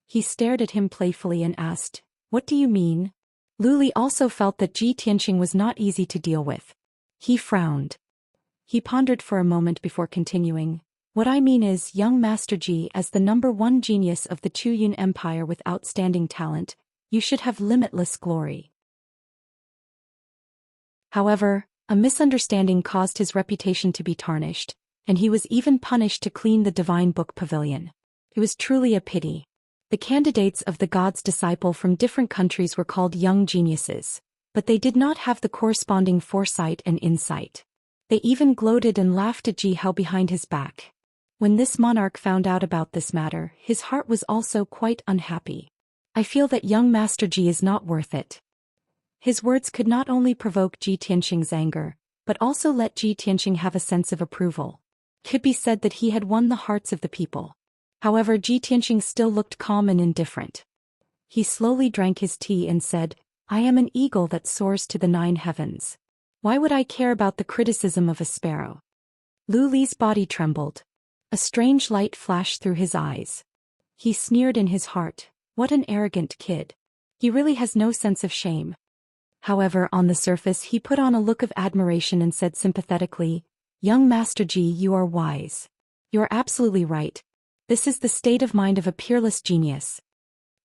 He stared at him playfully and asked, "What do you mean?" Lu Li also felt that Ji Tianxing was not easy to deal with. He frowned. He pondered for a moment before continuing, "What I mean is, young Master Ji, as the #1 genius of the Chuyan Empire with outstanding talent, you should have limitless glory. However, a misunderstanding caused his reputation to be tarnished, and he was even punished to clean the Divine Book Pavilion. It was truly a pity. The candidates of the God's disciple from different countries were called young geniuses. but they did not have the corresponding foresight and insight. They even gloated and laughed at Ji Hao behind his back. When this monarch found out about this matter, his heart was also quite unhappy. I feel that young Master Ji is not worth it. His words could not only provoke Ji Tianxing's anger, but also let Ji Tianxing have a sense of approval. It could be said that he had won the hearts of the people. However, Ji Tianxing still looked calm and indifferent. He slowly drank his tea and said, "I am an eagle that soars to the 9 heavens. Why would I care about the criticism of a sparrow?" Lu Li's body trembled. A strange light flashed through his eyes. He sneered in his heart, "What an arrogant kid. He really has no sense of shame." However, on the surface he put on a look of admiration and said sympathetically, "Young Master Ji, you are wise. You are absolutely right. This is the state of mind of a peerless genius."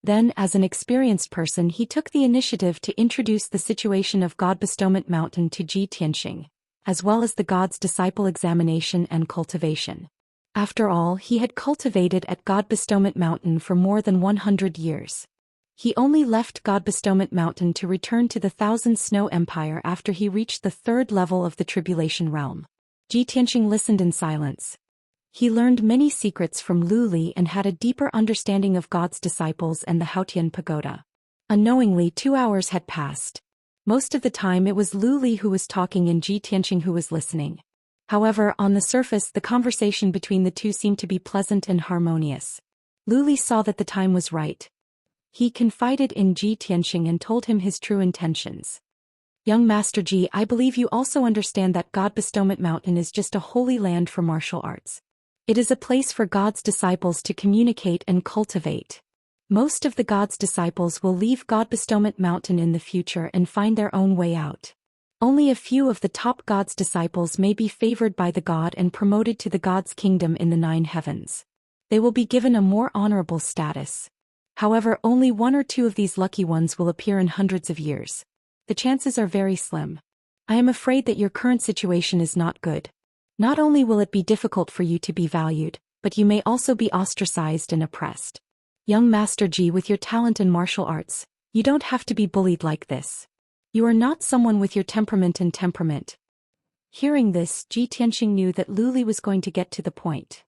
Then, as an experienced person, he took the initiative to introduce the situation of God Bestowment Mountain to Ji Tianxing, as well as the God's Disciple Examination and Cultivation. After all, he had cultivated at God Bestowment Mountain for more than 100 years. He only left God Bestowment Mountain to return to the Thousand Snow Empire after he reached the 3rd level of the Tribulation Realm. Ji Tianxing listened in silence. He learned many secrets from Lu Li and had a deeper understanding of God's disciples and the Haotian Pagoda. Unknowingly, 2 hours had passed. Most of the time it was Lu Li who was talking and Ji Tianxing who was listening. However, on the surface the conversation between the two seemed to be pleasant and harmonious. Lu Li saw that the time was right. He confided in Ji Tianxing and told him his true intentions. "Young Master Ji, I believe you also understand that God Bestowment Mountain is just a holy land for martial arts. It is a place for God's disciples to communicate and cultivate. Most of the God's disciples will leave God Bestowment Mountain in the future and find their own way out. Only a few of the top God's disciples may be favored by the God and promoted to the God's kingdom in the 9 heavens. They will be given a more honorable status. However, only 1 or 2 of these lucky ones will appear in hundreds of years. The chances are very slim. I am afraid that your current situation is not good. Not only will it be difficult for you to be valued, but you may also be ostracized and oppressed. Young Master Ji, with your talent in martial arts, you don't have to be bullied like this. You are not someone with your temperament and temperament." Hearing this, Ji Tianxing knew that Lu Li was going to get to the point.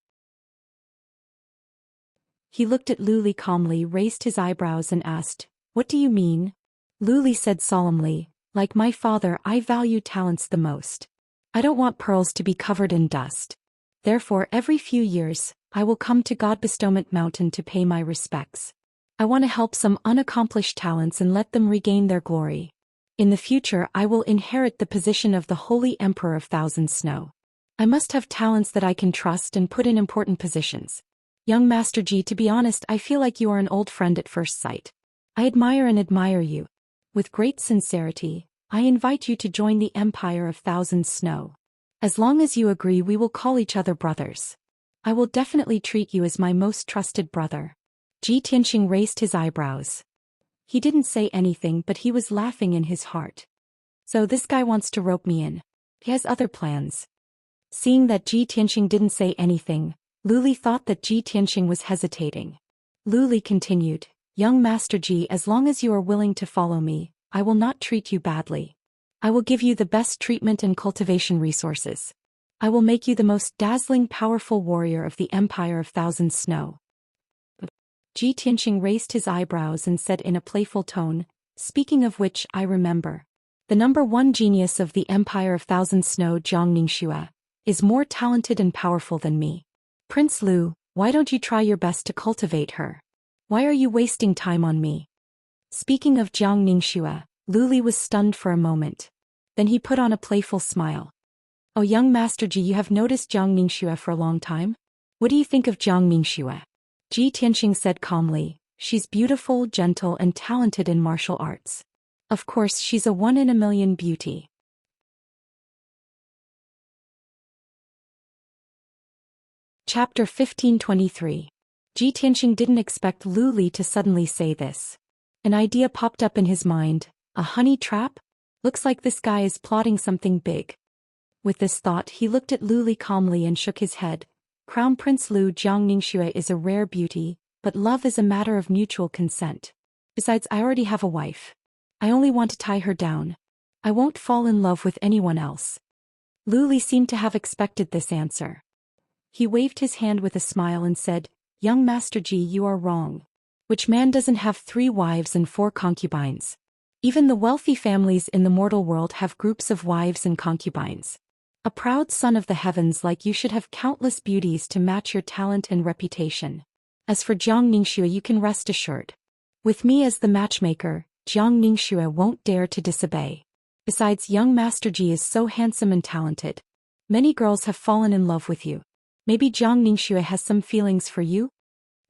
He looked at Lu Li calmly, raised his eyebrows and asked, "What do you mean?" Lu Li said solemnly, "Like my father, I value talents the most. I don't want pearls to be covered in dust. Therefore, every few years, I will come to God Bestowment Mountain to pay my respects. I want to help some unaccomplished talents and let them regain their glory. In the future, I will inherit the position of the Holy Emperor of Thousand Snow. I must have talents that I can trust and put in important positions. Young Master Ji, to be honest, I feel like you are an old friend at first sight. I admire you. With great sincerity, I invite you to join the Empire of Thousand Snow. As long as you agree, we will call each other brothers. I will definitely treat you as my most trusted brother." Ji Tianxing raised his eyebrows. He didn't say anything, but he was laughing in his heart. So this guy wants to rope me in. He has other plans. Seeing that Ji Tianxing didn't say anything, Lu Li thought that Ji Tianxing was hesitating. Lu Li continued, "Young Master Ji, as long as you are willing to follow me, I will not treat you badly. I will give you the best treatment and cultivation resources. I will make you the most dazzling, powerful warrior of the Empire of Thousand Snow." Ji Tianxing raised his eyebrows and said in a playful tone, "Speaking of which, I remember. The number 1 genius of the Empire of Thousand Snow, Zhang Ningxue, is more talented and powerful than me. Prince Lu, why don't you try your best to cultivate her? Why are you wasting time on me?" Speaking of Zhang Ningxue, Lu Li was stunned for a moment. Then he put on a playful smile. "Oh, young Master Ji, you have noticed Zhang Ningxue for a long time? What do you think of Zhang Ningxue?" Ji Tianxing said calmly, "She's beautiful, gentle and talented in martial arts. Of course, she's a 1 in a million beauty." Chapter 1523. Ji Tianxing didn't expect Lu Li to suddenly say this. An idea popped up in his mind. A honey trap? Looks like this guy is plotting something big. With this thought, he looked at Lu Li calmly and shook his head. "Crown Prince Lu, Zhang Ningxue is a rare beauty, but love is a matter of mutual consent. Besides, I already have a wife. I only want to tie her down. I won't fall in love with anyone else. Lu Li seemed to have expected this answer. He waved his hand with a smile and said, Young Master Ji, you are wrong. Which man doesn't have 3 wives and 4 concubines? Even the wealthy families in the mortal world have groups of wives and concubines. A proud son of the heavens like you should have countless beauties to match your talent and reputation. As for Jiang Ningxue, you can rest assured. With me as the matchmaker, Jiang Ningxue won't dare to disobey. Besides, young Master Ji is so handsome and talented. Many girls have fallen in love with you. Maybe Jiang Ningxue has some feelings for you?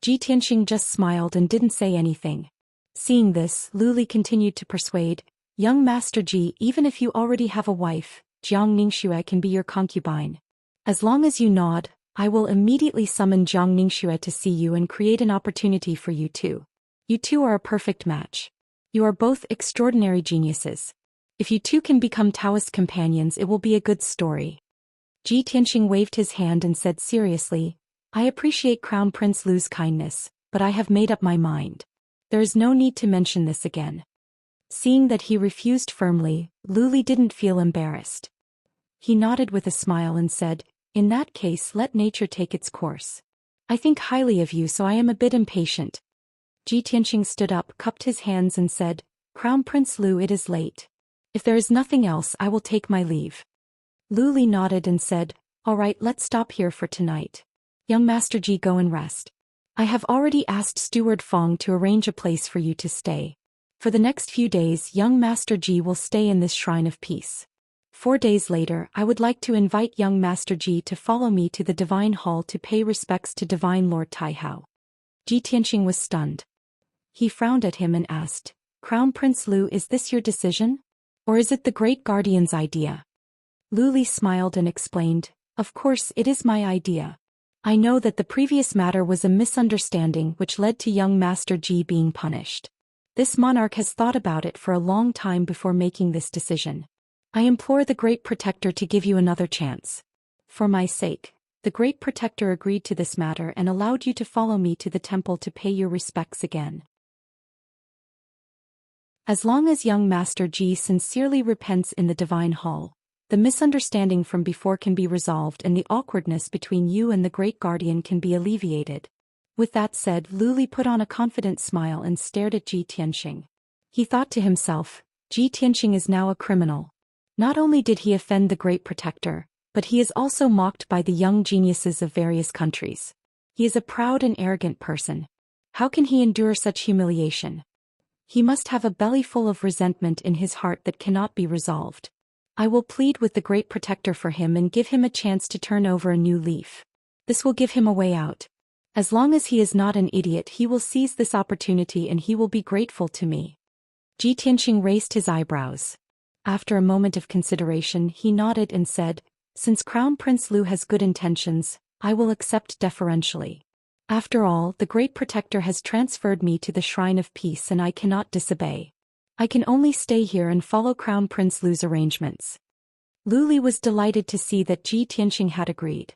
Ji Tianxing just smiled and didn't say anything. Seeing this, Lu Li continued to persuade, Young Master Ji, even if you already have a wife, Jiang Ningxue can be your concubine. As long as you nod, I will immediately summon Jiang Ningxue to see you and create an opportunity for you two. You two are a perfect match. You are both extraordinary geniuses. If you two can become Taoist companions, it will be a good story. Ji Tianxing waved his hand and said seriously, I appreciate Crown Prince Lu's kindness, but I have made up my mind. There is no need to mention this again. Seeing that he refused firmly, Lu Li didn't feel embarrassed. He nodded with a smile and said, In that case, let nature take its course. I think highly of you, so I am a bit impatient. Ji Tianxing stood up, cupped his hands and said, Crown Prince Lu, it is late. If there is nothing else, I will take my leave. Lu Li nodded and said, All right, let's stop here for tonight. Young Master Ji, go and rest. I have already asked Steward Fong to arrange a place for you to stay. For the next few days, young Master Ji will stay in this shrine of peace. 4 days later, I would like to invite young Master Ji to follow me to the Divine Hall to pay respects to Divine Lord Taihao. Ji Tianxing was stunned. He frowned at him and asked, Crown Prince Lu, is this your decision? Or is it the Great Guardian's idea? Lu Li smiled and explained, Of course it is my idea. I know that the previous matter was a misunderstanding which led to young Master Ji being punished. This monarch has thought about it for a long time before making this decision. I implore the Great Protector to give you another chance. For my sake, the Great Protector agreed to this matter and allowed you to follow me to the temple to pay your respects again. As long as young Master Ji sincerely repents in the Divine Hall, the misunderstanding from before can be resolved and the awkwardness between you and the Great Guardian can be alleviated. With that said, Lu Li put on a confident smile and stared at Ji Tianxing. He thought to himself, Ji Tianxing is now a criminal. Not only did he offend the Great Protector, but he is also mocked by the young geniuses of various countries. He is a proud and arrogant person. How can he endure such humiliation? He must have a belly full of resentment in his heart that cannot be resolved. I will plead with the Great Protector for him and give him a chance to turn over a new leaf. This will give him a way out. As long as he is not an idiot, he will seize this opportunity and he will be grateful to me. Ji Tianxing raised his eyebrows. After a moment of consideration, he nodded and said, Since Crown Prince Lu has good intentions, I will accept deferentially. After all, the Great Protector has transferred me to the Shrine of Peace and I cannot disobey. I can only stay here and follow Crown Prince Lu's arrangements. Lu Li was delighted to see that Ji Tianxing had agreed.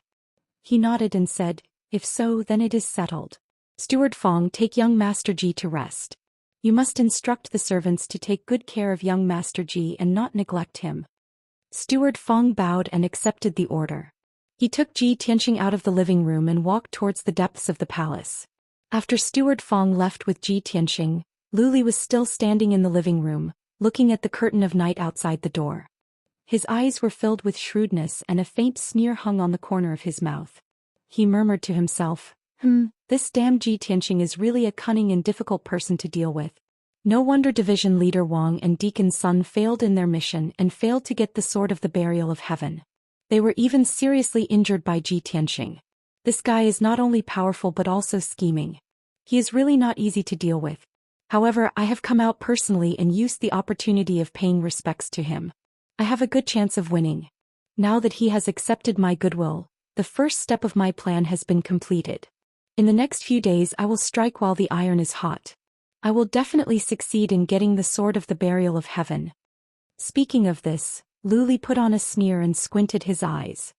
He nodded and said, If so, then it is settled. Steward Fong, take young Master Ji to rest. You must instruct the servants to take good care of young Master Ji and not neglect him. Steward Fong bowed and accepted the order. He took Ji Tianxing out of the living room and walked towards the depths of the palace. After Steward Fong left with Ji Tianxing, Lu Li was still standing in the living room, looking at the curtain of night outside the door. His eyes were filled with shrewdness and a faint sneer hung on the corner of his mouth. He murmured to himself, This damn Ji Tianxing is really a cunning and difficult person to deal with. No wonder Division Leader Wang and Deacon Sun failed in their mission and failed to get the Sword of the Burial of Heaven. They were even seriously injured by Ji Tianxing. This guy is not only powerful but also scheming. He is really not easy to deal with. However, I have come out personally and used the opportunity of paying respects to him. I have a good chance of winning. Now that he has accepted my goodwill, the first step of my plan has been completed. In the next few days I will strike while the iron is hot. I will definitely succeed in getting the Sword of the Burial of Heaven. Speaking of this, Lu Li put on a sneer and squinted his eyes.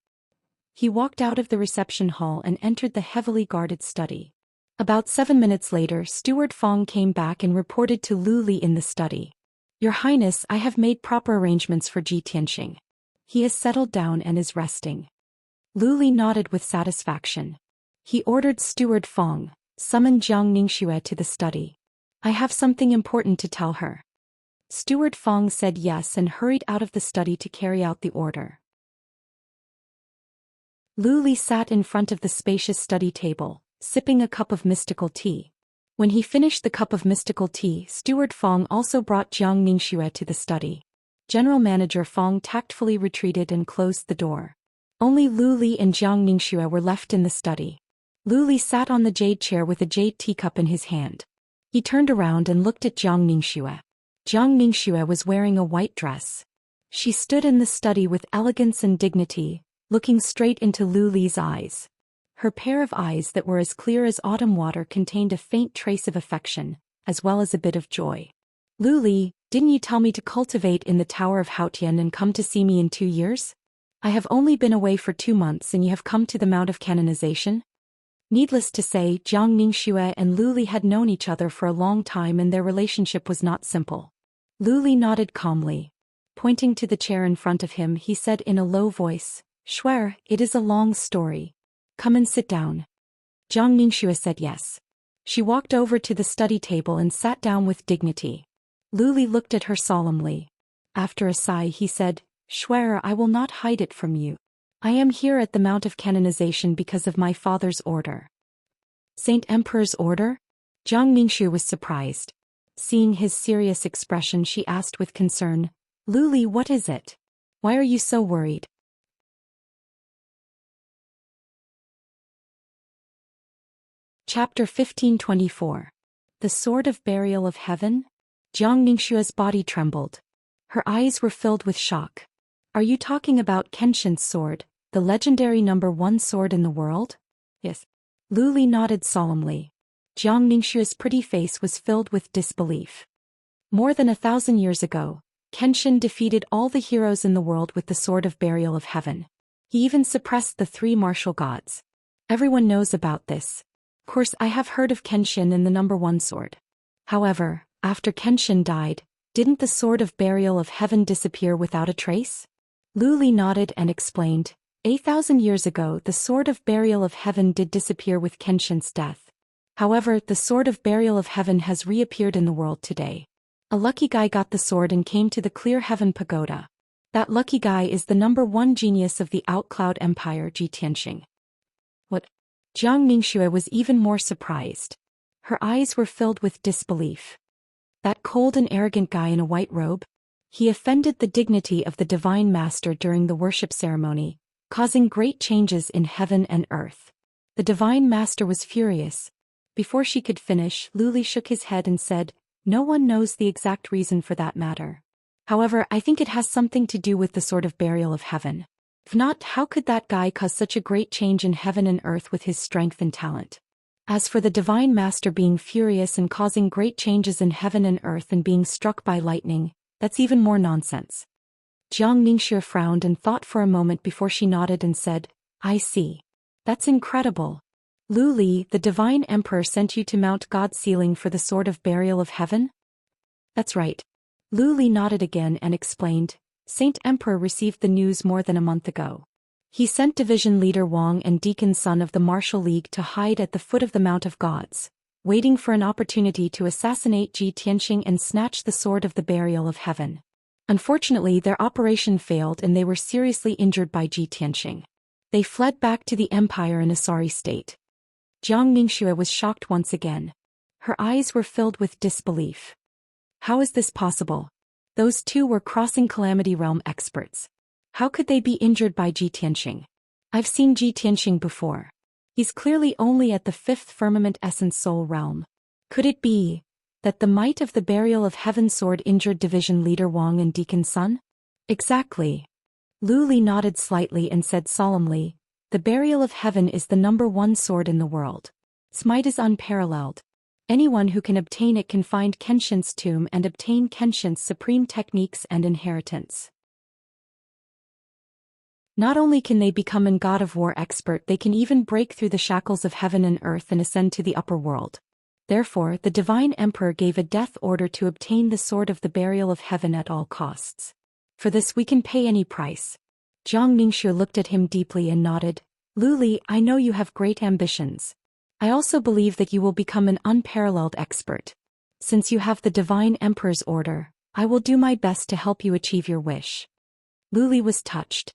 He walked out of the reception hall and entered the heavily guarded study. About 7 minutes later, Steward Fong came back and reported to Lu Li in the study. Your Highness, I have made proper arrangements for Ji Tianxing. He has settled down and is resting. Lu Li nodded with satisfaction. He ordered Steward Fong, summon Jiang Ningxue to the study. I have something important to tell her. Steward Fong said yes and hurried out of the study to carry out the order. Lu Li sat in front of the spacious study table, sipping a cup of mystical tea. When he finished the cup of mystical tea, Steward Fong also brought Jiang Ningxue to the study. General Manager Fong tactfully retreated and closed the door. Only Lu Li and Jiang Ningxue were left in the study. Lu Li sat on the jade chair with a jade teacup in his hand. He turned around and looked at Jiang Ningxue. Jiang Ningxue was wearing a white dress. She stood in the study with elegance and dignity, looking straight into Lu Li's eyes. Her pair of eyes that were as clear as autumn water contained a faint trace of affection, as well as a bit of joy. Lu Li, didn't you tell me to cultivate in the Tower of Haotian and come to see me in 2 years? I have only been away for 2 months and you have come to the Mount of Canonization? Needless to say, Jiang Ningxue and Lu Li had known each other for a long time and their relationship was not simple. Lu Li nodded calmly. Pointing to the chair in front of him, he said in a low voice, Shuer, it is a long story. Come and sit down. Jiang Ningxue said yes. She walked over to the study table and sat down with dignity. Lu Li looked at her solemnly. After a sigh, he said, Shuer, I will not hide it from you. I am here at the Mount of Canonization because of my father's order. Saint Emperor's order? Jiang Ningxue was surprised. Seeing his serious expression, she asked with concern, Lu Li, what is it? Why are you so worried? Chapter 1524. The Sword of Burial of Heaven? Jiang Ningxue's body trembled. Her eyes were filled with shock. Are you talking about Kenshin's sword, the legendary #1 sword in the world? Yes. Lu Li nodded solemnly. Jiang Ningxue's pretty face was filled with disbelief. More than 1,000 years ago, Kenshin defeated all the heroes in the world with the Sword of Burial of Heaven. He even suppressed the 3 martial gods. Everyone knows about this. Of course, I have heard of Kenshin and the #1 sword. However, after Kenshin died, didn't the Sword of Burial of Heaven disappear without a trace? Lu Li nodded and explained, 8,000 years ago the Sword of Burial of Heaven did disappear with Kenshin's death. However, the Sword of Burial of Heaven has reappeared in the world today. A lucky guy got the sword and came to the Clear Heaven Pagoda. That lucky guy is the #1 genius of the Outcloud Empire, Ji Tianxing. What? Jiang Ningxue was even more surprised. Her eyes were filled with disbelief. That cold and arrogant guy in a white robe? He offended the dignity of the Divine Master during the worship ceremony, causing great changes in heaven and earth. The Divine Master was furious. Before she could finish, Lu Li shook his head and said, No one knows the exact reason for that matter. However, I think it has something to do with the Sword of Burial of Heaven. If not, how could that guy cause such a great change in heaven and earth with his strength and talent? As for the Divine Master being furious and causing great changes in heaven and earth and being struck by lightning, that's even more nonsense. Jiang Ningxue frowned and thought for a moment before she nodded and said, I see. That's incredible. Lu Li, the Divine Emperor sent you to Mount God's ceiling for the Sword of Burial of Heaven? That's right. Lu Li nodded again and explained, Saint Emperor received the news more than a month ago. He sent Division Leader Wang and Deacon Sun of the Martial League to hide at the foot of the Mount of Gods, waiting for an opportunity to assassinate Ji Tianxing and snatch the Sword of the Burial of Heaven. Unfortunately, their operation failed and they were seriously injured by Ji Tianxing. They fled back to the Empire in a sorry state. Jiang Ningxue was shocked once again. Her eyes were filled with disbelief. How is this possible? Those two were crossing Calamity Realm experts. How could they be injured by Ji Tianxing? I've seen Ji Tianxing before. He's clearly only at the 5th Firmament Essence Soul Realm. Could it be that the might of the Burial of Heaven sword injured Division Leader Wang and Deacon Sun? Exactly. Lu Li nodded slightly and said solemnly, The Burial of Heaven is the #1 sword in the world. Its might is unparalleled. Anyone who can obtain it can find Kenshin's tomb and obtain Kenshin's supreme techniques and inheritance. Not only can they become an God of War expert, they can even break through the shackles of heaven and earth and ascend to the upper world. Therefore, the divine emperor gave a death order to obtain the sword of the burial of heaven at all costs. For this we can pay any price. Jiang Ningxue looked at him deeply and nodded. Lu Li, I know you have great ambitions. I also believe that you will become an unparalleled expert. Since you have the divine emperor's order, I will do my best to help you achieve your wish. Lu Li was touched.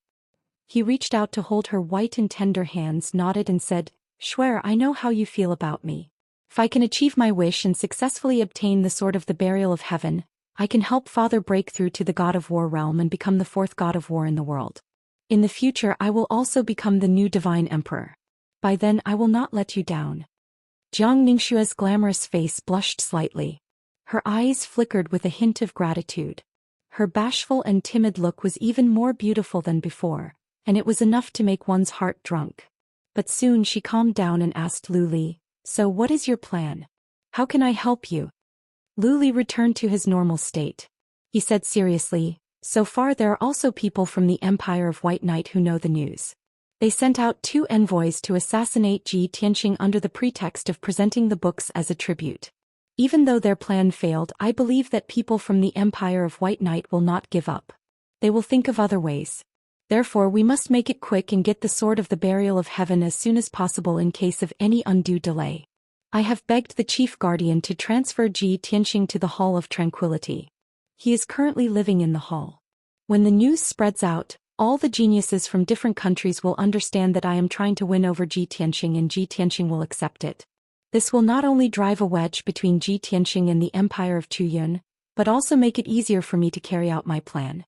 He reached out to hold her white and tender hands, nodded and said, Shuer, I know how you feel about me. If I can achieve my wish and successfully obtain the sword of the burial of heaven, I can help Father break through to the God of War realm and become the fourth God of War in the world. In the future I will also become the new divine emperor. By then I will not let you down. Jiang Ningxue's glamorous face blushed slightly. Her eyes flickered with a hint of gratitude. Her bashful and timid look was even more beautiful than before, and it was enough to make one's heart drunk. But soon she calmed down and asked Lu Li, So what is your plan? How can I help you? Lu Li returned to his normal state. He said seriously, So far there are also people from the Empire of White Knight who know the news. They sent out 2 envoys to assassinate Ji Tianxing under the pretext of presenting the books as a tribute. Even though their plan failed, I believe that people from the Empire of White Knight will not give up. They will think of other ways. Therefore we must make it quick and get the sword of the burial of heaven as soon as possible in case of any undue delay. I have begged the chief guardian to transfer Ji Tianxing to the Hall of Tranquility. He is currently living in the hall. When the news spreads out, all the geniuses from different countries will understand that I am trying to win over Ji Tianxing and Ji Tianxing will accept it. This will not only drive a wedge between Ji Tianxing and the Empire of Chuyun, but also make it easier for me to carry out my plan.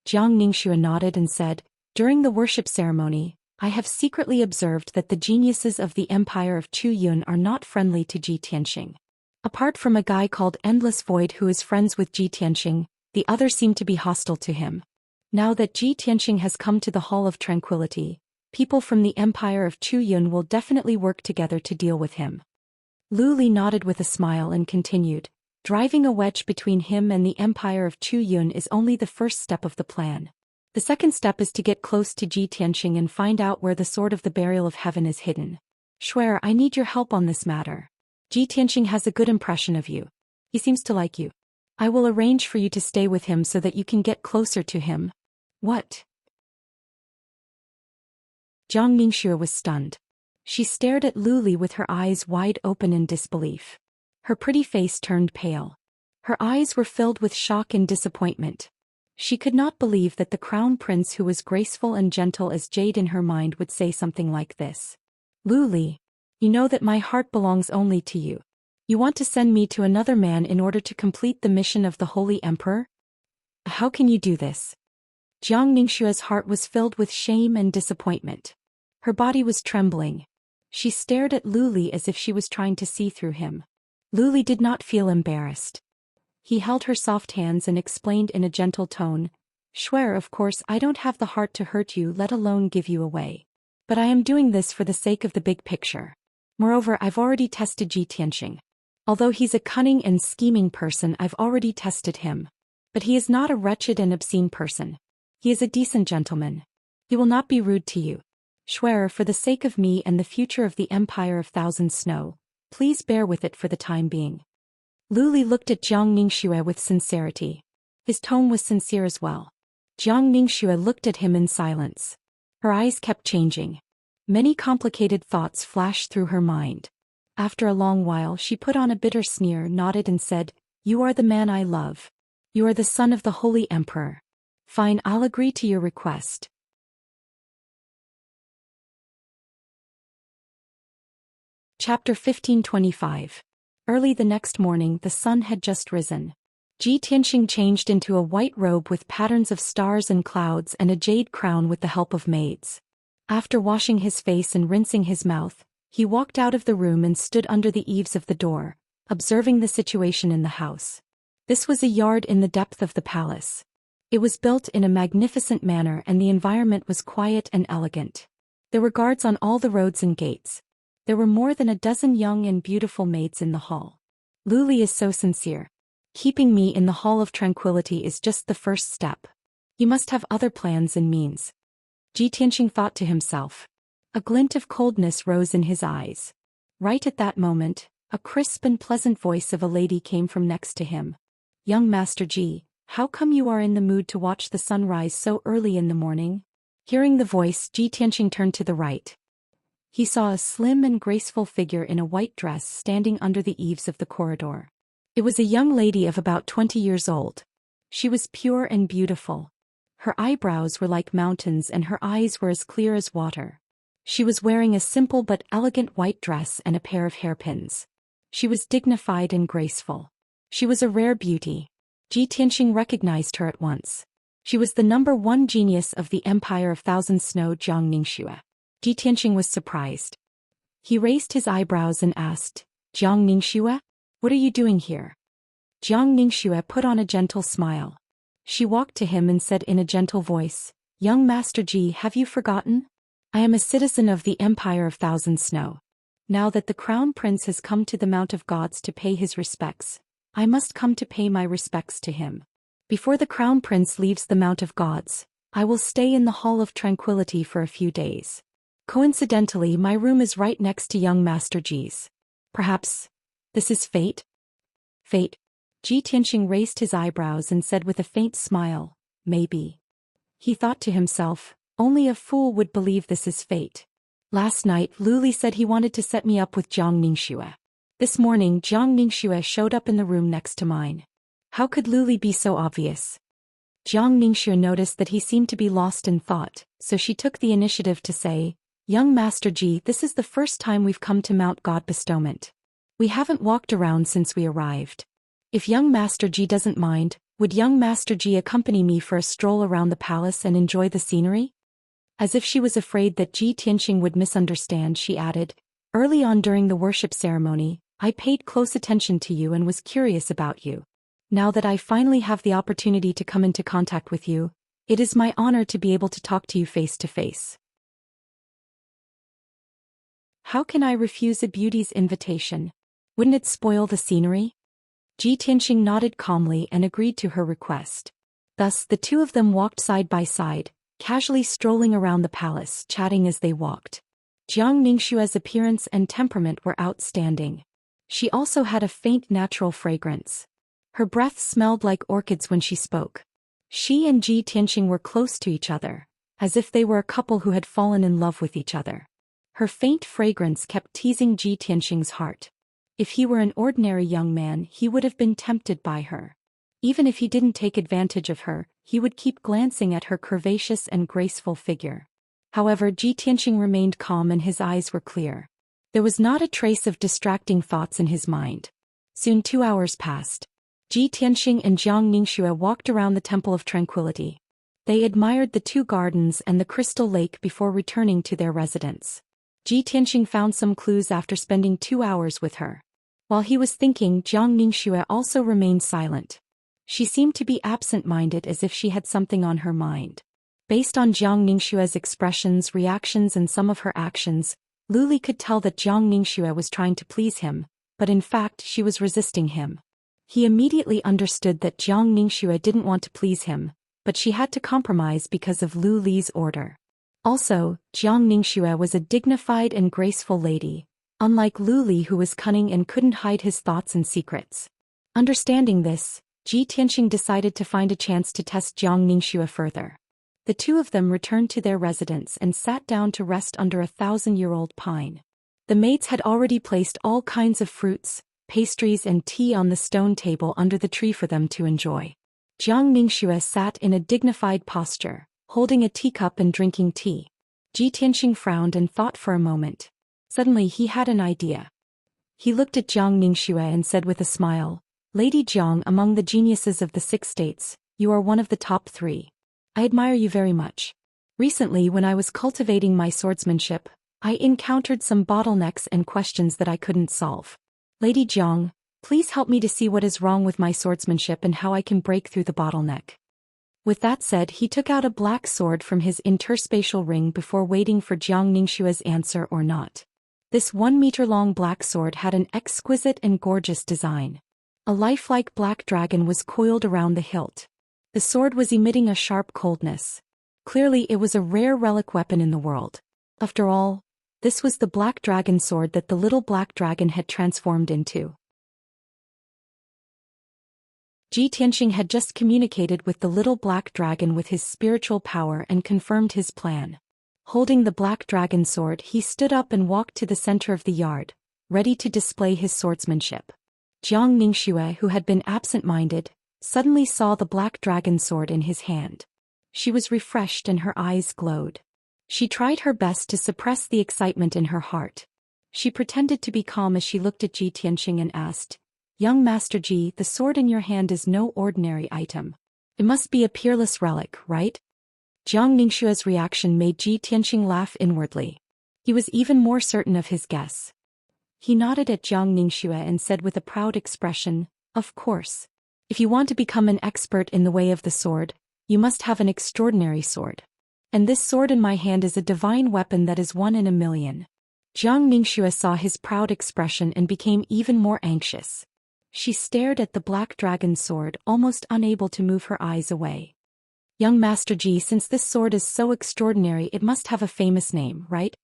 Jiang Ningxue nodded and said, During the worship ceremony, I have secretly observed that the geniuses of the Empire of Chuyun are not friendly to Ji Tianxing. Apart from a guy called Endless Void who is friends with Ji Tianxing, the others seem to be hostile to him. Now that Ji Tianxing has come to the Hall of Tranquility, people from the Empire of Chuyun will definitely work together to deal with him. Lu Li nodded with a smile and continued, Driving a wedge between him and the Empire of Chuyun is only the first step of the plan. The second step is to get close to Ji Tianxing and find out where the sword of the burial of heaven is hidden. Shuer, I need your help on this matter. Ji Tianxing has a good impression of you. He seems to like you. I will arrange for you to stay with him so that you can get closer to him. What? Jiang Ningxue was stunned. She stared at Lu Li with her eyes wide open in disbelief. Her pretty face turned pale. Her eyes were filled with shock and disappointment. She could not believe that the crown prince who was graceful and gentle as jade in her mind would say something like this. Lu Li, you know that my heart belongs only to you. You want to send me to another man in order to complete the mission of the Holy Emperor? How can you do this? Jiang Ningxue's heart was filled with shame and disappointment. Her body was trembling. She stared at Lu Li as if she was trying to see through him. Lu Li did not feel embarrassed. He held her soft hands and explained in a gentle tone, Shuer, of course I don't have the heart to hurt you, let alone give you away. But I am doing this for the sake of the big picture. Moreover, I've already tested Ji Tianxing. Although he's a cunning and scheming person, I've already tested him. But he is not a wretched and obscene person. He is a decent gentleman. He will not be rude to you. Shuer, for the sake of me and the future of the Empire of Thousand Snow, please bear with it for the time being. Lu Li looked at Jiang Ningxue with sincerity. His tone was sincere as well. Jiang Ningxue looked at him in silence. Her eyes kept changing. Many complicated thoughts flashed through her mind. After a long while she put on a bitter sneer, nodded and said, You are the man I love. You are the son of the Holy Emperor. Fine, I'll agree to your request. Chapter 1525. Early the next morning the sun had just risen. Ji Tianxing changed into a white robe with patterns of stars and clouds and a jade crown with the help of maids. After washing his face and rinsing his mouth, he walked out of the room and stood under the eaves of the door, observing the situation in the house. This was a yard in the depth of the palace. It was built in a magnificent manner and the environment was quiet and elegant. There were guards on all the roads and gates. There were more than a dozen young and beautiful maids in the hall. Lu Li is so sincere. Keeping me in the Hall of Tranquility is just the first step. He must have other plans and means. Ji Tianxing thought to himself. A glint of coldness rose in his eyes. Right at that moment, A crisp and pleasant voice of a lady came from next to him. "Young Master Ji, how come you are in the mood to watch the sun rise so early in the morning?" Hearing the voice, Ji Tianqing turned to the right. He saw a slim and graceful figure in a white dress standing under the eaves of the corridor. It was a young lady of about 20 years old. She was pure and beautiful. Her eyebrows were like mountains and her eyes were as clear as water. She was wearing a simple but elegant white dress and a pair of hairpins. She was dignified and graceful. She was a rare beauty. Ji Tianqing recognized her at once. She was the #1 genius of the Empire of Thousand Snow, Jiang Ningxue. Ji Tianqing was surprised. He raised his eyebrows and asked, "Jiang Ningxue? What are you doing here?" Jiang Ningxue put on a gentle smile. She walked to him and said in a gentle voice, "Young Master Ji, have you forgotten? I am a citizen of the Empire of Thousand Snow. Now that the Crown Prince has come to the Mount of Gods to pay his respects, I must come to pay my respects to him. Before the Crown Prince leaves the Mount of Gods, I will stay in the Hall of Tranquility for a few days. Coincidentally, my room is right next to young Master Ji's. Perhaps this is fate?" "Fate?" Ji Tianqing raised his eyebrows and said with a faint smile, "Maybe." He thought to himself, only a fool would believe this is fate. Last night, Luli said he wanted to set me up with Jiang Ningxue. This morning, Jiang Ningxue showed up in the room next to mine. How could Luli be so obvious? Jiang Ningxue noticed that he seemed to be lost in thought, so she took the initiative to say, "Young Master Ji, this is the first time we've come to Mount God Bestowment. We haven't walked around since we arrived. If young Master Ji doesn't mind, would young Master Ji accompany me for a stroll around the palace and enjoy the scenery?" As if she was afraid that Ji Tianqing would misunderstand, she added, "Early on during the worship ceremony, I paid close attention to you and was curious about you. Now that I finally have the opportunity to come into contact with you, it is my honor to be able to talk to you face to face. How can I refuse a beauty's invitation? Wouldn't it spoil the scenery?" Ji Tianqing nodded calmly and agreed to her request. Thus the two of them walked side by side, casually strolling around the palace, chatting as they walked. Jiang Ningxue's appearance and temperament were outstanding. She also had a faint natural fragrance. Her breath smelled like orchids when she spoke. She and Ji Tianqing were close to each other, as if they were a couple who had fallen in love with each other. Her faint fragrance kept teasing Ji Tianqing's heart. If he were an ordinary young man, he would have been tempted by her. Even if he didn't take advantage of her, he would keep glancing at her curvaceous and graceful figure. However, Ji Tianqing remained calm and his eyes were clear. There was not a trace of distracting thoughts in his mind. Soon 2 hours passed. Ji Tianqing and Jiang Ningxue walked around the Temple of Tranquility. They admired the 2 gardens and the crystal lake before returning to their residence. Ji Tianqing found some clues after spending 2 hours with her. While he was thinking, Jiang Ningxue also remained silent. She seemed to be absent-minded, as if she had something on her mind. Based on Jiang Ningxue's expressions, reactions and some of her actions, Luli could tell that Jiang Ningxue was trying to please him, but in fact she was resisting him. He immediately understood that Jiang Ningxue didn't want to please him, but she had to compromise because of Lu Li's order. Also, Jiang Ningxue was a dignified and graceful lady, unlike Lu Li, who was cunning and couldn't hide his thoughts and secrets. Understanding this, Ji Tianqing decided to find a chance to test Jiang Ningxue further. The two of them returned to their residence and sat down to rest under a 1,000-year-old pine. The maids had already placed all kinds of fruits, pastries and tea on the stone table under the tree for them to enjoy. Jiang Ningxue sat in a dignified posture, holding a teacup and drinking tea. Ji Tianqing frowned and thought for a moment. Suddenly he had an idea. He looked at Jiang Ningxue and said with a smile, "Lady Jiang, among the geniuses of the 6 states, you are one of the top 3. I admire you very much. Recently, when I was cultivating my swordsmanship, I encountered some bottlenecks and questions that I couldn't solve. Lady Jiang, please help me to see what is wrong with my swordsmanship and how I can break through the bottleneck." With that said, he took out a black sword from his interspatial ring before waiting for Jiang Ningxue's answer or not. This 1-meter-long black sword had an exquisite and gorgeous design. A lifelike black dragon was coiled around the hilt. The sword was emitting a sharp coldness. Clearly it was a rare relic weapon in the world. After all, This was the black dragon sword that the little black dragon had transformed into. Ji Tianxing had just communicated with the little black dragon with his spiritual power and confirmed his plan. Holding the black dragon sword, he stood up and walked to the center of the yard, ready to display his swordsmanship. Jiang Ningxue, who had been absent-minded, suddenly saw the black dragon sword in his hand. She was refreshed and her eyes glowed. She tried her best to suppress the excitement in her heart. She pretended to be calm as she looked at Ji Tianxing and asked, "Young Master Ji, the sword in your hand is no ordinary item. It must be a peerless relic, right?" Jiang Ningxue's reaction made Ji Tianxing laugh inwardly. He was even more certain of his guess. He nodded at Jiang Ningxue and said with a proud expression, "Of course. If you want to become an expert in the way of the sword, you must have an extraordinary sword. And this sword in my hand is a divine weapon that is one in a million." Jiang Ningxue saw his proud expression and became even more anxious. She stared at the black dragon sword, almost unable to move her eyes away. "Young Master Ji, since this sword is so extraordinary, it must have a famous name, right?"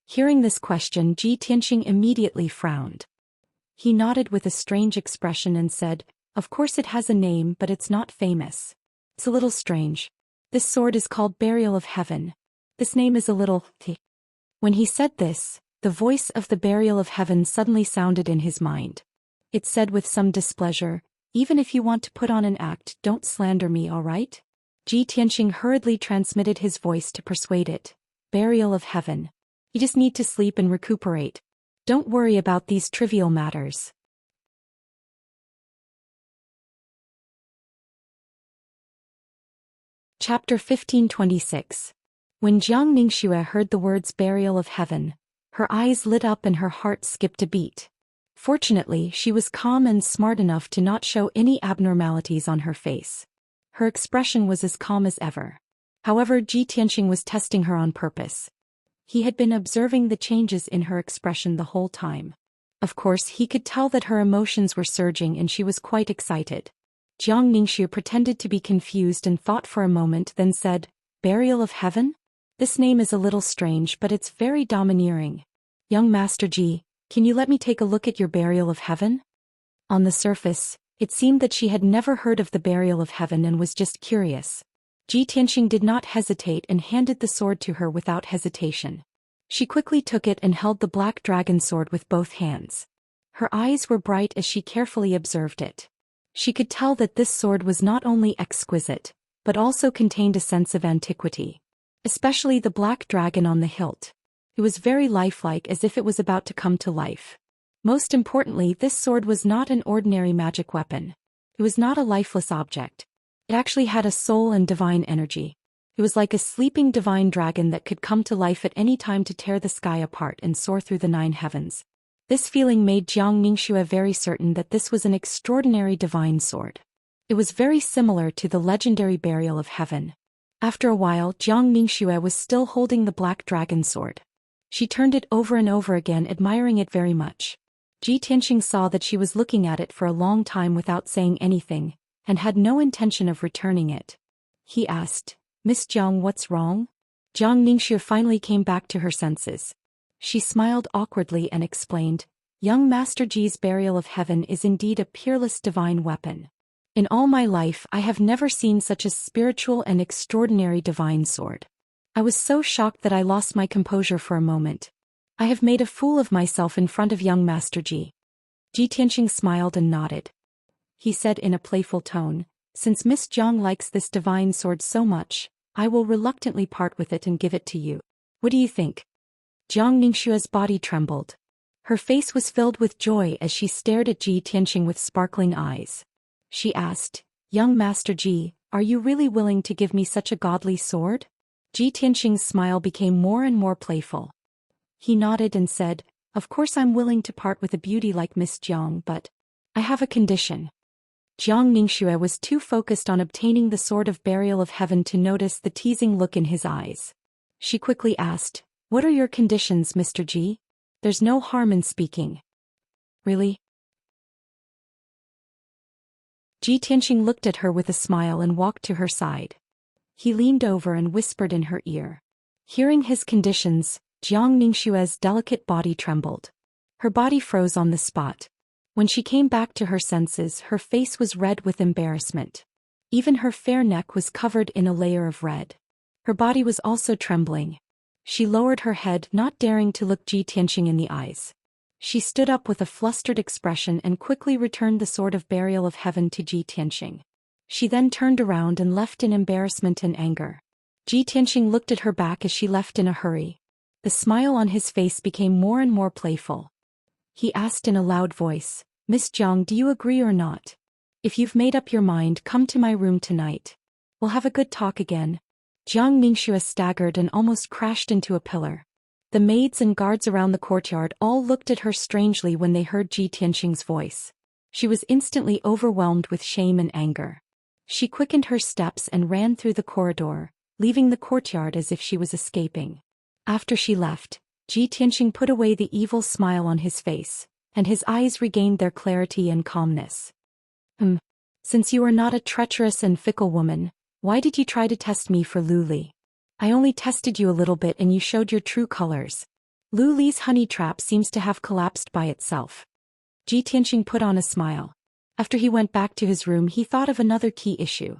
Hearing this question, Ji Tianxing immediately frowned. He nodded with a strange expression and said, "Of course it has a name, but it's not famous. It's a little strange. This sword is called Burial of Heaven. This name is a little..." When he said this, the voice of the Burial of Heaven suddenly sounded in his mind. It said with some displeasure, "Even if you want to put on an act, don't slander me, all right?" Ji Tianxing hurriedly transmitted his voice to persuade it. "Burial of Heaven. You just need to sleep and recuperate. Don't worry about these trivial matters." Chapter 1526. When Jiang Ningxue heard the words Burial of Heaven, her eyes lit up and her heart skipped a beat. Fortunately, she was calm and smart enough to not show any abnormalities on her face. Her expression was as calm as ever. However, Ji Tianxing was testing her on purpose. He had been observing the changes in her expression the whole time. Of course, he could tell that her emotions were surging and she was quite excited. Jiang Ningxue pretended to be confused and thought for a moment, then said, "Burial of Heaven? This name is a little strange, but it's very domineering. Young Master Ji, can you let me take a look at your Burial of Heaven?" On the surface, it seemed that she had never heard of the Burial of Heaven and was just curious. Ji Tianxing did not hesitate and handed the sword to her without hesitation. She quickly took it and held the black dragon sword with both hands. Her eyes were bright as she carefully observed it. She could tell that this sword was not only exquisite, but also contained a sense of antiquity. Especially the black dragon on the hilt. It was very lifelike, as if it was about to come to life. Most importantly, this sword was not an ordinary magic weapon. It was not a lifeless object. It actually had a soul and divine energy. It was like a sleeping divine dragon that could come to life at any time to tear the sky apart and soar through the 9 heavens. This feeling made Jiang Ningxue very certain that this was an extraordinary divine sword. It was very similar to the legendary Burial of Heaven. After a while, Jiang Ningxue was still holding the black dragon sword. She turned it over and over again, admiring it very much. Ji Tianxing saw that she was looking at it for a long time without saying anything, and had no intention of returning it. He asked, "Miss Jiang, what's wrong?" Jiang Ningxue finally came back to her senses. She smiled awkwardly and explained, "Young Master Ji's Burial of Heaven is indeed a peerless divine weapon. In all my life I have never seen such a spiritual and extraordinary divine sword. I was so shocked that I lost my composure for a moment. I have made a fool of myself in front of young Master Ji." Ji Tianxing smiled and nodded. He said in a playful tone, "Since Miss Jiang likes this divine sword so much, I will reluctantly part with it and give it to you. What do you think?" Jiang Ningxue's body trembled. Her face was filled with joy as she stared at Ji Tianxing with sparkling eyes. She asked, "Young Master Ji, are you really willing to give me such a godly sword?" Ji Tianxing's smile became more and more playful. He nodded and said, "Of course I'm willing to part with a beauty like Miss Jiang, but I have a condition." Jiang Ningxue was too focused on obtaining the sword of Burial of Heaven to notice the teasing look in his eyes. She quickly asked, "What are your conditions, Mr. Ji? There's no harm in speaking." "Really?" Ji Tianxing looked at her with a smile and walked to her side. He leaned over and whispered in her ear. Hearing his conditions, Jiang Ningxue's delicate body trembled. Her body froze on the spot. When she came back to her senses, her face was red with embarrassment. Even her fair neck was covered in a layer of red. Her body was also trembling. She lowered her head, not daring to look Ji Tianqing in the eyes. She stood up with a flustered expression and quickly returned the sword of burial of heaven to Ji Tianqing. She then turned around and left in embarrassment and anger. Ji Tianqing looked at her back as she left in a hurry. The smile on his face became more and more playful. He asked in a loud voice, "Miss Jiang, do you agree or not? If you've made up your mind, come to my room tonight. We'll have a good talk again." Jiang Ningxue staggered and almost crashed into a pillar. The maids and guards around the courtyard all looked at her strangely when they heard Ji Tianqing's voice. She was instantly overwhelmed with shame and anger. She quickened her steps and ran through the corridor, leaving the courtyard as if she was escaping. After she left, Ji Tianqing put away the evil smile on his face, and his eyes regained their clarity and calmness. Since you are not a treacherous and fickle woman, why did you try to test me for Lu Li? I only tested you a little bit and you showed your true colors. Lu Li's honey trap seems to have collapsed by itself. Ji Tianqing put on a smile. After he went back to his room, he thought of another key issue.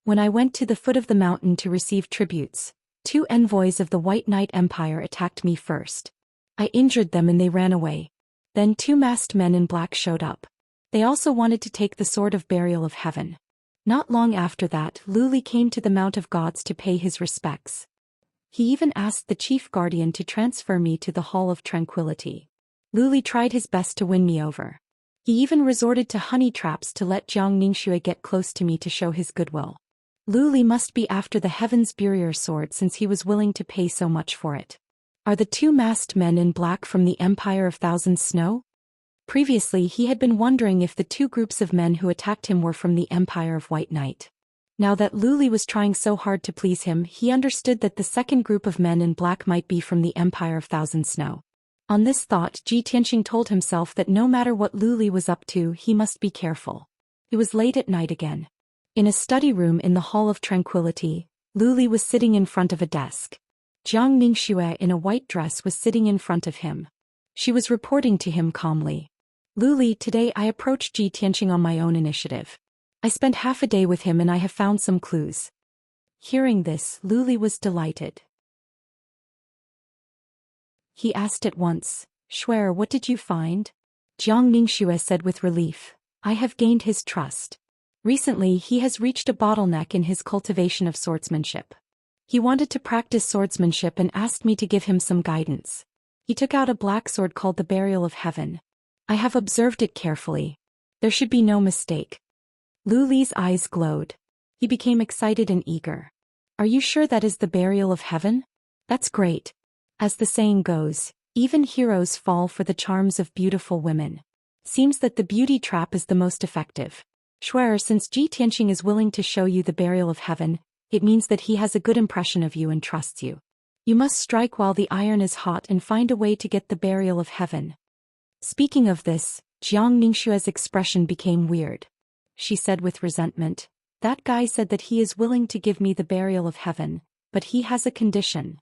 When I went to the foot of the mountain to receive tributes, 2 envoys of the White Knight Empire attacked me first. I injured them and they ran away. Then 2 masked men in black showed up. They also wanted to take the sword of burial of heaven. Not long after that, Lu Li came to the Mount of Gods to pay his respects. He even asked the chief guardian to transfer me to the Hall of Tranquility. Lu Li tried his best to win me over. He even resorted to honey traps to let Jiang Ningxue get close to me to show his goodwill. Lu Li must be after the Heaven's Burier sword since he was willing to pay so much for it. Are the 2 masked men in black from the Empire of Thousand Snow? Previously he had been wondering if the 2 groups of men who attacked him were from the Empire of White Knight. Now that Lu Li was trying so hard to please him, he understood that the second group of men in black might be from the Empire of Thousand Snow. On this thought, Ji Tianqing told himself that no matter what Lu Li was up to, he must be careful. It was late at night again. In a study room in the Hall of Tranquility, Lu Li was sitting in front of a desk. Jiang Ningxue in a white dress was sitting in front of him. She was reporting to him calmly. "Lu Li, today I approached Ji Tianqing on my own initiative. I spent half a day with him and I have found some clues." Hearing this, Lu Li was delighted. He asked at once, "Shuer, what did you find?" Jiang Ningxue said with relief, "I have gained his trust. Recently he has reached a bottleneck in his cultivation of swordsmanship. He wanted to practice swordsmanship and asked me to give him some guidance. He took out a black sword called the Burial of Heaven. I have observed it carefully. There should be no mistake." Lu Li's eyes glowed. He became excited and eager. "Are you sure that is the Burial of Heaven? That's great. As the saying goes, even heroes fall for the charms of beautiful women. Seems that the beauty trap is the most effective. Shuer, since Ji Tianqing is willing to show you the Burial of Heaven, it means that he has a good impression of you and trusts you. You must strike while the iron is hot and find a way to get the Burial of Heaven." Speaking of this, Jiang Ningxue's expression became weird. She said with resentment, "That guy said that he is willing to give me the Burial of Heaven, but he has a condition."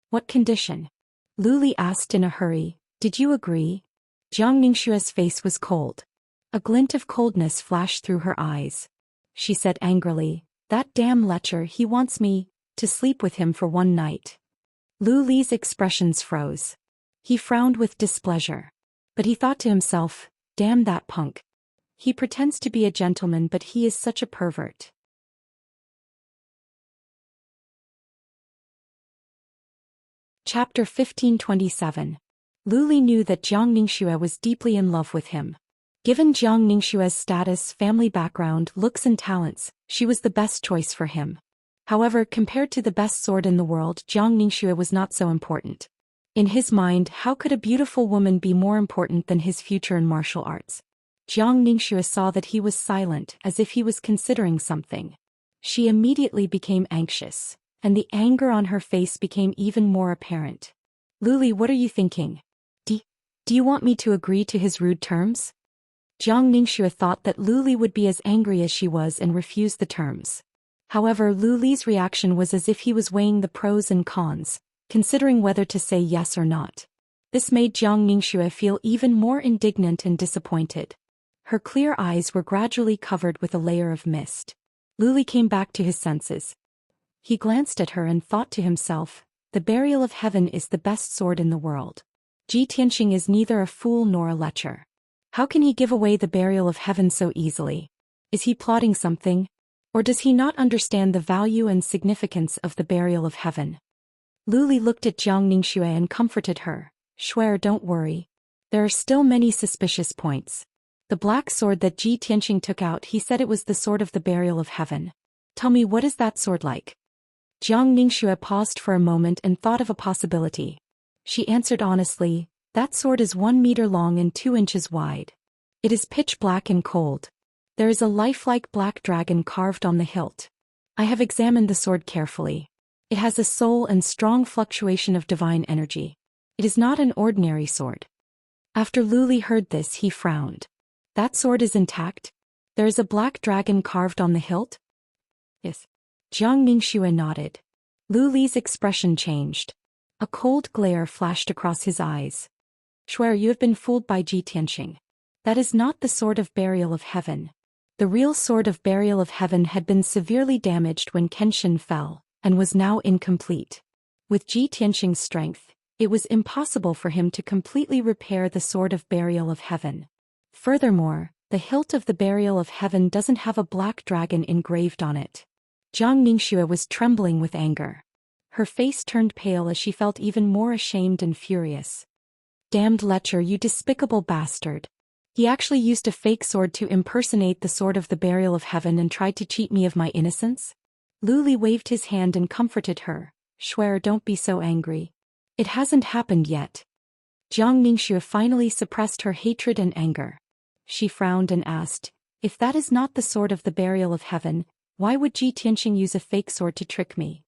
"What condition?" Lu Li asked in a hurry. "Did you agree?" Jiang Ningxue's face was cold. A glint of coldness flashed through her eyes. She said angrily, "That damn lecher, he wants me to sleep with him for one night." Lu Li's expressions froze. He frowned with displeasure. But he thought to himself, "Damn that punk. He pretends to be a gentleman but he is such a pervert." Chapter 1527. Lu Li knew that Jiang Ningxue was deeply in love with him. Given Jiang Ningxue's status, family background, looks and talents, she was the best choice for him. However, compared to the best sword in the world, Jiang Ningxue was not so important. In his mind, how could a beautiful woman be more important than his future in martial arts? Jiang Ningxue saw that he was silent, as if he was considering something. She immediately became anxious, and the anger on her face became even more apparent. "Lu Li, what are you thinking? Do you want me to agree to his rude terms?" Jiang Ningxue thought that Lu Li would be as angry as she was and refuse the terms. However, Lu Li's reaction was as if he was weighing the pros and cons, considering whether to say yes or not. This made Jiang Ningxue feel even more indignant and disappointed. Her clear eyes were gradually covered with a layer of mist. Luli came back to his senses. He glanced at her and thought to himself, the burial of heaven is the best sword in the world. Ji Tianxing is neither a fool nor a lecher. How can he give away the burial of heaven so easily? Is he plotting something? Or does he not understand the value and significance of the burial of heaven? Luli looked at Jiang Ningxue and comforted her. Shuer, don't worry. There are still many suspicious points. The black sword that Ji Tianxing took out, he said it was the sword of the burial of heaven. Tell me, what is that sword like? Jiang Ningxue paused for a moment and thought of a possibility. She answered honestly, that sword is 1 meter long and 2 inches wide. It is pitch black and cold. There is a lifelike black dragon carved on the hilt. I have examined the sword carefully. It has a soul and strong fluctuation of divine energy. It is not an ordinary sword. After Luli heard this, he frowned. That sword is intact? There is a black dragon carved on the hilt? Yes. Jiang Ningxue nodded. Luli's expression changed. A cold glare flashed across his eyes. Shuer, you have been fooled by Ji Tianxing. That is not the sword of burial of heaven. The real sword of burial of heaven had been severely damaged when Kenshin fell, and was now incomplete. With Ji Tianxing's strength, it was impossible for him to completely repair the sword of burial of heaven. Furthermore, the hilt of the burial of heaven doesn't have a black dragon engraved on it. Jiang Ningxue was trembling with anger. Her face turned pale as she felt even more ashamed and furious. Damned lecher, you despicable bastard. He actually used a fake sword to impersonate the sword of the burial of heaven and tried to cheat me of my innocence? Luli waved his hand and comforted her. Shuer, don't be so angry. It hasn't happened yet. Jiang Ningxue finally suppressed her hatred and anger. She frowned and asked, if that is not the sword of the burial of heaven, why would Ji Tianxing use a fake sword to trick me?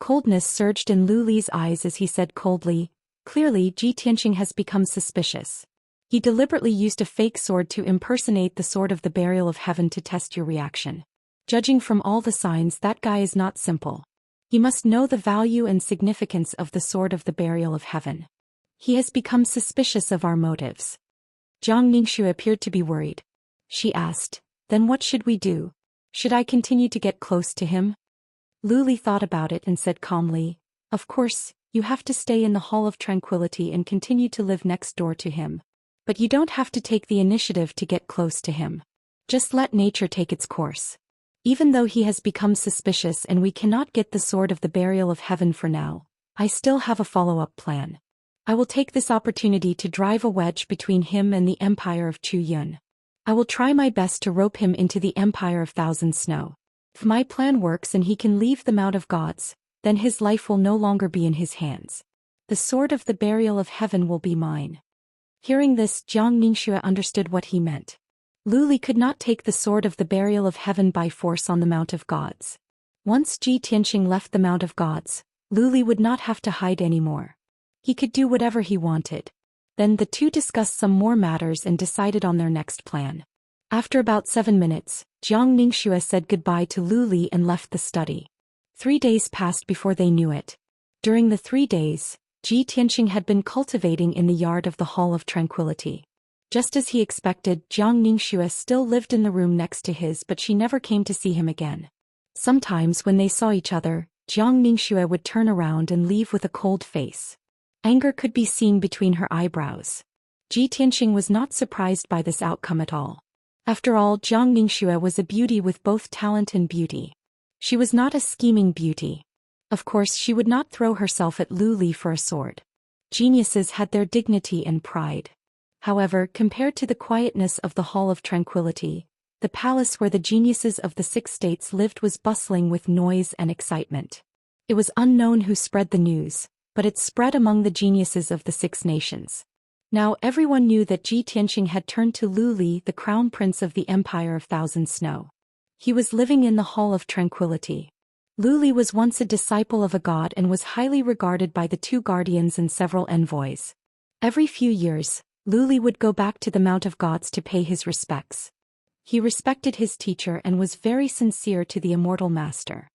Coldness surged in Luli's eyes as he said coldly, clearly Ji Tianxing has become suspicious. He deliberately used a fake sword to impersonate the sword of the burial of heaven to test your reaction. Judging from all the signs, that guy is not simple. He must know the value and significance of the sword of the burial of heaven. He has become suspicious of our motives. Jiang Ningxue appeared to be worried. She asked, then what should we do? Should I continue to get close to him? Luli thought about it and said calmly, of course, you have to stay in the Hall of Tranquility and continue to live next door to him. But you don't have to take the initiative to get close to him. Just let nature take its course. Even though he has become suspicious and we cannot get the sword of the burial of heaven for now, I still have a follow-up plan. I will take this opportunity to drive a wedge between him and the empire of Chu Yun. I will try my best to rope him into the empire of Thousand Snow. If my plan works and he can leave the Mount of Gods, then his life will no longer be in his hands. The sword of the burial of heaven will be mine. Hearing this, Jiang Ningxue understood what he meant. Luli could not take the sword of the burial of heaven by force on the Mount of Gods. Once Ji Tianxing left the Mount of Gods, Luli would not have to hide anymore. He could do whatever he wanted. Then the two discussed some more matters and decided on their next plan. After about 7 minutes, Jiang Ningxue said goodbye to Luli and left the study. 3 days passed before they knew it. During the 3 days, Ji Tianxing had been cultivating in the yard of the Hall of Tranquility. Just as he expected, Jiang Ningxue still lived in the room next to his, but she never came to see him again. Sometimes when they saw each other, Jiang Ningxue would turn around and leave with a cold face. Anger could be seen between her eyebrows. Ji Tianxing was not surprised by this outcome at all. After all, Jiang Ningxue was a beauty with both talent and beauty. She was not a scheming beauty. Of course, she would not throw herself at Luli for a sword. Geniuses had their dignity and pride. However, compared to the quietness of the Hall of Tranquility, the palace where the geniuses of the 6 states lived was bustling with noise and excitement. It was unknown who spread the news, but it spread among the geniuses of the 6 nations. Now everyone knew that Ji Tianxing had turned to Luli, the crown prince of the Empire of Thousand Snow. He was living in the Hall of Tranquility. Luli was once a disciple of a god and was highly regarded by the 2 guardians and several envoys. Every few years, Luli would go back to the Mount of Gods to pay his respects. He respected his teacher and was very sincere to the immortal master.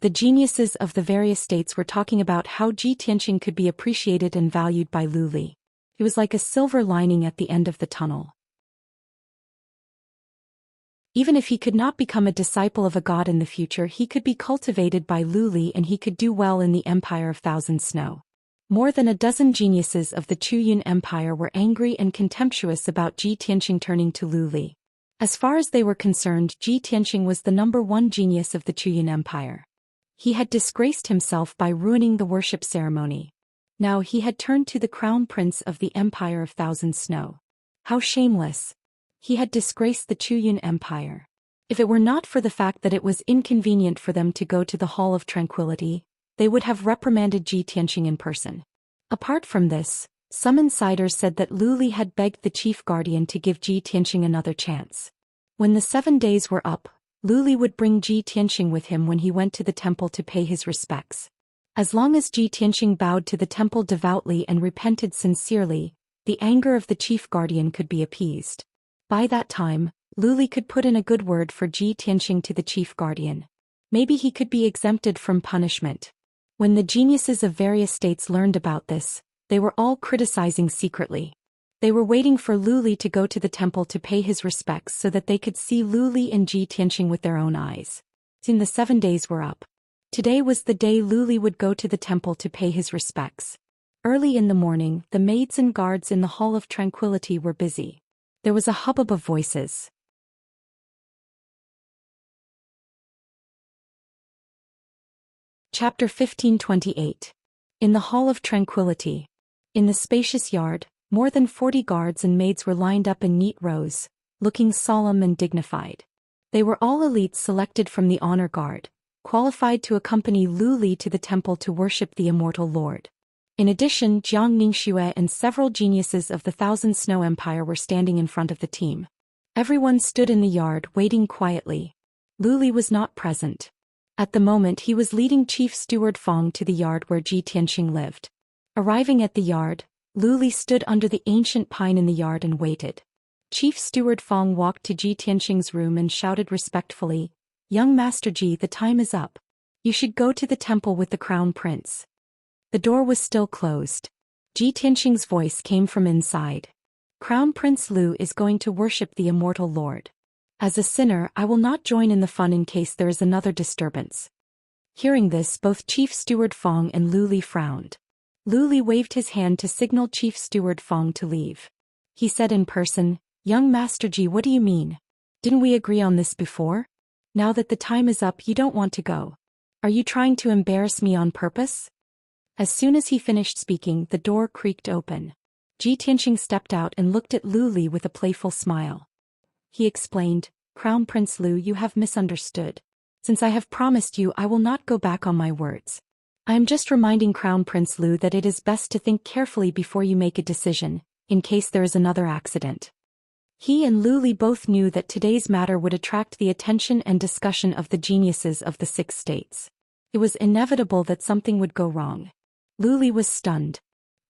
The geniuses of the various states were talking about how Ji Tianqing could be appreciated and valued by Lu Li. It was like a silver lining at the end of the tunnel. Even if he could not become a disciple of a god in the future, he could be cultivated by Lu Li and he could do well in the Empire of Thousand Snow. More than a dozen geniuses of the Chuyun Empire were angry and contemptuous about Ji Tianqing turning to Lu Li. As far as they were concerned, Ji Tianqing was the #1 genius of the Chuyun Empire. He had disgraced himself by ruining the worship ceremony. Now he had turned to the crown prince of the Empire of Thousand Snow. How shameless! He had disgraced the Chuyun Empire. If it were not for the fact that it was inconvenient for them to go to the Hall of Tranquility, they would have reprimanded Ji Tianqing in person. Apart from this, some insiders said that Lu Li had begged the chief guardian to give Ji Tianqing another chance. When the 7 days were up, Lu Li would bring Ji Tianqing with him when he went to the temple to pay his respects. As long as Ji Tianqing bowed to the temple devoutly and repented sincerely, the anger of the chief guardian could be appeased. By that time, Lu Li could put in a good word for Ji Tianqing to the chief guardian. Maybe he could be exempted from punishment. When the geniuses of various states learned about this, they were all criticizing secretly. They were waiting for Lu Li to go to the temple to pay his respects so that they could see Lu Li and Ji Tianqing with their own eyes. Soon the 7 days were up. Today was the day Lu Li would go to the temple to pay his respects. Early in the morning, the maids and guards in the Hall of Tranquility were busy. There was a hubbub of voices. Chapter 1528. In the Hall of Tranquility. In the spacious yard, more than 40 guards and maids were lined up in neat rows, looking solemn and dignified. They were all elites selected from the honor guard, qualified to accompany Lu Li to the temple to worship the immortal Lord. In addition, Jiang Ningxue and several geniuses of the Thousand Snow Empire were standing in front of the team. Everyone stood in the yard waiting quietly. Lu Li was not present. At the moment he was leading Chief Steward Fong to the yard where Ji Tianqing lived. Arriving at the yard, Lu Li stood under the ancient pine in the yard and waited. Chief Steward Fong walked to Ji Tianqing's room and shouted respectfully, "Young Master Ji, the time is up. You should go to the temple with the crown prince." The door was still closed. Ji Tianqing's voice came from inside. "Crown Prince Lu is going to worship the immortal Lord. As a sinner, I will not join in the fun in case there is another disturbance." Hearing this, both Chief Steward Fong and Lu Li frowned. Lu Li waved his hand to signal Chief Steward Fong to leave. He said in person, "Young Master Ji, what do you mean? Didn't we agree on this before? Now that the time is up, you don't want to go. Are you trying to embarrass me on purpose?" As soon as he finished speaking, the door creaked open. Ji Tianqing stepped out and looked at Lu Li with a playful smile. He explained, "Crown Prince Lu, you have misunderstood. Since I have promised you, I will not go back on my words. I am just reminding Crown Prince Lu that it is best to think carefully before you make a decision, in case there is another accident." He and Lu Li both knew that today's matter would attract the attention and discussion of the geniuses of the 6 states. It was inevitable that something would go wrong. Lu Li was stunned.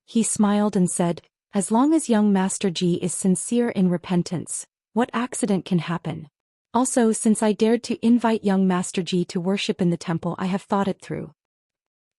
He smiled and said, "As long as young Master Ji is sincere in repentance, what accident can happen? Also, since I dared to invite young Master Ji to worship in the temple, I have thought it through."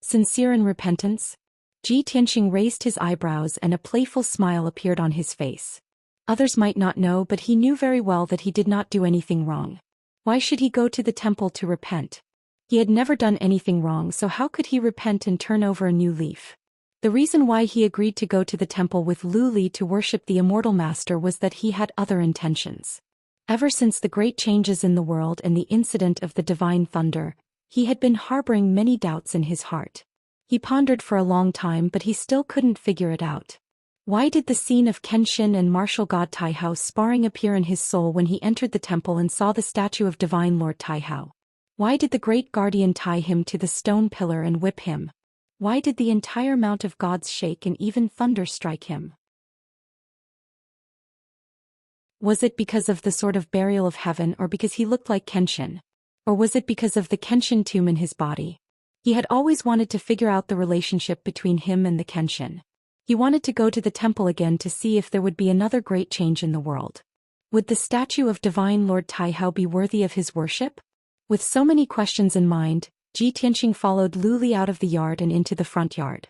Sincere in repentance? Ji Tianqing raised his eyebrows and a playful smile appeared on his face. Others might not know, but he knew very well that he did not do anything wrong. Why should he go to the temple to repent? He had never done anything wrong, so how could he repent and turn over a new leaf? The reason why he agreed to go to the temple with Lu Li to worship the immortal master was that he had other intentions. Ever since the great changes in the world and the incident of the divine thunder, he had been harboring many doubts in his heart. He pondered for a long time, but he still couldn't figure it out. Why did the scene of Kenshin and martial god Taihao sparring appear in his soul when he entered the temple and saw the statue of divine Lord Taihao? Why did the great guardian tie him to the stone pillar and whip him? Why did the entire Mount of Gods shake and even thunder strike him? Was it because of the sort of burial of heaven, or because he looked like Kenshin? Or was it because of the Kenshin tomb in his body? He had always wanted to figure out the relationship between him and the Kenshin. He wanted to go to the temple again to see if there would be another great change in the world. Would the statue of divine Lord Taihao be worthy of his worship? With so many questions in mind, Ji Tianxing followed Lu Li out of the yard and into the front yard.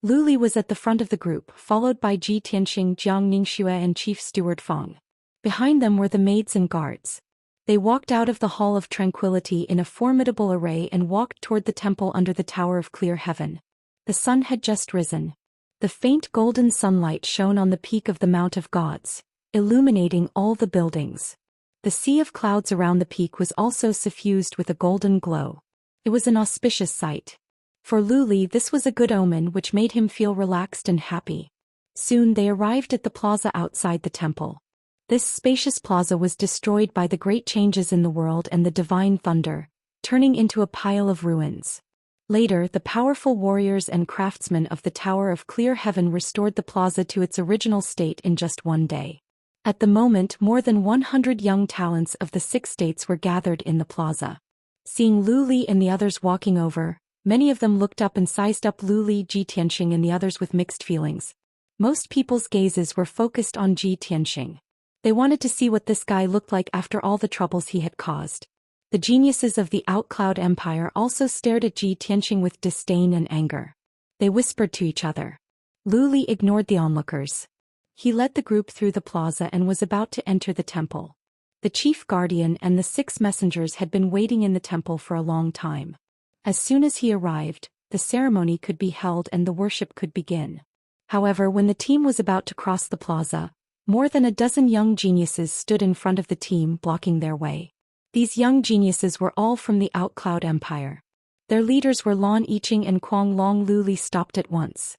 Lu Li was at the front of the group, followed by Ji Tianxing, Jiang Ningxue and Chief Steward Feng. Behind them were the maids and guards. They walked out of the Hall of Tranquility in a formidable array and walked toward the temple under the Tower of Clear Heaven. The sun had just risen. The faint golden sunlight shone on the peak of the Mount of Gods, illuminating all the buildings. The sea of clouds around the peak was also suffused with a golden glow. It was an auspicious sight. For Lu Li, this was a good omen which made him feel relaxed and happy. Soon they arrived at the plaza outside the temple. This spacious plaza was destroyed by the great changes in the world and the divine thunder, turning into a pile of ruins. Later, the powerful warriors and craftsmen of the Tower of Clear Heaven restored the plaza to its original state in just one day. At the moment, more than 100 young talents of the 6 states were gathered in the plaza. Seeing Lu Li and the others walking over, many of them looked up and sized up Lu Li, Ji Tianxing and the others with mixed feelings. Most people's gazes were focused on Ji Tianxing. They wanted to see what this guy looked like after all the troubles he had caused. The geniuses of the Outcloud Empire also stared at Ji Tianxing with disdain and anger. They whispered to each other. Lu Li ignored the onlookers. He led the group through the plaza and was about to enter the temple. The chief guardian and the 6 messengers had been waiting in the temple for a long time. As soon as he arrived, the ceremony could be held and the worship could begin. However, when the team was about to cross the plaza, more than a dozen young geniuses stood in front of the team, blocking their way. These young geniuses were all from the Outcloud Empire. Their leaders were Lan Yiqing and Kuang Long. Lu Li stopped at once.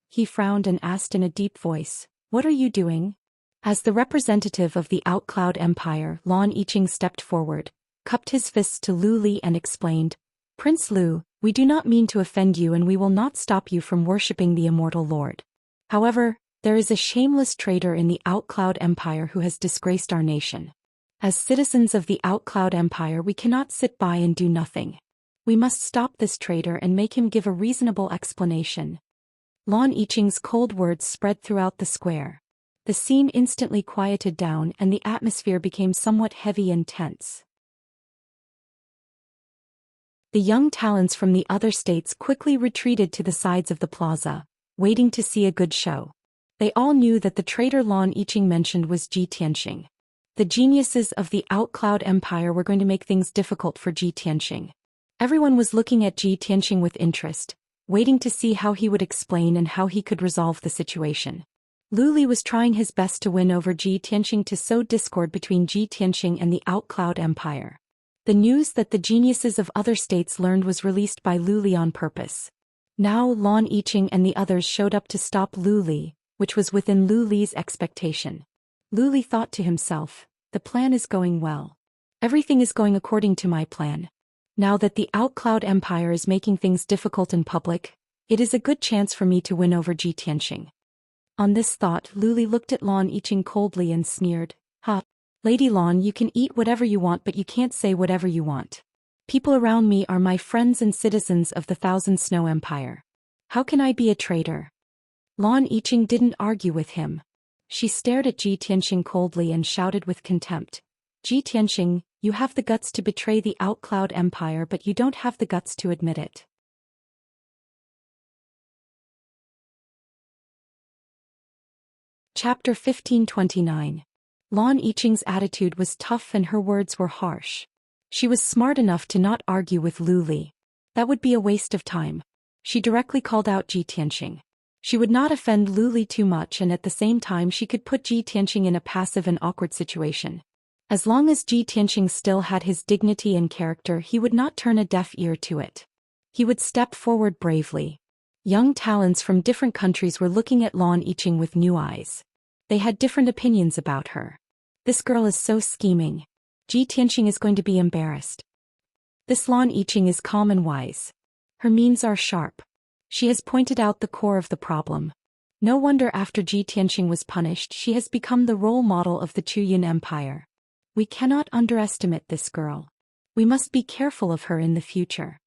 He frowned and asked in a deep voice, "What are you doing?" As the representative of the Outcloud Empire, Lan Yiqing stepped forward, cupped his fists to Lu Li and explained, "Prince Lu, we do not mean to offend you and we will not stop you from worshipping the immortal Lord. However, there is a shameless traitor in the Outcloud Empire who has disgraced our nation. As citizens of the Outcloud Empire, we cannot sit by and do nothing. We must stop this traitor and make him give a reasonable explanation." Lan Yiqing's cold words spread throughout the square. The scene instantly quieted down and the atmosphere became somewhat heavy and tense. The young talents from the other states quickly retreated to the sides of the plaza, waiting to see a good show. They all knew that the traitor Lan Yiqing mentioned was Ji Tianxing. The geniuses of the Outcloud Empire were going to make things difficult for Ji Tianxing. Everyone was looking at Ji Tianxing with interest, waiting to see how he would explain and how he could resolve the situation. Lu Li was trying his best to win over Ji Tianxing to sow discord between Ji Tianxing and the Outcloud Empire. The news that the geniuses of other states learned was released by Lu Li on purpose. Now Lan Yiqing and the others showed up to stop Lu Li, which was within Lu Li's expectation. Lu Li thought to himself, "The plan is going well. Everything is going according to my plan. Now that the Outcloud Empire is making things difficult in public, it is a good chance for me to win over Ji Tianxing." On this thought, Lu Li looked at Lan Yiqing coldly and sneered, "Ha! Lady Lan, you can eat whatever you want but you can't say whatever you want. People around me are my friends and citizens of the Thousand Snow Empire. How can I be a traitor?" Lan Yiqing didn't argue with him. She stared at Ji Tianxing coldly and shouted with contempt, "Ji Tianxing, you have the guts to betray the Outcloud Empire but you don't have the guts to admit it." Chapter 1529. Lan Yiqing's attitude was tough and her words were harsh. She was smart enough to not argue with Lu Li. That would be a waste of time. She directly called out Ji Tianxing. She would not offend Lu Li too much and at the same time she could put Ji Tianxing in a passive and awkward situation. As long as Ji Tianxing still had his dignity and character, he would not turn a deaf ear to it. He would step forward bravely. Young talents from different countries were looking at Lan Yiqing with new eyes. They had different opinions about her. This girl is so scheming. Ji Tianxing is going to be embarrassed. This Lan Yiqing is calm and wise. Her means are sharp. She has pointed out the core of the problem. No wonder after Ji Tianxing was punished she has become the role model of the Chuyan Empire. We cannot underestimate this girl. We must be careful of her in the future.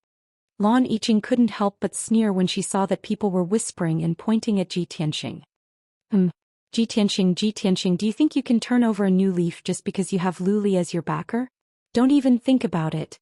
Lan Yiqing couldn't help but sneer when she saw that people were whispering and pointing at Ji Tianxing. Ji Tianxing, do you think you can turn over a new leaf just because you have Lu Li as your backer? Don't even think about it.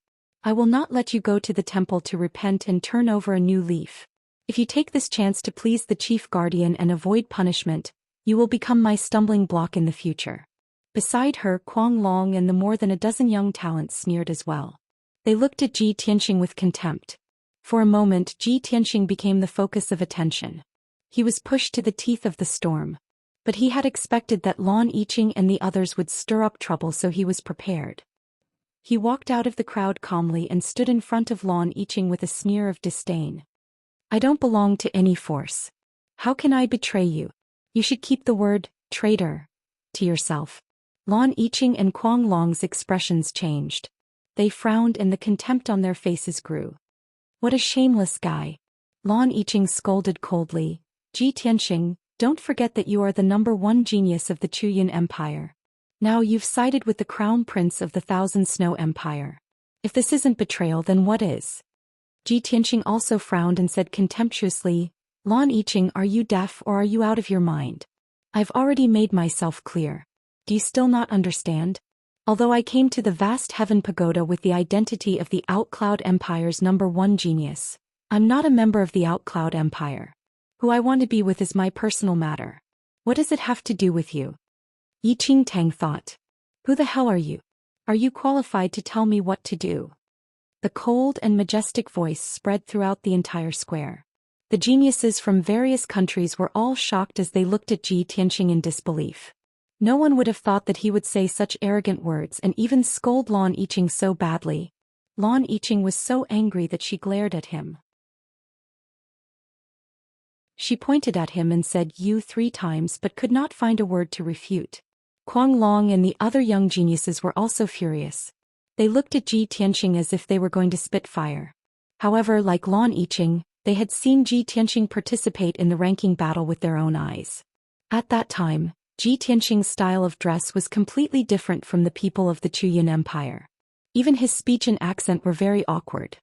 I will not let you go to the temple to repent and turn over a new leaf. If you take this chance to please the chief guardian and avoid punishment, you will become my stumbling block in the future." Beside her, Kuang Long and the more than a dozen young talents sneered as well. They looked at Ji Tianxing with contempt. For a moment, Ji Tianxing became the focus of attention. He was pushed to the teeth of the storm. But he had expected that Lan Yiqing and the others would stir up trouble, so he was prepared. He walked out of the crowd calmly and stood in front of Lan Yiqing with a sneer of disdain. "I don't belong to any force. How can I betray you? You should keep the word, traitor, to yourself." Lan Yiqing and Kuang Long's expressions changed. They frowned and the contempt on their faces grew. "What a shameless guy." Lan Yiqing scolded coldly. "Ji Tianxing, don't forget that you are the #1 genius of the Chuyan Empire. Now you've sided with the crown prince of the Thousand Snow Empire. If this isn't betrayal, then what is?" Ji Tianxing also frowned and said contemptuously, "Lan Yiqing, are you deaf or are you out of your mind? I've already made myself clear. Do you still not understand? Although I came to the vast heaven pagoda with the identity of the Outcloud Empire's #1 genius, I'm not a member of the Outcloud Empire. Who I want to be with is my personal matter. What does it have to do with you?" Yi Qingtang thought. "Who the hell are you? Are you qualified to tell me what to do?" The cold and majestic voice spread throughout the entire square. The geniuses from various countries were all shocked as they looked at Ji Tianxing in disbelief. No one would have thought that he would say such arrogant words and even scold Lan Yiqing so badly. Lan Yiqing was so angry that she glared at him. She pointed at him and said "you" 3 times but could not find a word to refute. Kuang Long and the other young geniuses were also furious. They looked at Ji Tianxing as if they were going to spit fire. However, like Lan Yiqing, they had seen Ji Tianxing participate in the ranking battle with their own eyes. At that time, Ji Tianxing's style of dress was completely different from the people of the Chuyan Empire. Even his speech and accent were very awkward.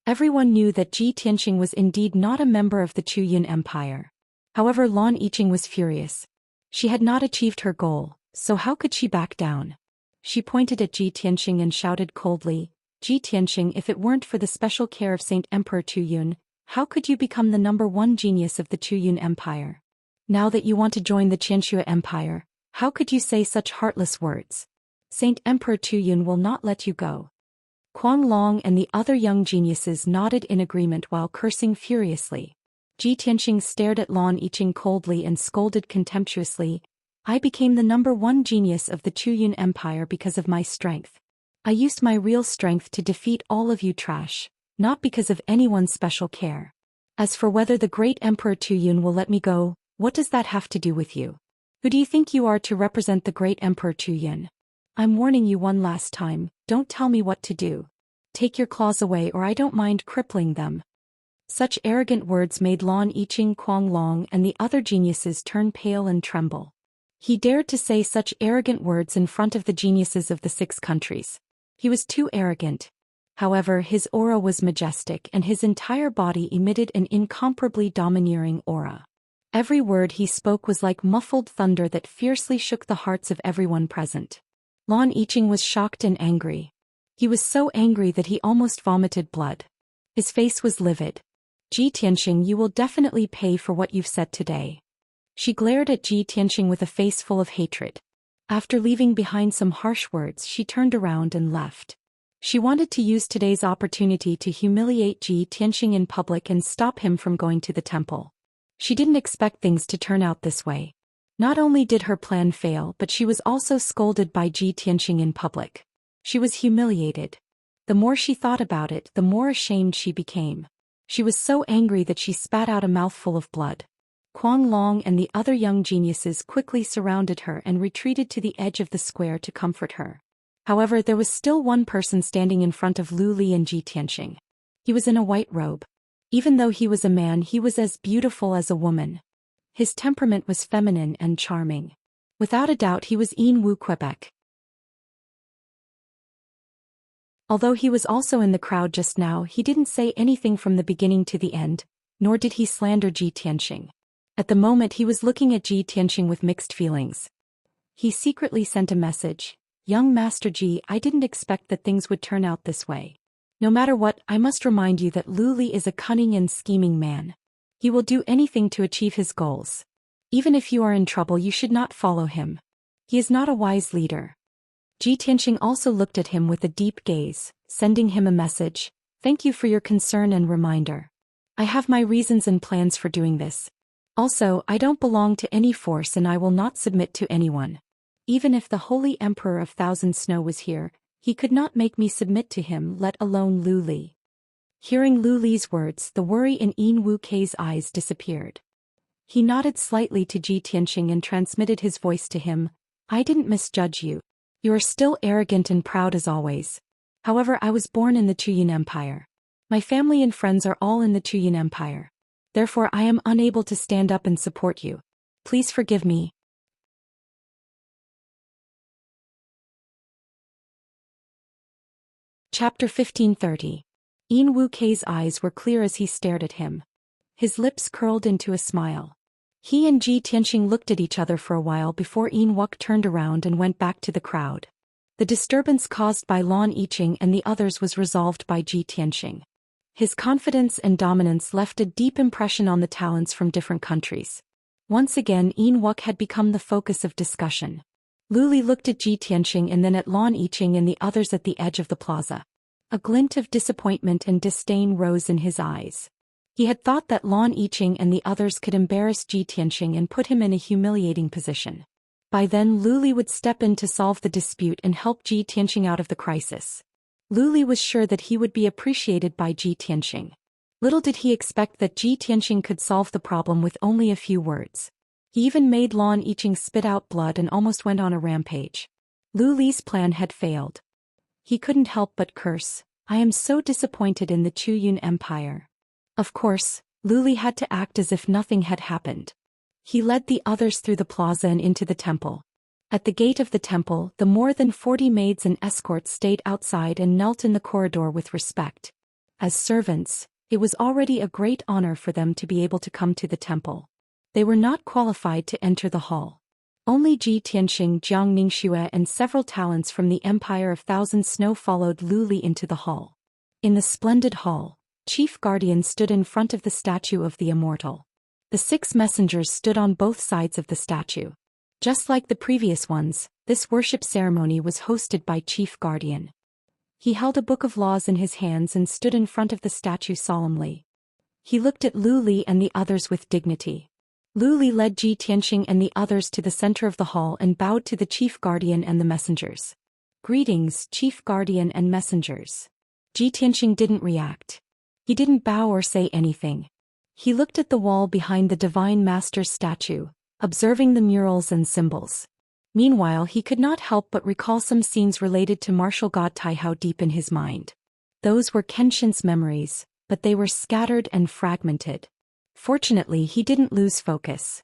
Everyone knew that Ji Tianxing was indeed not a member of the Chuyan Empire. However, Lan Yiqing was furious. She had not achieved her goal, so how could she back down? She pointed at Ji Tianxing and shouted coldly, "Ji Tianxing, if it weren't for the special care of Saint Emperor Chuyun, how could you become the #1 genius of the Chuyan Empire? Now that you want to join the Xianxia Empire, how could you say such heartless words? Saint Emperor Chuyun will not let you go." Kuang Long and the other young geniuses nodded in agreement while cursing furiously. Ji Tianxing stared at Lan Yiqing coldly and scolded contemptuously, "I became the #1 genius of the Chuyan Empire because of my strength. I used my real strength to defeat all of you trash, not because of anyone's special care. As for whether the great Emperor Chuyun will let me go, what does that have to do with you? Who do you think you are to represent the great Emperor Chuyun? I'm warning you one last time, don't tell me what to do. Take your claws away or I don't mind crippling them." Such arrogant words made Lan Yiqing, Kuang Long and the other geniuses turn pale and tremble. He dared to say such arrogant words in front of the geniuses of the 6 countries. He was too arrogant. However, his aura was majestic and his entire body emitted an incomparably domineering aura. Every word he spoke was like muffled thunder that fiercely shook the hearts of everyone present. Lan Yiqing was shocked and angry. He was so angry that he almost vomited blood. His face was livid. "Ji Tianxing, you will definitely pay for what you've said today." She glared at Ji Tianxing with a face full of hatred. After leaving behind some harsh words, she turned around and left. She wanted to use today's opportunity to humiliate Ji Tianxing in public and stop him from going to the temple. She didn't expect things to turn out this way. Not only did her plan fail, but she was also scolded by Ji Tianxing in public. She was humiliated. The more she thought about it, the more ashamed she became. She was so angry that she spat out a mouthful of blood. Kuang Long and the other young geniuses quickly surrounded her and retreated to the edge of the square to comfort her. However, there was still one person standing in front of Lu Li and Ji Tianxing. He was in a white robe. Even though he was a man, he was as beautiful as a woman. His temperament was feminine and charming. Without a doubt, he was Yin Wu Quebec. Although he was also in the crowd just now, he didn't say anything from the beginning to the end, nor did he slander Ji Tianxing. At the moment he was looking at Ji Tianxing with mixed feelings. He secretly sent a message, "Young Master Ji, I didn't expect that things would turn out this way. No matter what, I must remind you that Lu Li is a cunning and scheming man. He will do anything to achieve his goals. Even if you are in trouble, you should not follow him. He is not a wise leader. Ji Tianxing also looked at him with a deep gaze, sending him a message. Thank you for your concern and reminder. I have my reasons and plans for doing this. Also, I don't belong to any force and I will not submit to anyone. Even if the Holy Emperor of Thousand Snow was here, he could not make me submit to him, let alone Lu Li. Hearing Lu Li's words, the worry in Yin Wu Kei's eyes disappeared. He nodded slightly to Ji Tianxing and transmitted his voice to him. I didn't misjudge you. You are still arrogant and proud as always. However, I was born in the Chuyin Empire. My family and friends are all in the Chuyin Empire. Therefore, I am unable to stand up and support you. Please forgive me. Chapter 1530. Yin Wu Kei's eyes were clear as he stared at him. His lips curled into a smile. He and Ji Tianxing looked at each other for a while before Yin Wuk turned around and went back to the crowd. The disturbance caused by Lan Yiqing and the others was resolved by Ji Tianxing. His confidence and dominance left a deep impression on the talents from different countries. Once again, Yin Wuk had become the focus of discussion. Lu Li looked at Ji Tianxing and then at Lan Yiqing and the others at the edge of the plaza. A glint of disappointment and disdain rose in his eyes. He had thought that Lan Yiqing and the others could embarrass Ji Tianxing and put him in a humiliating position. By then Lu Li would step in to solve the dispute and help Ji Tianxing out of the crisis. Lu Li was sure that he would be appreciated by Ji Tianxing. Little did he expect that Ji Tianxing could solve the problem with only a few words. He even made Lan Yiqing spit out blood and almost went on a rampage. Lu Li's plan had failed. He couldn't help but curse. I am so disappointed in the Chuyin Empire. Of course, Lu Li had to act as if nothing had happened. He led the others through the plaza and into the temple. At the gate of the temple, the more than 40 maids and escorts stayed outside and knelt in the corridor with respect. As servants, it was already a great honor for them to be able to come to the temple. They were not qualified to enter the hall. Only Ji Tianxing, Jiang Ningxue and several talents from the Empire of Thousand Snow followed Lu Li into the hall. In the splendid hall, Chief Guardian stood in front of the statue of the immortal. The 6 messengers stood on both sides of the statue. Just like the previous ones, this worship ceremony was hosted by Chief Guardian. He held a book of laws in his hands and stood in front of the statue solemnly. He looked at Lu Li and the others with dignity. Lu Li led Ji Tianxing and the others to the center of the hall and bowed to the Chief Guardian and the messengers. Greetings, Chief Guardian and messengers. Ji Tianxing didn't react. He didn't bow or say anything. He looked at the wall behind the Divine Master's statue, observing the murals and symbols. Meanwhile, he could not help but recall some scenes related to martial god Taihao deep in his mind. Those were Kenshin's memories, but they were scattered and fragmented. Fortunately, he didn't lose focus.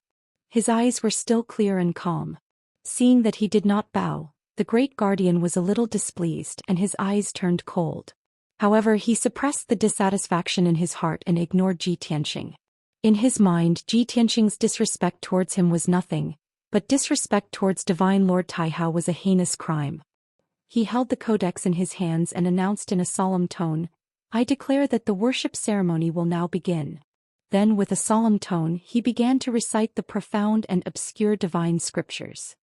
His eyes were still clear and calm. Seeing that he did not bow, the great guardian was a little displeased and his eyes turned cold. However, he suppressed the dissatisfaction in his heart and ignored Ji Tianxing. In his mind, Ji Tianxing's disrespect towards him was nothing, but disrespect towards Divine Lord Taihao was a heinous crime. He held the codex in his hands and announced in a solemn tone, I declare that the worship ceremony will now begin. Then with a solemn tone, he began to recite the profound and obscure divine scriptures.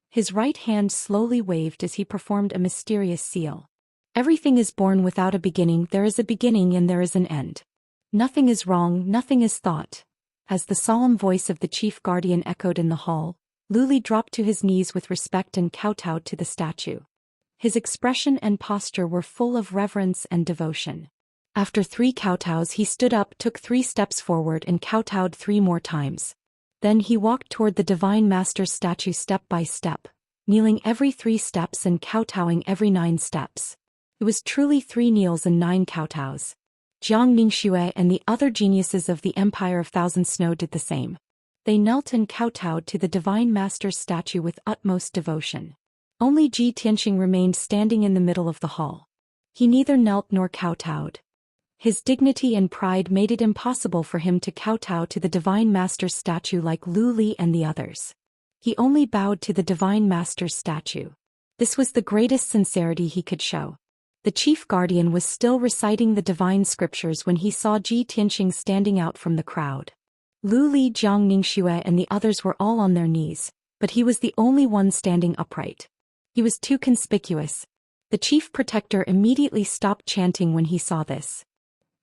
His right hand slowly waved as he performed a mysterious seal. Everything is born without a beginning, there is a beginning and there is an end. Nothing is wrong, nothing is thought. As the solemn voice of the chief guardian echoed in the hall, Lu Li dropped to his knees with respect and kowtowed to the statue. His expression and posture were full of reverence and devotion. After 3 kowtows he stood up, took 3 steps forward and kowtowed 3 more times. Then he walked toward the Divine Master's statue step by step, kneeling every 3 steps and kowtowing every 9 steps. It was truly 3 kneels and 9 kowtows. Jiang Ningxue and the other geniuses of the Empire of Thousand Snow did the same. They knelt and kowtowed to the Divine Master's statue with utmost devotion. Only Ji Tianxing remained standing in the middle of the hall. He neither knelt nor kowtowed. His dignity and pride made it impossible for him to kowtow to the Divine Master's statue like Lu Li and the others. He only bowed to the Divine Master's statue. This was the greatest sincerity he could show. The chief guardian was still reciting the divine scriptures when he saw Ji Tianxing standing out from the crowd. Lu Li, Jiang Ningxue and the others were all on their knees, but he was the only one standing upright. He was too conspicuous. The chief protector immediately stopped chanting when he saw this.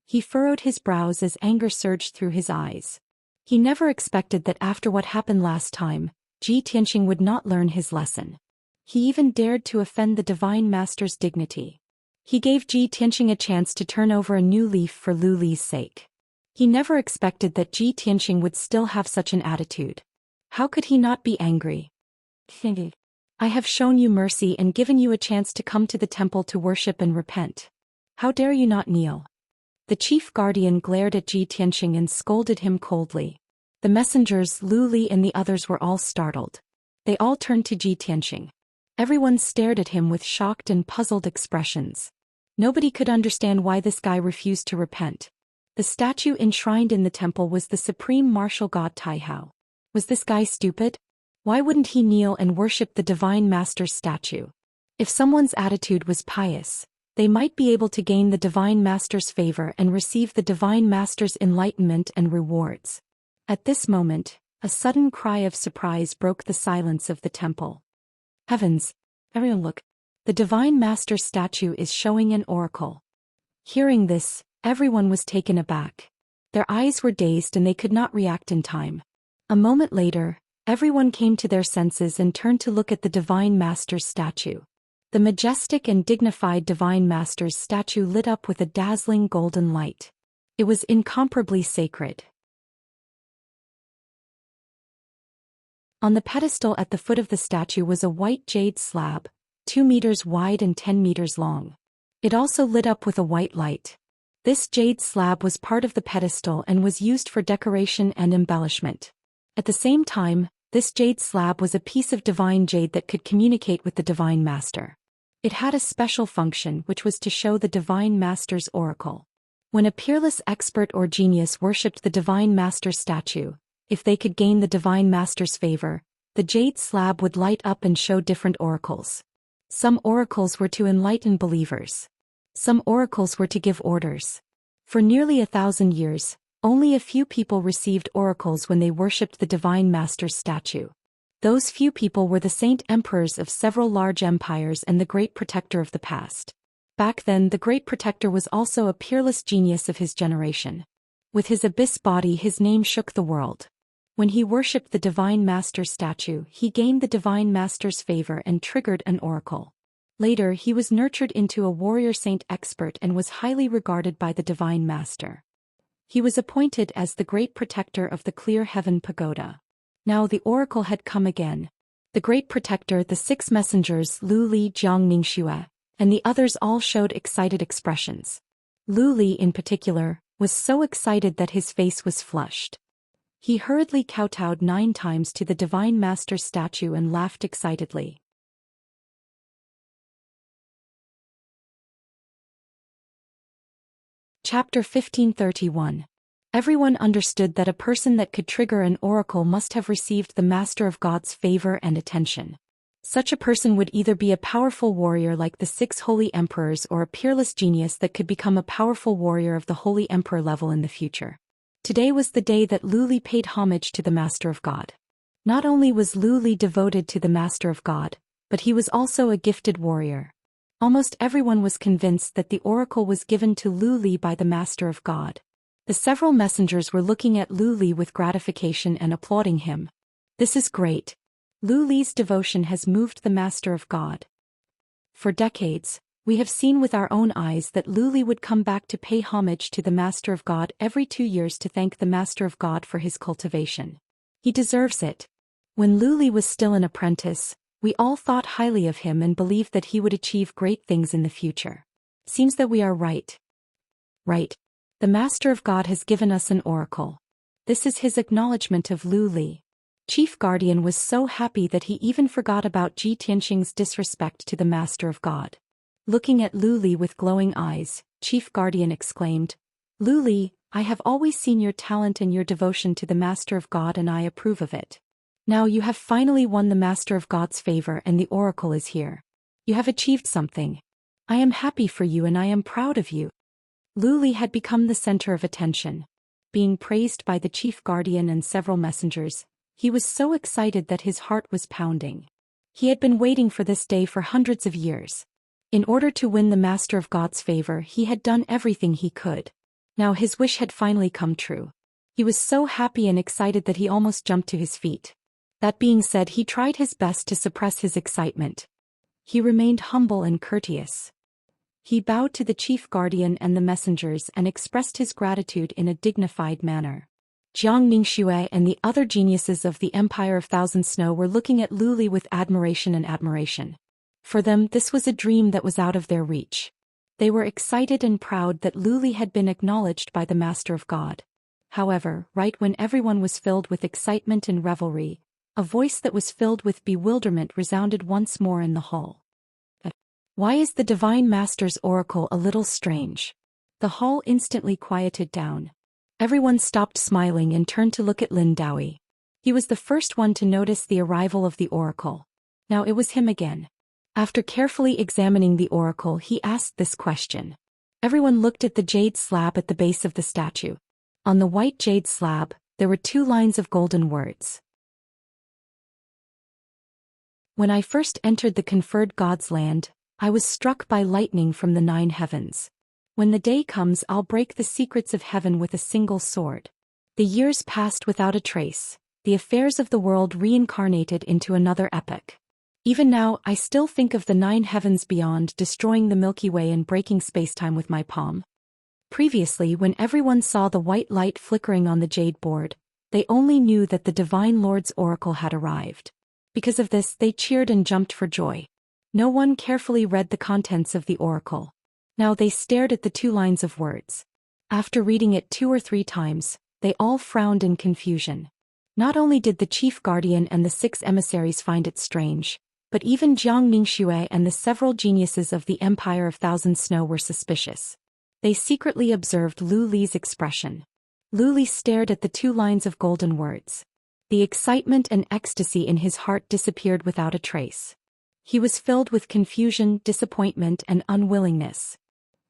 He furrowed his brows as anger surged through his eyes. He never expected that after what happened last time, Ji Tianxing would not learn his lesson. He even dared to offend the divine master's dignity. He gave Ji Tianxing a chance to turn over a new leaf for Lu Li's sake. He never expected that Ji Tianxing would still have such an attitude. How could he not be angry? I have shown you mercy and given you a chance to come to the temple to worship and repent. How dare you not kneel? The chief guardian glared at Ji Tianxing and scolded him coldly. The messengers, Lu Li and the others were all startled. They all turned to Ji Tianxing. Everyone stared at him with shocked and puzzled expressions. Nobody could understand why this guy refused to repent. The statue enshrined in the temple was the supreme martial god Taihao. Was this guy stupid? Why wouldn't he kneel and worship the divine master's statue? If someone's attitude was pious, they might be able to gain the divine master's favor and receive the divine master's enlightenment and rewards. At this moment, a sudden cry of surprise broke the silence of the temple. Heavens! Everyone look! The divine master's statue is showing an oracle. Hearing this, everyone was taken aback. Their eyes were dazed and they could not react in time. A moment later, everyone came to their senses and turned to look at the divine master's statue. The majestic and dignified divine master's statue lit up with a dazzling golden light. It was incomparably sacred. On the pedestal at the foot of the statue was a white jade slab, 2 meters wide and 10 meters long. It also lit up with a white light. This jade slab was part of the pedestal and was used for decoration and embellishment. At the same time, this jade slab was a piece of divine jade that could communicate with the divine master. It had a special function which was to show the divine master's oracle. When a peerless expert or genius worshipped the divine master's statue, if they could gain the divine master's favor, the jade slab would light up and show different oracles. Some oracles were to enlighten believers. Some oracles were to give orders. For nearly 1,000 years, only a few people received oracles when they worshipped the divine master's statue. Those few people were the saint emperors of several large empires and the great protector of the past. Back then the great protector was also a peerless genius of his generation. With his abyss body his name shook the world. When he worshipped the divine master's statue, he gained the divine master's favor and triggered an oracle. Later he was nurtured into a warrior saint expert and was highly regarded by the divine master. He was appointed as the great protector of the clear heaven pagoda. Now the oracle had come again. The great protector, the 6 messengers, Lu Li, Jiang Ningxue, and the others all showed excited expressions. Lu Li in particular was so excited that his face was flushed. He hurriedly kowtowed 9 times to the divine master's statue and laughed excitedly. Chapter 1531. Everyone understood that a person that could trigger an oracle must have received the Master of God's favor and attention. Such a person would either be a powerful warrior like the 6 holy emperors or a peerless genius that could become a powerful warrior of the holy emperor level in the future. Today was the day that Lu Li paid homage to the Master of God. Not only was Lu Li devoted to the Master of God, but he was also a gifted warrior. Almost everyone was convinced that the oracle was given to Lu Li by the Master of God. The several messengers were looking at Lu Li with gratification and applauding him. This is great. Lu Li's devotion has moved the Master of God. For decades, we have seen with our own eyes that Lu Li would come back to pay homage to the Master of God every 2 years to thank the Master of God for his cultivation. He deserves it. When Lu Li was still an apprentice, we all thought highly of him and believed that he would achieve great things in the future. Seems that we are right. Right. The Master of God has given us an oracle. This is his acknowledgement of Lu Li. Chief Guardian was so happy that he even forgot about Ji Tianxing's disrespect to the Master of God. Looking at Lu Li with glowing eyes, Chief Guardian exclaimed, "Lu Li, I have always seen your talent and your devotion to the Master of God and I approve of it. Now you have finally won the Master of God's favor and the oracle is here. You have achieved something. I am happy for you and I am proud of you. Lu Li had become the center of attention. Being praised by the chief guardian and several messengers, he was so excited that his heart was pounding. He had been waiting for this day for hundreds of years. In order to win the Master of God's favor, he had done everything he could. Now his wish had finally come true. He was so happy and excited that he almost jumped to his feet. That being said, he tried his best to suppress his excitement. He remained humble and courteous. He bowed to the chief guardian and the messengers and expressed his gratitude in a dignified manner. Jiang Mingxue and the other geniuses of the Empire of Thousand Snow were looking at Lu Li with admiration. For them, this was a dream that was out of their reach. They were excited and proud that Lu Li had been acknowledged by the Master of God. However, right when everyone was filled with excitement and revelry, a voice that was filled with bewilderment resounded once more in the hall. Why is the Divine Master's oracle a little strange? The hall instantly quieted down. Everyone stopped smiling and turned to look at Lin Daoyi. He was the first one to notice the arrival of the oracle. Now it was him again. After carefully examining the oracle, he asked this question. Everyone looked at the jade slab at the base of the statue. On the white jade slab, there were 2 lines of golden words. When I first entered the conferred God's land, I was struck by lightning from the 9 heavens. When the day comes, I'll break the secrets of heaven with a single sword. The years passed without a trace. The affairs of the world reincarnated into another epoch. Even now, I still think of the 9 heavens beyond, destroying the Milky Way and breaking spacetime with my palm. Previously, when everyone saw the white light flickering on the jade board, they only knew that the Divine Lord's oracle had arrived. Because of this, they cheered and jumped for joy. No one carefully read the contents of the oracle. Now they stared at the 2 lines of words. After reading it 2 or 3 times, they all frowned in confusion. Not only did the chief guardian and the 6 emissaries find it strange, but even Jiang Mingxue and the several geniuses of the Empire of Thousand Snow were suspicious. They secretly observed Lu Li's expression. Lu Li stared at the 2 lines of golden words. The excitement and ecstasy in his heart disappeared without a trace. He was filled with confusion, disappointment, and unwillingness.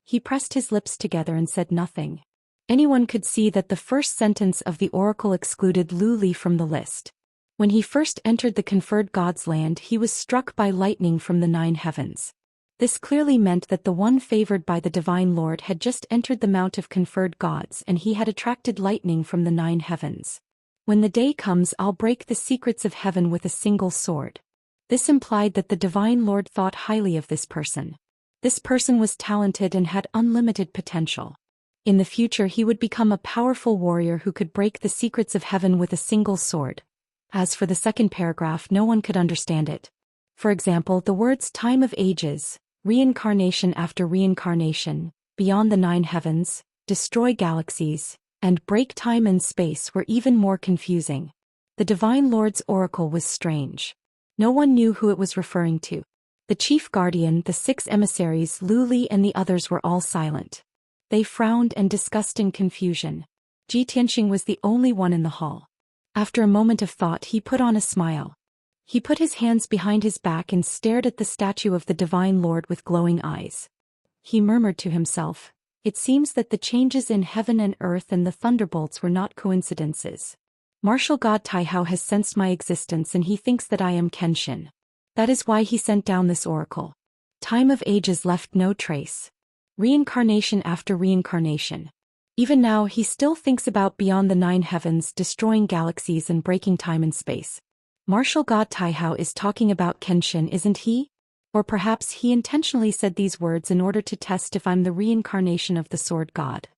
He pressed his lips together and said nothing. Anyone could see that the first sentence of the oracle excluded Lu Li from the list. When he first entered the conferred God's land, he was struck by lightning from the 9 heavens. This clearly meant that the one favored by the Divine Lord had just entered the Mount of Conferred Gods and he had attracted lightning from the 9 heavens. When the day comes, I'll break the secrets of heaven with a single sword. This implied that the Divine Lord thought highly of this person. This person was talented and had unlimited potential. In the future, he would become a powerful warrior who could break the secrets of heaven with a single sword. As for the second paragraph, no one could understand it. For example, the words time of ages, reincarnation after reincarnation, beyond the 9 heavens, destroy galaxies, and break time and space were even more confusing. The Divine Lord's oracle was strange. No one knew who it was referring to. The chief guardian, the 6 emissaries, Lu Li and the others were all silent. They frowned and discussed in confusion. Ji Tianxing was the only one in the hall. After a moment of thought, he put on a smile. He put his hands behind his back and stared at the statue of the Divine Lord with glowing eyes. He murmured to himself, "It seems that the changes in heaven and earth and the thunderbolts were not coincidences. Martial God Taihao has sensed my existence and he thinks that I am Kenshin. That is why he sent down this oracle. Time of ages left no trace. Reincarnation after reincarnation. Even now he still thinks about beyond the 9 heavens, destroying galaxies and breaking time and space. Martial God Taihao is talking about Kenshin, isn't he? Or perhaps he intentionally said these words in order to test if I'm the reincarnation of the Sword God."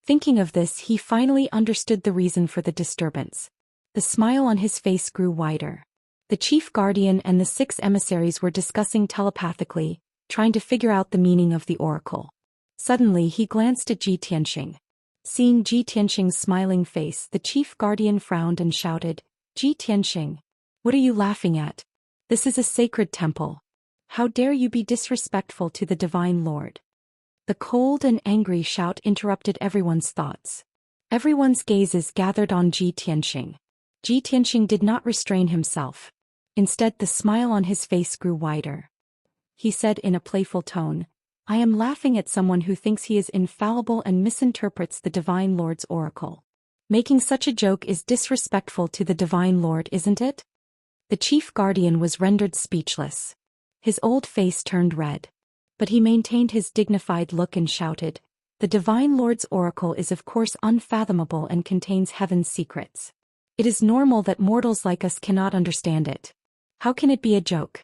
Thinking of this, he finally understood the reason for the disturbance. The smile on his face grew wider. The chief guardian and the 6 emissaries were discussing telepathically, trying to figure out the meaning of the oracle. Suddenly he glanced at Ji Tianxing. Seeing Ji Tianxing's smiling face, the chief guardian frowned and shouted, "Ji Tianxing, what are you laughing at? This is a sacred temple. How dare you be disrespectful to the Divine Lord?" The cold and angry shout interrupted everyone's thoughts. Everyone's gazes gathered on Ji Tianxing. Ji Tianxing did not restrain himself. Instead, the smile on his face grew wider. He said in a playful tone, "I am laughing at someone who thinks he is infallible and misinterprets the Divine Lord's oracle. Making such a joke is disrespectful to the Divine Lord, isn't it?" The chief guardian was rendered speechless. His old face turned red. But he maintained his dignified look and shouted, "The Divine Lord's oracle is of course unfathomable and contains heaven's secrets. It is normal that mortals like us cannot understand it. How can it be a joke?"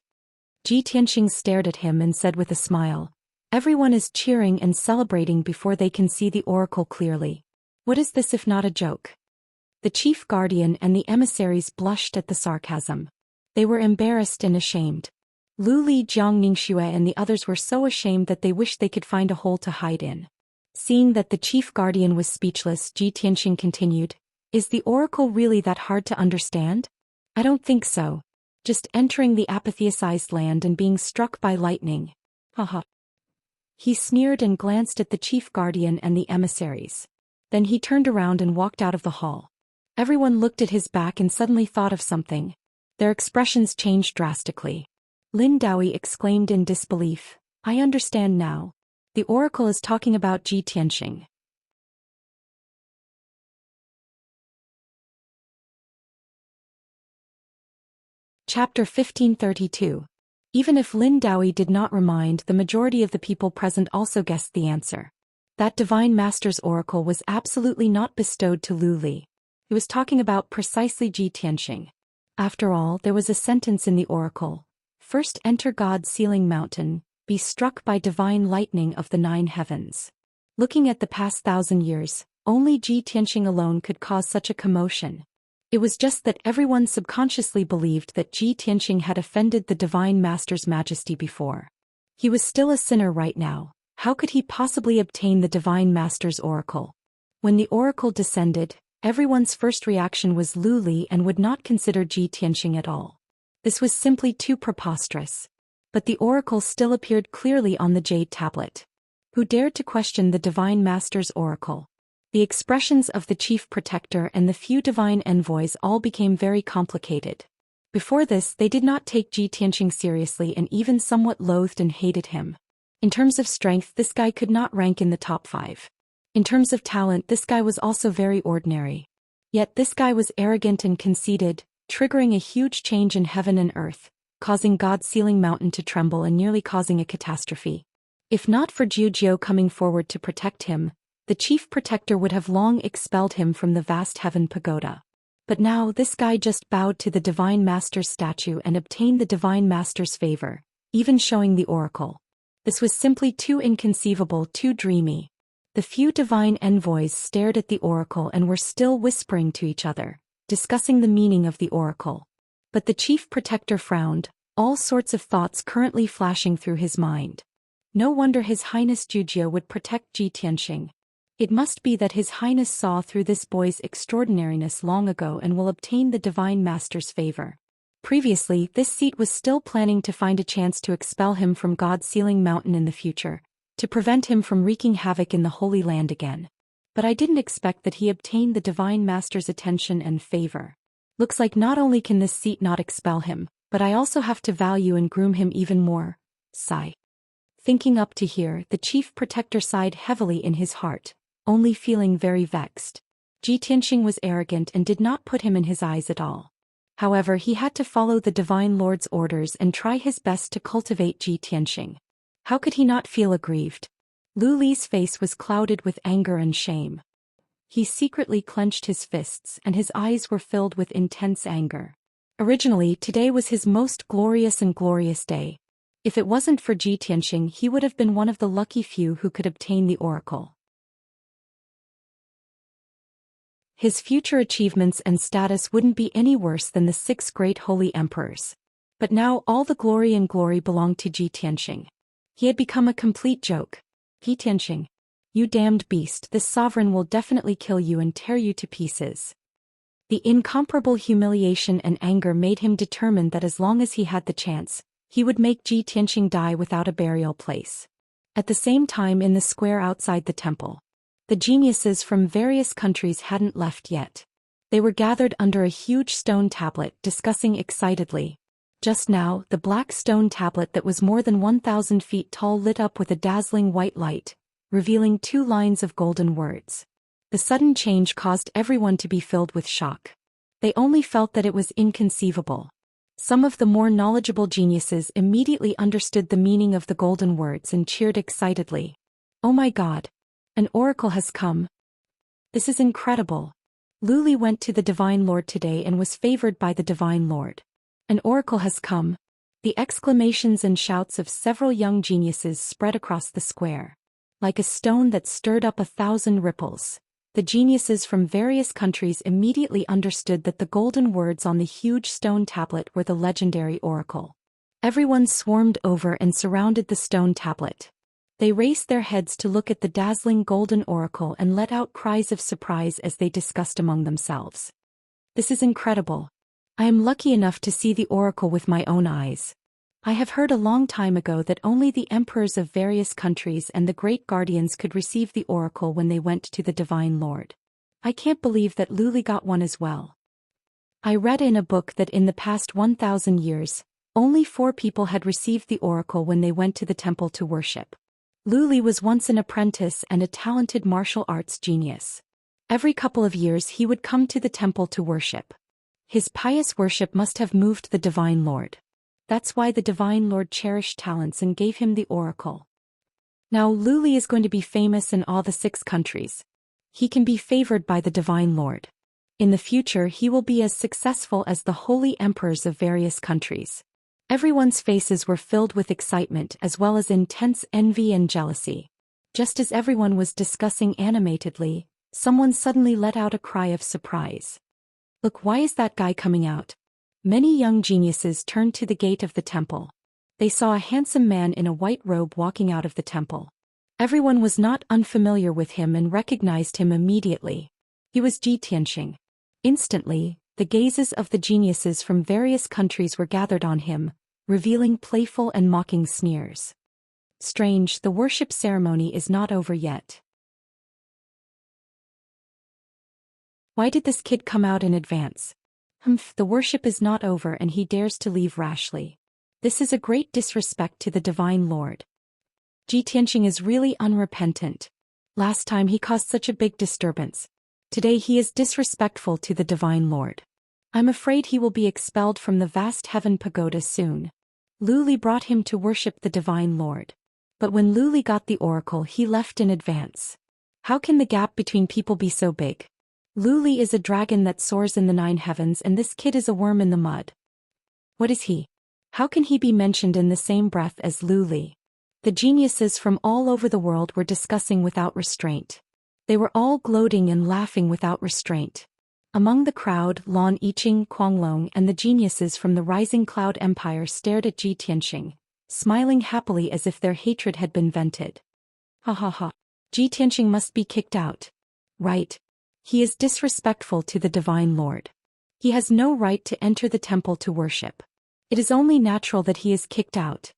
Ji Tianxing stared at him and said with a smile, "Everyone is cheering and celebrating before they can see the oracle clearly. What is this if not a joke?" The chief guardian and the emissaries blushed at the sarcasm. They were embarrassed and ashamed. Lu Li, Jiang Ningxue and the others were so ashamed that they wished they could find a hole to hide in. Seeing that the chief guardian was speechless, Ji Tianxing continued, "Is the oracle really that hard to understand? I don't think so. Just entering the apotheosized land and being struck by lightning. Haha." He sneered and glanced at the chief guardian and the emissaries. Then he turned around and walked out of the hall. Everyone looked at his back and suddenly thought of something. Their expressions changed drastically. Lin Daoi exclaimed in disbelief, "I understand now. The oracle is talking about Ji Tianxing." Chapter 1532. Even if Lin Daoi did not remind, the majority of the people present also guessed the answer. That Divine Master's oracle was absolutely not bestowed to Lu Li. It was talking about precisely Ji Tianxing. After all, there was a sentence in the oracle: "First enter God's sealing mountain, be struck by divine lightning of the 9 heavens." Looking at the past 1,000 years, only Ji Tianxing alone could cause such a commotion. It was just that everyone subconsciously believed that Ji Tianxing had offended the Divine Master's majesty before. He was still a sinner right now. How could he possibly obtain the Divine Master's oracle? When the oracle descended, everyone's first reaction was Lu Li and would not consider Ji Tianxing at all. This was simply too preposterous. But the oracle still appeared clearly on the jade tablet. Who dared to question the Divine Master's oracle? The expressions of the chief protector and the few divine envoys all became very complicated. Before this, they did not take Ji Tianxing seriously and even somewhat loathed and hated him. In terms of strength, this guy could not rank in the top 5. In terms of talent, this guy was also very ordinary. Yet this guy was arrogant and conceited, triggering a huge change in heaven and earth, causing God's sealing mountain to tremble and nearly causing a catastrophe. If not for Jiu Jiu coming forward to protect him, the chief protector would have long expelled him from the vast heaven pagoda. But now this guy just bowed to the Divine Master's statue and obtained the Divine Master's favor, even showing the oracle. This was simply too inconceivable, too dreamy. The few divine envoys stared at the oracle and were still whispering to each other, discussing the meaning of the oracle. But the chief protector frowned, all sorts of thoughts currently flashing through his mind. No wonder His Highness Jujia would protect Ji Tianxing. It must be that His Highness saw through this boy's extraordinariness long ago and will obtain the Divine Master's favor. Previously, this seat was still planning to find a chance to expel him from God's sealing mountain in the future, to prevent him from wreaking havoc in the Holy Land again. But I didn't expect that he obtained the Divine Master's attention and favor. Looks like not only can this seat not expel him, but I also have to value and groom him even more. Sigh. Thinking up to here, the chief protector sighed heavily in his heart, only feeling very vexed. Ji Tianxing was arrogant and did not put him in his eyes at all. However, he had to follow the Divine Lord's orders and try his best to cultivate Ji Tianxing. How could he not feel aggrieved? Lu Li's face was clouded with anger and shame. He secretly clenched his fists and his eyes were filled with intense anger. Originally, today was his most glorious and glorious day. If it wasn't for Ji Tianxing, he would have been one of the lucky few who could obtain the oracle. His future achievements and status wouldn't be any worse than the 6 great holy emperors. But now all the glory and glory belonged to Ji Tianxing. He had become a complete joke. Ji Tianxing, you damned beast, this sovereign will definitely kill you and tear you to pieces. The incomparable humiliation and anger made him determined that as long as he had the chance, he would make Ji Tianxing die without a burial place. At the same time, in the square outside the temple, the geniuses from various countries hadn't left yet. They were gathered under a huge stone tablet discussing excitedly. Just now, the black stone tablet that was more than 1,000 feet tall lit up with a dazzling white light, revealing 2 lines of golden words. The sudden change caused everyone to be filled with shock. They only felt that it was inconceivable. Some of the more knowledgeable geniuses immediately understood the meaning of the golden words and cheered excitedly. "Oh my God! An oracle has come! This is incredible! Luli went to the Divine Lord today and was favored by the Divine Lord. An oracle has come!" The exclamations and shouts of several young geniuses spread across the square. Like a stone that stirred up 1,000 ripples, the geniuses from various countries immediately understood that the golden words on the huge stone tablet were the legendary oracle. Everyone swarmed over and surrounded the stone tablet. They raised their heads to look at the dazzling golden oracle and let out cries of surprise as they discussed among themselves. "This is incredible. I am lucky enough to see the oracle with my own eyes. I have heard a long time ago that only the emperors of various countries and the great guardians could receive the oracle when they went to the Divine Lord. I can't believe that Luli got one as well. I read in a book that in the past 1,000 years, only 4 people had received the oracle when they went to the temple to worship. Luli was once an apprentice and a talented martial arts genius. Every couple of years he would come to the temple to worship. His pious worship must have moved the Divine Lord. That's why the Divine Lord cherished talents and gave him the oracle. Now Luli is going to be famous in all the 6 countries. He can be favored by the Divine Lord. In the future he will be as successful as the holy emperors of various countries." Everyone's faces were filled with excitement as well as intense envy and jealousy. Just as everyone was discussing animatedly, someone suddenly let out a cry of surprise. "Look, why is that guy coming out?" Many young geniuses turned to the gate of the temple. They saw a handsome man in a white robe walking out of the temple. Everyone was not unfamiliar with him and recognized him immediately. He was Zhou Xian. Instantly, the gazes of the geniuses from various countries were gathered on him, revealing playful and mocking sneers. "Strange, the worship ceremony is not over yet. Why did this kid come out in advance? The worship is not over and he dares to leave rashly. This is a great disrespect to the Divine Lord. Zhou Xian is really unrepentant. Last time he caused such a big disturbance. Today he is disrespectful to the Divine Lord. I'm afraid he will be expelled from the vast heaven pagoda soon." Luli brought him to worship the Divine Lord. But when Luli got the oracle he left in advance. How can the gap between people be so big? Luli is a dragon that soars in the 9 heavens and this kid is a worm in the mud. What is he? How can he be mentioned in the same breath as Luli? The geniuses from all over the world were discussing without restraint. They were all gloating and laughing without restraint. Among the crowd, Lan Yiqing, Guanglong and the geniuses from the Rising Cloud Empire stared at Zhou Xian, smiling happily as if their hatred had been vented. "Ha ha ha. Zhou Xian must be kicked out. Right. He is disrespectful to the Divine Lord. He has no right to enter the temple to worship. It is only natural that he is kicked out.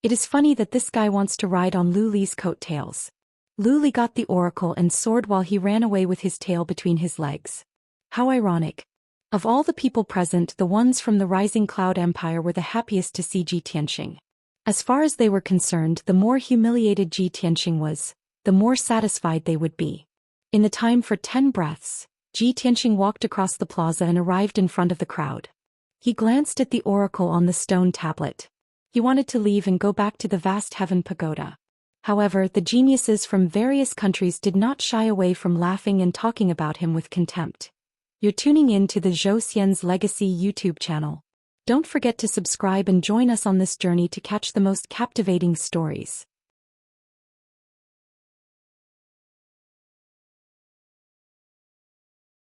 It is funny that this guy wants to ride on Luli's coattails. Luli got the oracle and soared while he ran away with his tail between his legs. How ironic. Of all the people present, the ones from the Rising Cloud Empire were the happiest to see Zhou Xian. As far as they were concerned, the more humiliated Zhou Xian was, the more satisfied they would be. In the time for 10 breaths, Zhou Xian walked across the plaza and arrived in front of the crowd. He glanced at the oracle on the stone tablet. He wanted to leave and go back to the vast heaven pagoda. However, the geniuses from various countries did not shy away from laughing and talking about him with contempt. You're tuning in to the Zhou Xian's Legacy YouTube channel. Don't forget to subscribe and join us on this journey to catch the most captivating stories.